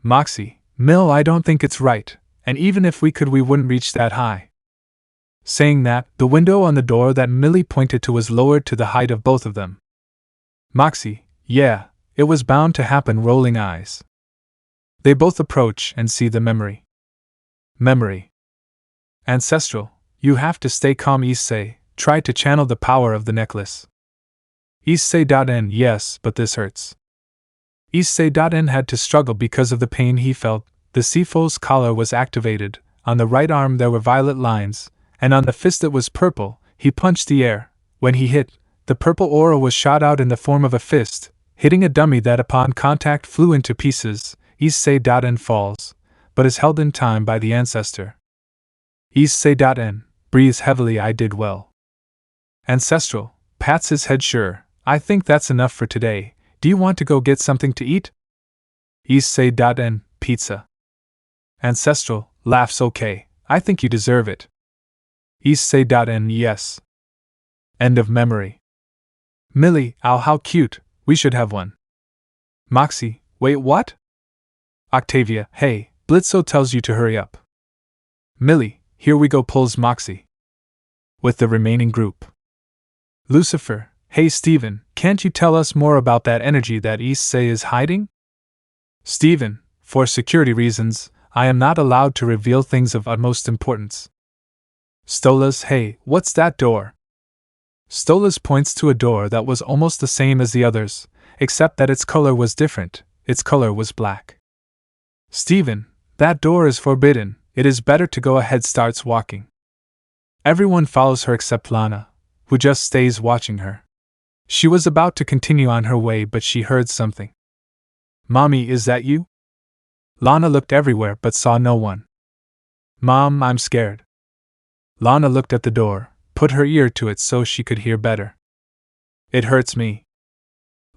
Speaker 1: Moxie, Mill, I don't think it's right, and even if we could, we wouldn't reach that high. Saying that, the window on the door that Millie pointed to was lowered to the height of both of them. Moxie, yeah, it was bound to happen. Rolling eyes. They both approach and see the memory. Memory. Ancestral, you have to stay calm. Issei, try to channel the power of the necklace. Issei.N. Yes, but this hurts. Issei.N had to struggle because of the pain he felt. The Sifo's collar was activated. On the right arm there were violet lines, and on the fist it was purple. He punched the air. When he hit, the purple aura was shot out in the form of a fist, hitting a dummy that upon contact flew into pieces. Issei.N falls, but is held in time by the ancestor. Issei.N breathes heavily. I did well. Ancestral pats his head. Sure, I think that's enough for today. Do you want to go get something to eat? Issei.N pizza. Ancestral laughs. Okay, I think you deserve it. Issei.N yes. End of memory. Millie, ow, how cute, we should have one. Moxie, wait, what? Octavia, hey, Blitzo tells you to hurry up. Millie, here we go, pulls Moxie. With the remaining group. Lucifer, hey Steven, can't you tell us more about that energy that Issei is hiding? Steven, for security reasons, I am not allowed to reveal things of utmost importance. Stolas, hey, what's that door? Stolas points to a door that was almost the same as the others, except that its color was different. Its color was black. Stephen, that door is forbidden. It is better to go ahead, starts walking. Everyone follows her except Lana, who just stays watching her. She was about to continue on her way, but she heard something. Mommy, is that you? Lana looked everywhere but saw no one. Mom, I'm scared. Lana looked at the door, put her ear to it so she could hear better. It hurts me.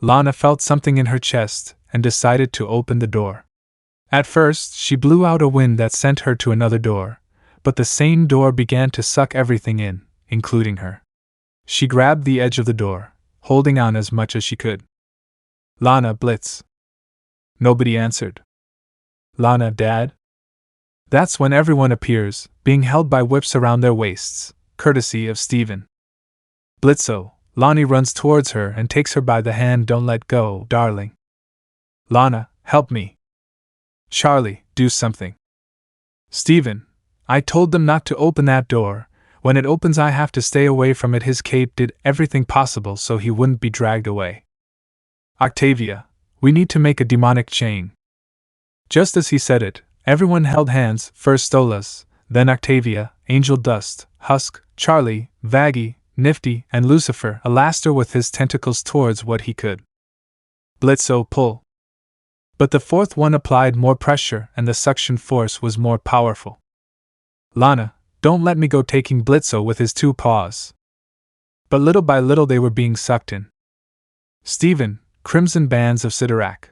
Speaker 1: Lana felt something in her chest and decided to open the door. At first, she blew out a wind that sent her to another door, but the same door began to suck everything in, including her. She grabbed the edge of the door, holding on as much as she could. Lana, Blitz. Nobody answered. Lana, Dad? That's when everyone appears, being held by whips around their waists, courtesy of Stephen. Blitzo, Lonnie runs towards her and takes her by the hand. Don't let go, darling. Lana, help me. Charlie, do something. Stephen, I told them not to open that door. When it opens, I have to stay away from it. His cape did everything possible so he wouldn't be dragged away. Octavia, we need to make a demonic chain. Just as he said it, everyone held hands, first Stolas, then Octavia, Angel Dust, Husk, Charlie, Vaggy, Nifty, and Lucifer, Alaster with his tentacles towards what he could. Blitzo, pull. But the fourth one applied more pressure and the suction force was more powerful. Lana, don't let me go, taking Blitzo with his two paws. But little by little they were being sucked in. Stephen, crimson bands of Sidorak.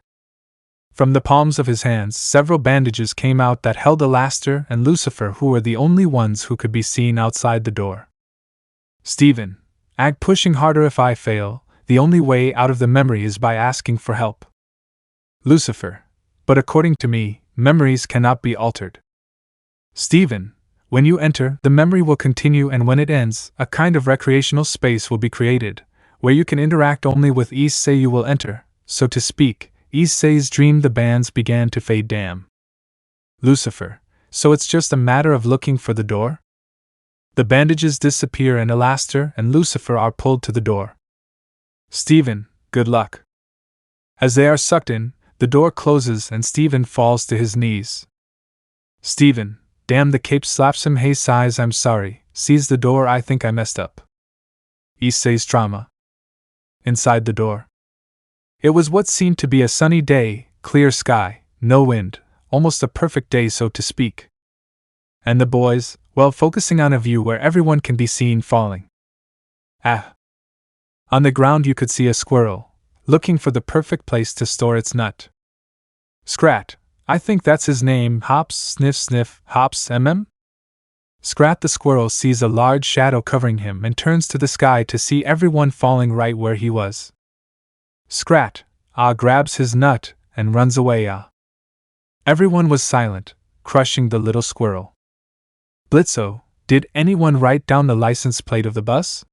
Speaker 1: From the palms of his hands, several bandages came out that held Alaster and Lucifer, who were the only ones who could be seen outside the door. Stephen, Ag pushing harder. If I fail, the only way out of the memory is by asking for help. Lucifer, but according to me, memories cannot be altered. Stephen, when you enter, the memory will continue, and when it ends, a kind of recreational space will be created, where you can interact only with Issei. You will enter, so to speak, Issei's dream. The bands began to fade. Damn. Lucifer, so it's just a matter of looking for the door? The bandages disappear and Alaster and Lucifer are pulled to the door. Stephen, good luck. As they are sucked in, the door closes and Stephen falls to his knees. Stephen, damn, the cape slaps him. Hey, sighs, I'm sorry, sees the door. I think I messed up. Issei's trauma. Inside the door. It was what seemed to be a sunny day, clear sky, no wind, almost a perfect day, so to speak. And the boys, well, focusing on a view where everyone can be seen falling. Ah! On the ground you could see a squirrel, looking for the perfect place to store its nut. Scrat, I think that's his name. Hops, sniff, sniff, hops, Scrat the squirrel sees a large shadow covering him and turns to the sky to see everyone falling right where he was. Scrat, grabs his nut and runs away. Everyone was silent, crushing the little squirrel. Blitzo, did anyone write down the license plate of the bus?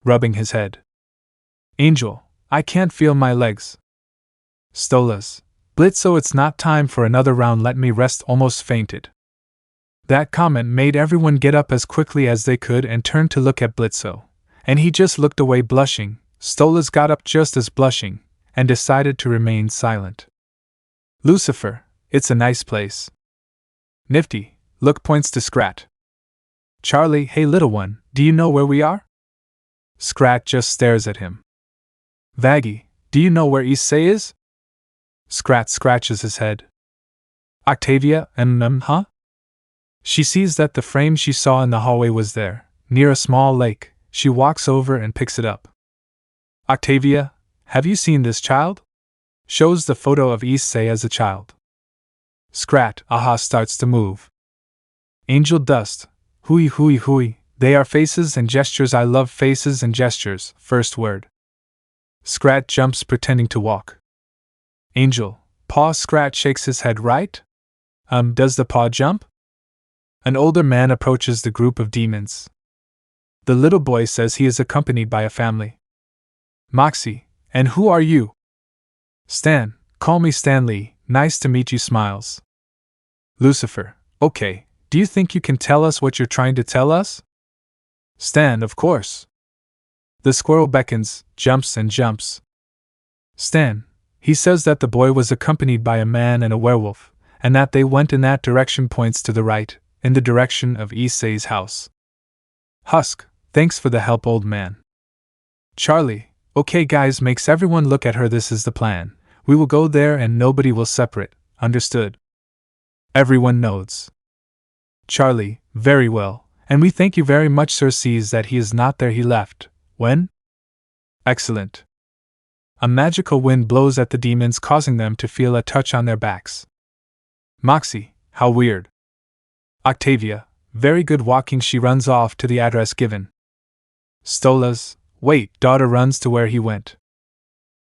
Speaker 1: Rubbing his head. Angel, I can't feel my legs. Stolas, Blitzo, it's not time for another round, let me rest. Almost fainted. That comment made everyone get up as quickly as they could and turn to look at Blitzo, and he just looked away, blushing. Stolas got up just as blushing, and decided to remain silent. Lucifer, it's a nice place. Nifty, look, points to Scrat. Charlie, hey little one, do you know where we are? Scrat just stares at him. Vaggy, do you know where Issei is? Scrat scratches his head. Octavia, huh? She sees that the frame she saw in the hallway was there, near a small lake. She walks over and picks it up. Octavia, have you seen this child? Shows the photo of Issei as a child. Scrat, starts to move. Angel Dust, hui hui hui, they are faces and gestures. I love faces and gestures, first word. Scrat jumps, pretending to walk. Angel, paw. Scrat shakes his head. Right? Does the paw jump? An older man approaches the group of demons. The little boy says he is accompanied by a family. Moxie, and who are you? Stan, call me Stanlee, nice to meet you. Smiles. Lucifer, okay, do you think you can tell us what you're trying to tell us? Stan, of course. The squirrel beckons, jumps and jumps. Stan, he says that the boy was accompanied by a man and a werewolf, and that they went in that direction, points to the right, in the direction of Issei's house. Husk, thanks for the help, old man. Charlie, okay guys, makes everyone look at her, this is the plan. We will go there and nobody will separate, understood? Everyone nods. Charlie, very well, and we thank you very much, sir. Sees that he is not there, he left. When? Excellent. A magical wind blows at the demons, causing them to feel a touch on their backs. Moxie, how weird. Octavia, very good walking. She runs off to the address given. Stolas, wait, daughter runs to where he went.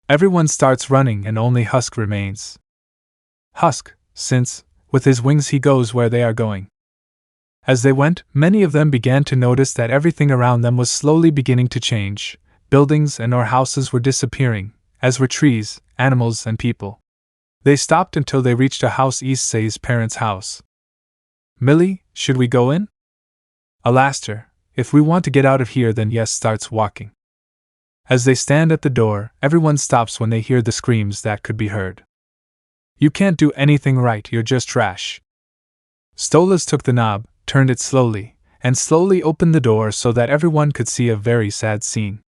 Speaker 1: Everyone starts running and only Husk remains. Husk, since, with his wings he goes where they are going. As they went, many of them began to notice that everything around them was slowly beginning to change. Buildings and or houses were disappearing, as were trees, animals and people. They stopped until they reached a house, Issei's parents' house. Millie, should we go in? Alaster, if we want to get out of here then yes, starts walking. As they stand at the door, everyone stops when they hear the screams that could be heard. You can't do anything right, you're just trash. Stolas took the knob, turned it slowly, and slowly opened the door so that everyone could see a very sad scene.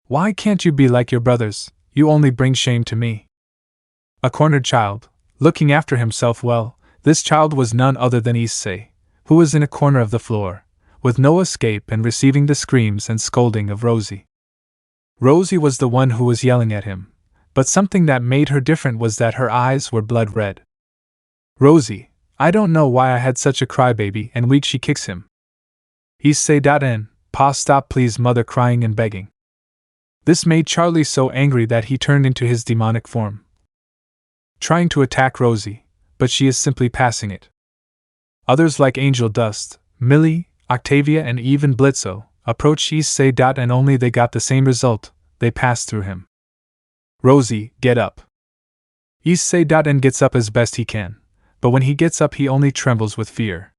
Speaker 1: Why can't you be like your brothers? You only bring shame to me. A cornered child, looking after himself well, this child was none other than Issei, who was in a corner of the floor, with no escape and receiving the screams and scolding of Rosie. Rosie was the one who was yelling at him, but something that made her different was that her eyes were blood red. Rosie, I don't know why I had such a crybaby and weak, she kicks him. Issei. Pa, stop please, mother crying and begging. This made Charlie so angry that he turned into his demonic form, trying to attack Rosie, but she is simply passing it. Others like Angel Dust, Millie, Octavia and even Blitzo approached Issei. And only they got the same result, they passed through him. Rosie, get up. Issei. And gets up as best he can, but when he gets up he only trembles with fear.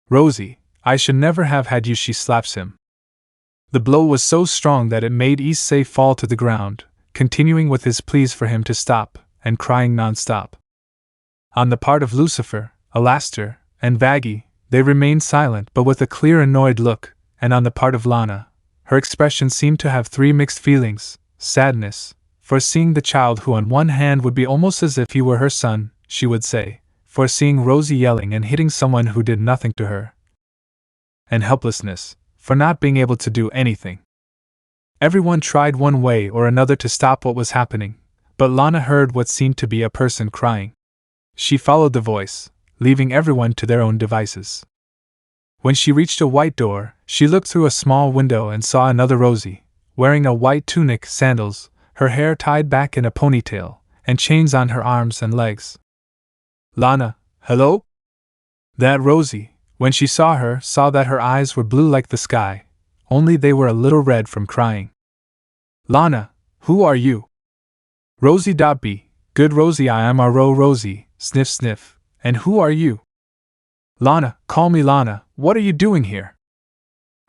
Speaker 1: Rosie, I should never have had you, she slaps him. The blow was so strong that it made Issei fall to the ground, continuing with his pleas for him to stop, and crying non-stop. On the part of Lucifer, Alaster, and Vagi, they remained silent but with a clear annoyed look, and on the part of Lana, her expression seemed to have three mixed feelings: sadness, for seeing the child who on one hand would be almost as if he were her son, she would say, for seeing Rosie yelling and hitting someone who did nothing to her, and helplessness, for not being able to do anything. Everyone tried one way or another to stop what was happening, but Lana heard what seemed to be a person crying. She followed the voice, leaving everyone to their own devices. When she reached a white door, she looked through a small window and saw another Rosie, wearing a white tunic, sandals, her hair tied back in a ponytail, and chains on her arms and legs. Lana, hello? That Rosie, when she saw her, saw that her eyes were blue like the sky, only they were a little red from crying. Lana, who are you? Rosie. B. Good Rosie, I am Rosie, sniff sniff, and who are you? Lana, call me Lana, what are you doing here?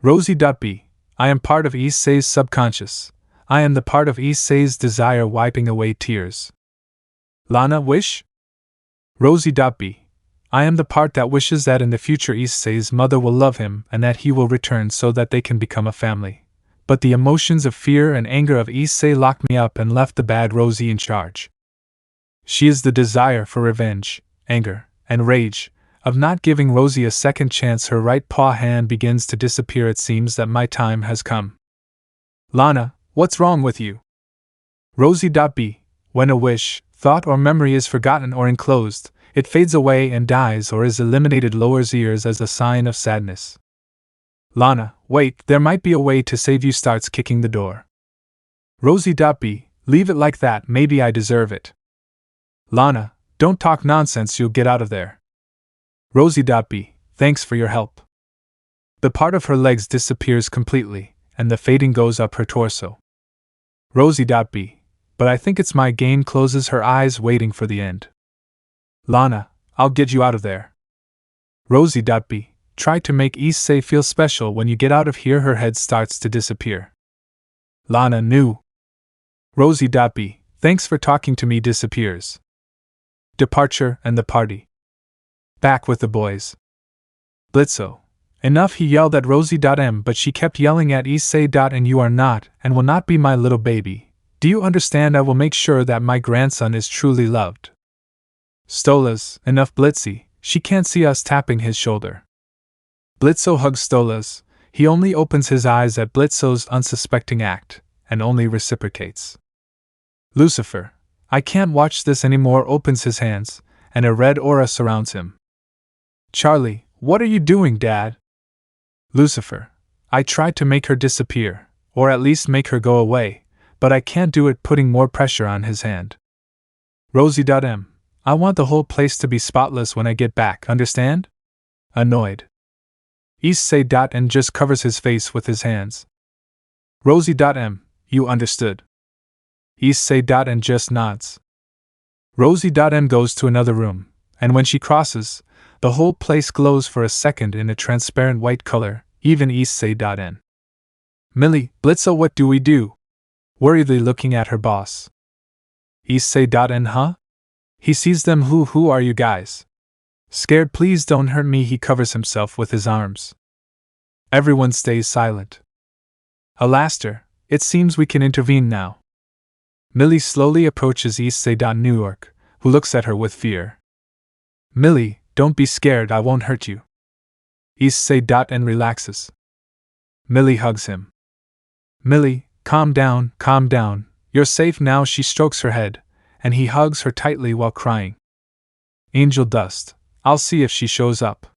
Speaker 1: Rosie. B. I am part of Issei's subconscious, I am the part of Issei's desire, wiping away tears. Lana, wish? Rosie. B. I am the part that wishes that in the future Issei's mother will love him and that he will return so that they can become a family. But the emotions of fear and anger of Issei locked me up and left the bad Rosie in charge. She is the desire for revenge, anger, and rage, of not giving Rosie a second chance. Her right paw hand begins to disappear. It seems that my time has come. Lana, what's wrong with you? Rosie. B. When a wish, thought or memory is forgotten or enclosed, it fades away and dies or is eliminated, lowers ears as a sign of sadness. Lana, wait, there might be a way to save you, starts kicking the door. Rosie. B. Leave it like that, maybe I deserve it. Lana, don't talk nonsense, you'll get out of there. Rosie. B. Thanks for your help. The part of her legs disappears completely, and the fading goes up her torso. Rosie. B. But I think it's my game, closes her eyes waiting for the end. Lana, I'll get you out of there. Rosie. B. try to make Issei feel special when you get out of here. Her head starts to disappear. Lana knew. Rosie.B, thanks for talking to me, disappears. Departure and the party. Back with the boys. Blitzo. Enough, he yelled at Rosie.M, but she kept yelling at Issei. And you are not, and will not be my little baby. Do you understand? I will make sure that my grandson is truly loved. Stolas. Enough, Blitzy, she can't see us, tapping his shoulder. Blitzo hugs Stolas. He only opens his eyes at Blitzo's unsuspecting act, and only reciprocates. Lucifer. I can't watch this anymore, opens his hands, and a red aura surrounds him. Charlie, what are you doing, Dad? Lucifer. I tried to make her disappear, or at least make her go away, but I can't do it, putting more pressure on his hand. Rosie.M. I want the whole place to be spotless when I get back, understand? Annoyed. Issei.N just covers his face with his hands. Rosie.M. You understood. Issei.N just nods. Rosie.M goes to another room, and when she crosses, the whole place glows for a second in a transparent white color, even Issei.N. Millie, Blitzo, what do we do? Worriedly looking at her boss. Issei.N, huh? He sees them. Who are you guys? Scared? Please don't hurt me. He covers himself with his arms. Everyone stays silent. Alaster, it seems we can intervene now. Millie slowly approaches Issei.Newark, who looks at her with fear. Millie, don't be scared, I won't hurt you. Issei.N relaxes. Millie hugs him. Millie, calm down, you're safe now. She strokes her head, and he hugs her tightly while crying. Angel dust, I'll see if she shows up.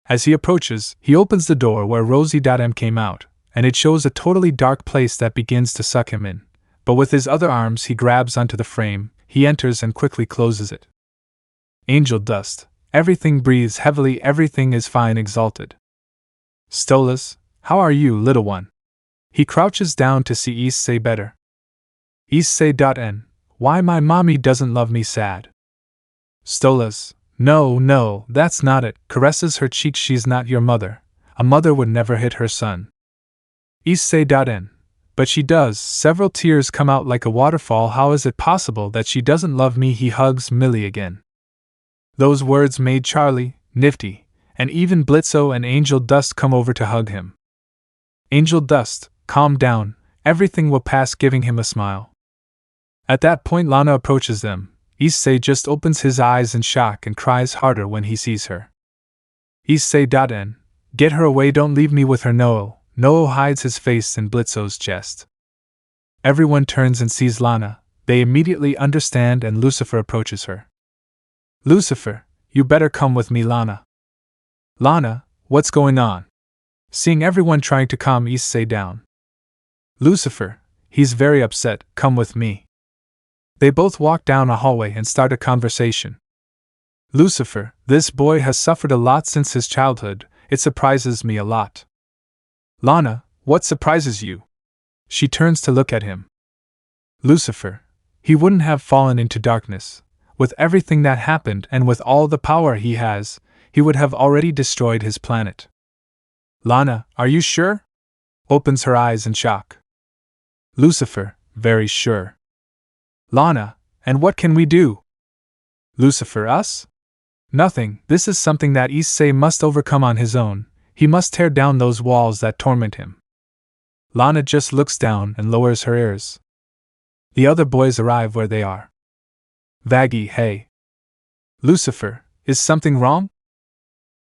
Speaker 1: As he approaches, he opens the door where Rosie.M came out, and it shows a totally dark place that begins to suck him in. But with his other arms he grabs onto the frame, he enters and quickly closes it. Angel dust, everything breathes heavily, everything is fine, exalted. Stolas, how are you, little one? He crouches down to see Issei better. Issei.N, why my mommy doesn't love me, sad. Stolas, no, that's not it, caresses her cheek. She's not your mother. A mother would never hit her son. Issei.N, but she does. Several tears come out like a waterfall. How is it possible that she doesn't love me? He hugs Millie again. Those words made Charlie, Nifty, and even Blitzo and Angel Dust come over to hug him. Angel Dust, calm down, everything will pass, giving him a smile. At that point Lana approaches them. Issei just opens his eyes in shock and cries harder when he sees her. Issei.N, get her away, don't leave me with her. No hides his face in Blitzo's chest. Everyone turns and sees Lana. They immediately understand and Lucifer approaches her. Lucifer, you better come with me, Lana. Lana, what's going on? Seeing everyone trying to calm Issei down. Lucifer, he's very upset, come with me. They both walk down a hallway and start a conversation. Lucifer, this boy has suffered a lot since his childhood, it surprises me a lot. Lana, what surprises you? She turns to look at him. Lucifer, he wouldn't have fallen into darkness. With everything that happened and with all the power he has, he would have already destroyed his planet. Lana, are you sure? Opens her eyes in shock. Lucifer, very sure. Lana, and what can we do? Lucifer, us? Nothing, this is something that Issei must overcome on his own. He must tear down those walls that torment him. Lana just looks down and lowers her ears. The other boys arrive where they are. Vaggie, hey. Lucifer, is something wrong?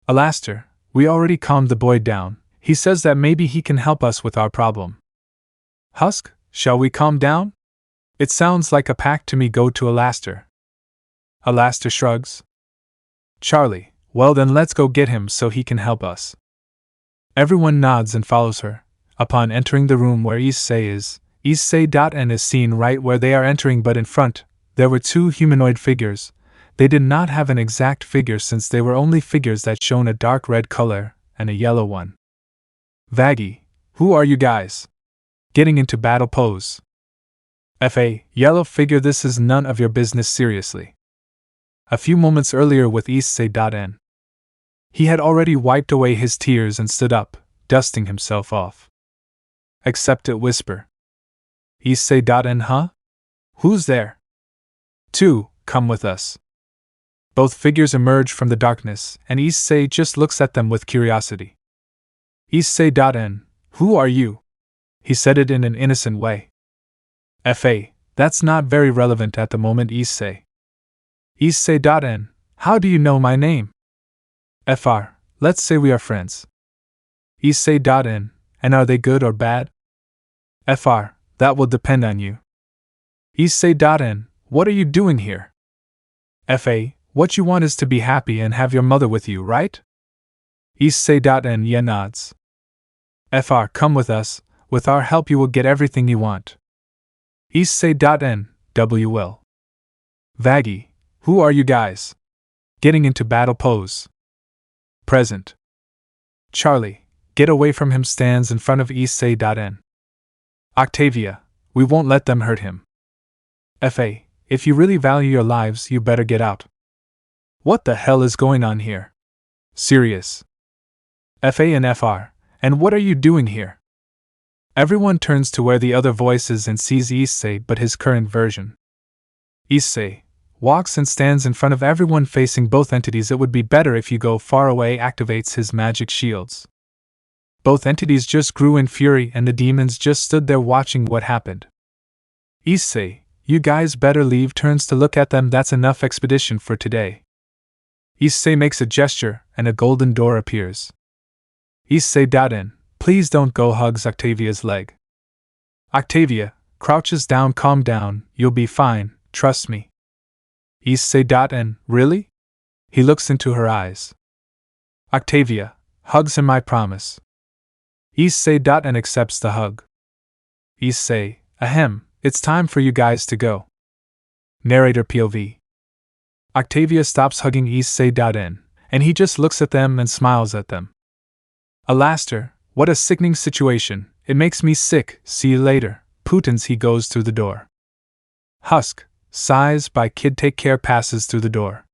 Speaker 1: Alaster, we already calmed the boy down. He says that maybe he can help us with our problem. Husk, shall we calm down? It sounds like a pact to me. Go to Alaster. Alaster shrugs. Charlie, well then let's go get him so he can help us. Everyone nods and follows her. Upon entering the room where Issei is, Issei.N is seen right where they are entering, but in front, there were two humanoid figures. They did not have an exact figure since they were only figures that shone a dark red color and a yellow one. Vaggie, who are you guys? Getting into battle pose. F.A. Yellow figure, this is none of your business, seriously. A few moments earlier with Issei.N. He had already wiped away his tears and stood up, dusting himself off. Accept it, whisper. Issei. Huh? Who's there? 2, come with us. Both figures emerge from the darkness, and Issei just looks at them with curiosity. Issei. Who are you? He said it in an innocent way. Fa, that's not very relevant at the moment, Issei. Issei. How do you know my name? Fr, let's say we are friends. Issei. And are they good or bad? Fr, that will depend on you. Issei. What are you doing here? Fa, what you want is to be happy and have your mother with you, right? Issei. Yeah, nods. Fr, come with us. With our help you will get everything you want. Issei. W will. Vaggie, who are you guys? Getting into battle pose. Present. Charlie, get away from him, stands in front of Issei. Octavia, we won't let them hurt him. Fa, if you really value your lives, you better get out. What the hell is going on here? Serious. Fa and Fr, and what are you doing here? Everyone turns to where the other voice is and sees Issei, but his current version. Issei walks and stands in front of everyone facing both entities. It would be better if you go far away, activates his magic shields. Both entities just grew in fury and the demons just stood there watching what happened. Issei, you guys better leave, turns to look at them. That's enough expedition for today. Issei makes a gesture and a golden door appears. Issei. Please don't go, hugs Octavia's leg. Octavia crouches down. Calm down, you'll be fine, trust me. Issei. Really? He looks into her eyes. Octavia hugs him, I promise. Issei. And accepts the hug. Issei, ahem, it's time for you guys to go. Narrator POV. Octavia stops hugging Issei. And he just looks at them and smiles at them. Alaster, what a sickening situation, it makes me sick, see you later, Putins. He goes through the door. Husk, sighs by kid, take care, passes through the door.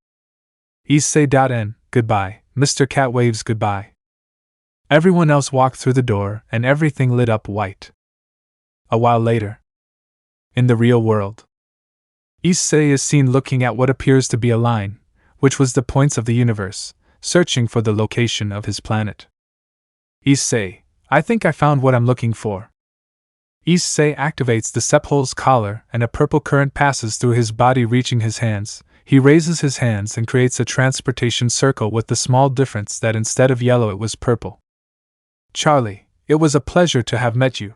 Speaker 1: Issei. Goodbye, Mr. Cat waves goodbye. Everyone else walked through the door and everything lit up white. A while later. In the real world. Issei is seen looking at what appears to be a line, which was the points of the universe, searching for the location of his planet. Issei, I think I found what I'm looking for. Issei activates the Sephol's collar and a purple current passes through his body, reaching his hands. He raises his hands and creates a transportation circle with the small difference that instead of yellow it was purple. Charlie, it was a pleasure to have met you.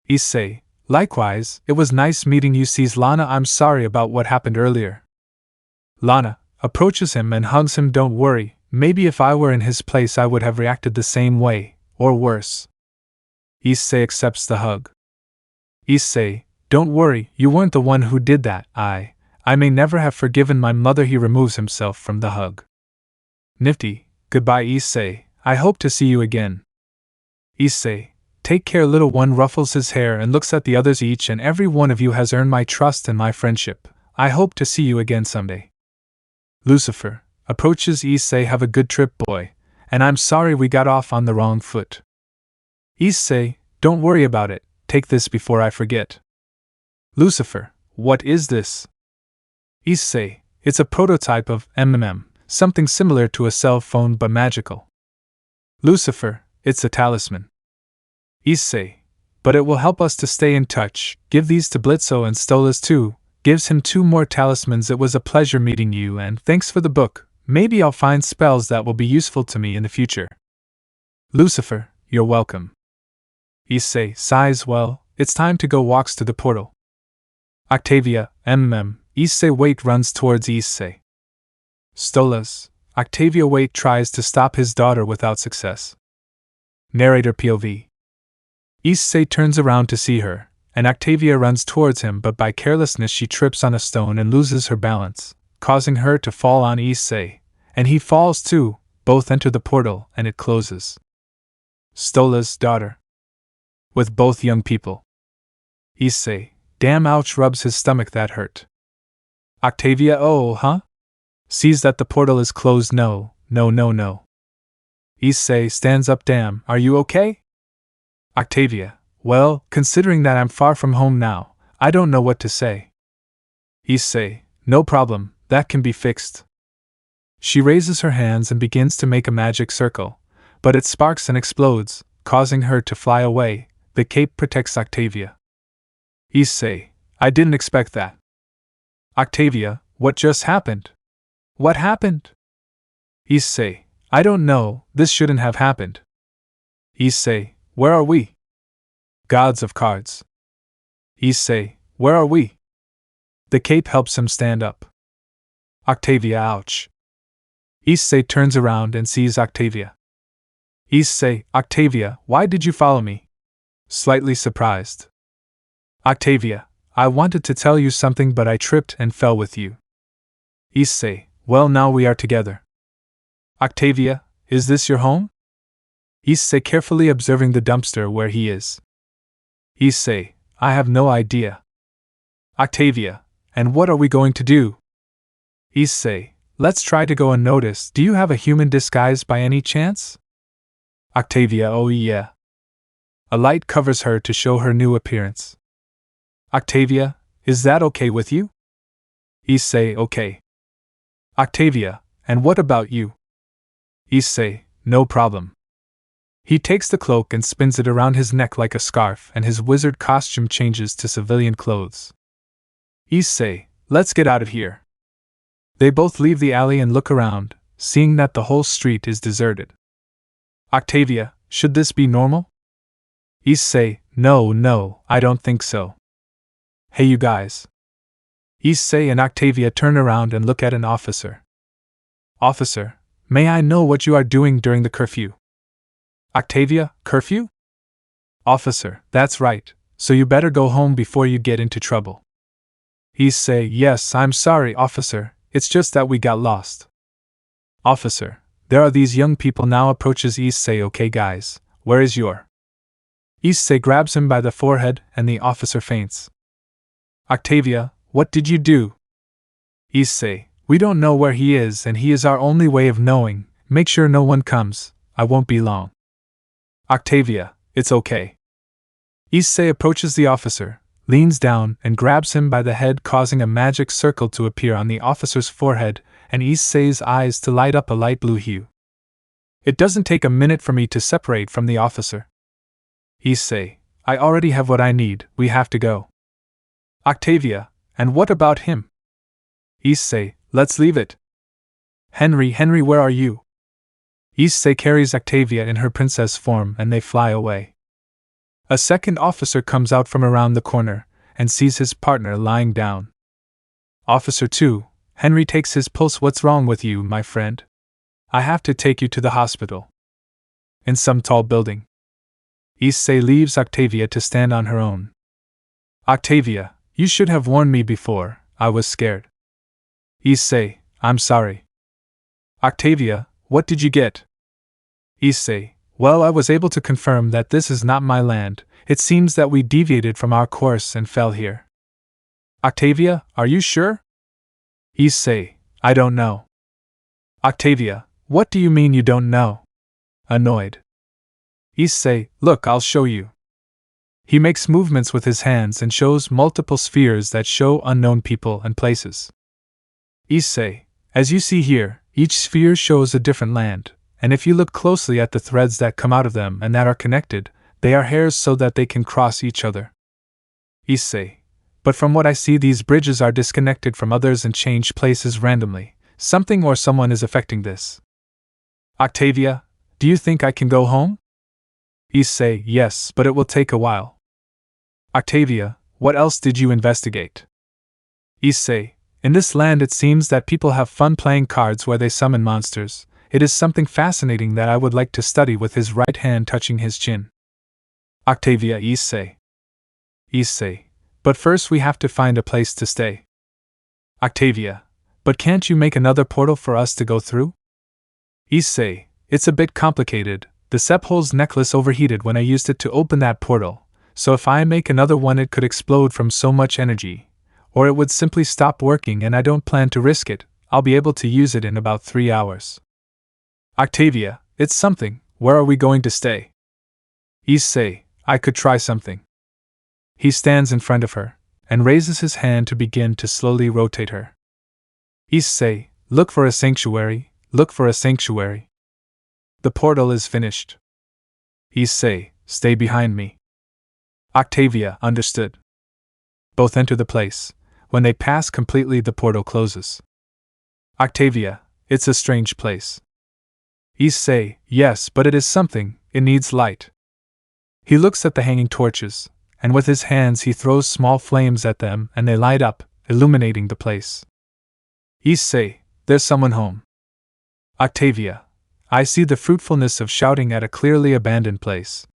Speaker 1: Issei, likewise, it was nice meeting you. Sees Lana, I'm sorry about what happened earlier. Lana approaches him and hugs him. Don't worry, maybe if I were in his place I would have reacted the same way, or worse. Issei accepts the hug. Issei, don't worry, you weren't the one who did that. I may never have forgiven my mother. He removes himself from the hug. Nifty, goodbye Issei, I hope to see you again. Issei, take care. Little one ruffles his hair and looks at the others. Each and every one of you has earned my trust and my friendship. I hope to see you again someday. Lucifer approaches Issei. Have a good trip, boy, and I'm sorry we got off on the wrong foot. Issei, don't worry about it, take this before I forget. Lucifer, what is this? Issei, it's a prototype of something similar to a cell phone but magical. Lucifer, it's a talisman. Issei, but it will help us to stay in touch. Give these to Blitz and Stolas too. Gives him 2 more talismans. It was a pleasure meeting you and thanks for the book. Maybe I'll find spells that will be useful to me in the future. Lucifer, you're welcome. Issei sighs. Well, it's time to go. Walks to the portal. Octavia, Issei wait, runs towards Issei. Stolas, Octavia wait, tries to stop his daughter without success. Narrator POV. Issei turns around to see her, and Octavia runs towards him, but by carelessness she trips on a stone and loses her balance, causing her to fall on Issei, and he falls too. Both enter the portal and it closes. Stola's daughter. With both young people. Issei, damn, ouch, rubs his stomach, that hurt. Octavia, oh, huh? Sees that the portal is closed. No. Issei stands up. Damn, are you okay? Octavia, well, considering that I'm far from home now, I don't know what to say. Issei, no problem, that can be fixed. She raises her hands and begins to make a magic circle, but it sparks and explodes, causing her to fly away. The cape protects Octavia. Issei, I didn't expect that. Octavia, what just happened? What happened? Issei, I don't know, this shouldn't have happened. Issei, where are we? Gods of cards. Issei, where are we? The cape helps him stand up. Octavia, ouch. Issei turns around and sees Octavia. Issei, Octavia, why did you follow me? Slightly surprised. Octavia, I wanted to tell you something but I tripped and fell with you. Issei, well, now we are together. Octavia, is this your home? Issei, carefully observing the dumpster where he is. Issei, I have no idea. Octavia, and what are we going to do? Issei, let's try to go unnoticed. Do you have a human disguise by any chance? Octavia, oh yeah. A light covers her to show her new appearance. Octavia, is that okay with you? Issei, okay. Octavia, and what about you? Issei, no problem. He takes the cloak and spins it around his neck like a scarf, and his wizard costume changes to civilian clothes. Issei, let's get out of here. They both leave the alley and look around, seeing that the whole street is deserted. Octavia, should this be normal? Issei, no, I don't think so. Hey you guys. Issei and Octavia turn around and look at an officer. Officer, may I know what you are doing during the curfew? Octavia, curfew? Officer, that's right, so you better go home before you get into trouble. Issei, yes, I'm sorry, officer, it's just that we got lost. Officer, there are these young people now. Approaches Issei. Okay guys, where is your? Issei grabs him by the forehead and the officer faints. Octavia, what did you do? Issei, we don't know where he is and he is our only way of knowing. Make sure no one comes, I won't be long. Octavia, it's okay. Issei approaches the officer, leans down and grabs him by the head, causing a magic circle to appear on the officer's forehead and Issei's eyes to light up a light blue hue. It doesn't take a minute for me to separate from the officer. Issei, I already have what I need, we have to go. Octavia, and what about him? Issei, let's leave it. Henry, where are you? Issei carries Octavia in her princess form and they fly away. A second officer comes out from around the corner and sees his partner lying down. Officer 2, Henry takes his pulse. What's wrong with you, my friend? I have to take you to the hospital. In some tall building. Issei leaves Octavia to stand on her own. Octavia, you should have warned me before, I was scared. Issei, I'm sorry. Octavia, what did you get? Issei, well, I was able to confirm that this is not my land. It seems that we deviated from our course and fell here. Octavia, are you sure? Issei, I don't know. Octavia, what do you mean you don't know? Annoyed. Issei, look, I'll show you. He makes movements with his hands and shows multiple spheres that show unknown people and places. Issei, as you see here, each sphere shows a different land, and if you look closely at the threads that come out of them and that are connected, they are hairs so that they can cross each other. Issei, but from what I see, these bridges are disconnected from others and change places randomly. Something or someone is affecting this. Octavia, do you think I can go home? Issei, yes, but it will take a while. Octavia, what else did you investigate? Issei, in this land it seems that people have fun playing cards where they summon monsters. It is something fascinating that I would like to study. With his right hand touching his chin. Octavia, Issei. Issei, but first we have to find a place to stay. Octavia, but can't you make another portal for us to go through? Issei, it's a bit complicated. The Sephol's necklace overheated when I used it to open that portal, so if I make another one it could explode from so much energy, or it would simply stop working, and I don't plan to risk it. I'll be able to use it in about 3 hours. Octavia, It's something. Where are we going to stay? Issei, I could try something. He stands in front of her, and raises his hand to begin to slowly rotate her. Issei, look for a sanctuary, look for a sanctuary. The portal is finished. Issei, stay behind me. Octavia understood. Both enter the place. When they pass completely, the portal closes. Octavia, it's a strange place. Issei, yes, but it is something, it needs light. He looks at the hanging torches, and with his hands he throws small flames at them and they light up, illuminating the place. Issei, there's someone home. Octavia, I see the fruitfulness of shouting at a clearly abandoned place.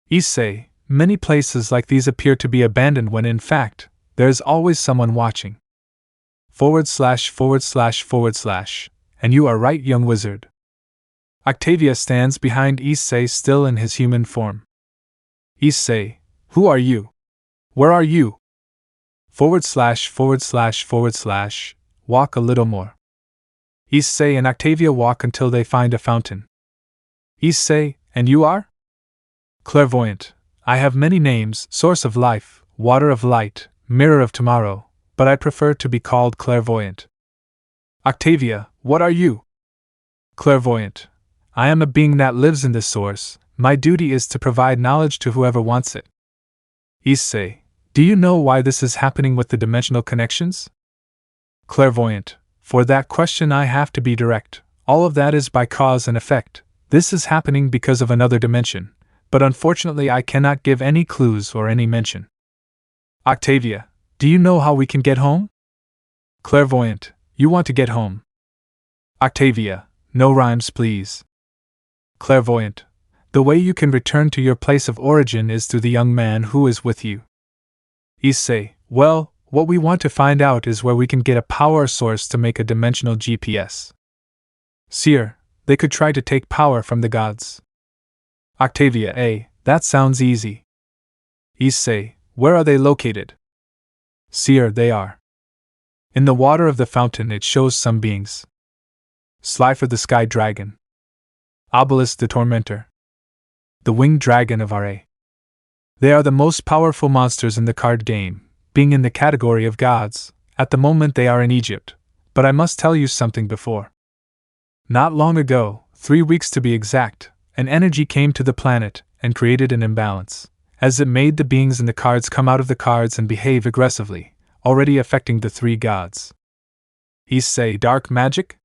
Speaker 1: Issei, many places like these appear to be abandoned when in fact, there is always someone watching. / And you are right, young wizard. Octavia stands behind Issei still in his human form. Issei, who are you? Where are you? / Walk a little more. Issei and Octavia walk until they find a fountain. Issei, and you are? Clairvoyant. I have many names: Source of Life, Water of Light, Mirror of Tomorrow, but I prefer to be called Clairvoyant. Octavia, what are you? Clairvoyant. I am a being that lives in this source. My duty is to provide knowledge to whoever wants it. Issei, do you know why this is happening with the dimensional connections? Clairvoyant. For that question I have to be direct. All of that is by cause and effect. This is happening because of another dimension, but unfortunately I cannot give any clues or any mention. Octavia, do you know how we can get home? Clairvoyant. You want to get home. Octavia, no rhymes please. Clairvoyant. The way you can return to your place of origin is through the young man who is with you. Issei, well, what we want to find out is where we can get a power source to make a dimensional GPS. Seer, they could try to take power from the gods. Octavia, that sounds easy. Issei, where are they located? Seer, they are. In the water of the fountain it shows some beings. Slifer the Sky Dragon. Obelisk the Tormentor. The Winged Dragon of Ra. They are the most powerful monsters in the card game, being in the category of gods. At the moment they are in Egypt, but I must tell you something before. Not long ago, 3 weeks to be exact, an energy came to the planet and created an imbalance, as it made the beings in the cards come out of the cards and behave aggressively, already affecting the 3 gods. Issei, dark magic?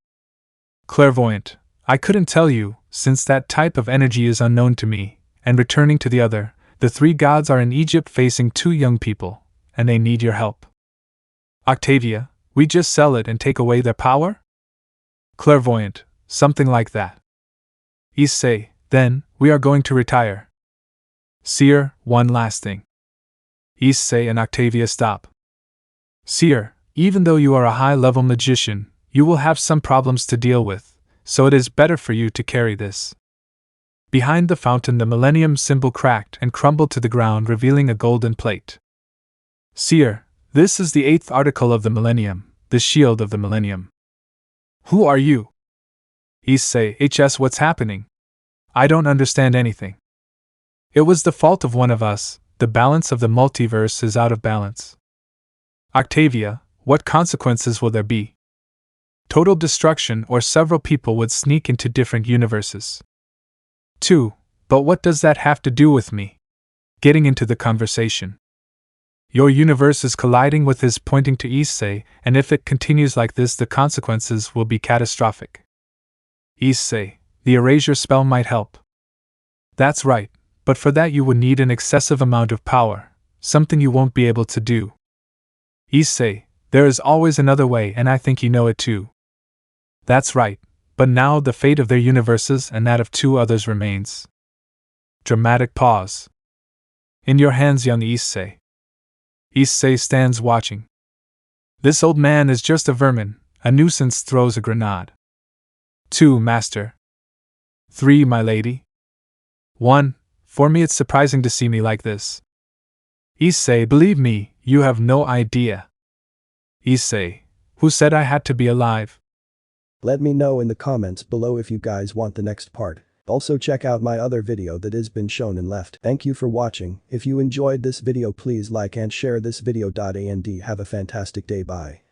Speaker 1: Clairvoyant. I couldn't tell you, since that type of energy is unknown to me, and returning to the 3 gods are in Egypt facing 2 young people, and they need your help. Octavia, we just sell it and take away their power? Clairvoyant, something like that. Issei, then, we are going to retire. Seer, one last thing. Issei and Octavia stop. Seer, even though you are a high-level magician, you will have some problems to deal with, so it is better for you to carry this. Behind the fountain the millennium symbol cracked and crumbled to the ground, revealing a golden plate. Seer, this is the 8th article of the millennium, the shield of the millennium. Who are you? Issei, what's happening? I don't understand anything. It was the fault of one of us, the balance of the multiverse is out of balance. Octavia, what consequences will there be? Total destruction, or several people would sneak into different universes. 2. But what does that have to do with me? Getting into the conversation. Your universe is colliding with his, pointing to Issei, and if it continues like this the consequences will be catastrophic. Issei, the erasure spell might help. That's right, but for that you would need an excessive amount of power, something you won't be able to do. Issei, there is always another way and I think you know it too. That's right, but now the fate of their universes and that of 2 others remains. Dramatic pause. In your hands, young Issei. Issei stands watching. This old man is just a vermin, a nuisance, throws a grenade. 2, master. 3, my lady. 1, for me it's surprising to see me like this. Issei, believe me, you have no idea. Issei, who said I had to be alive?
Speaker 2: Let me know in the comments below if you guys want the next part. Also check out my other video that has been shown and left. Thank you for watching. If you enjoyed this video please like and share this video. And have a fantastic day. Bye.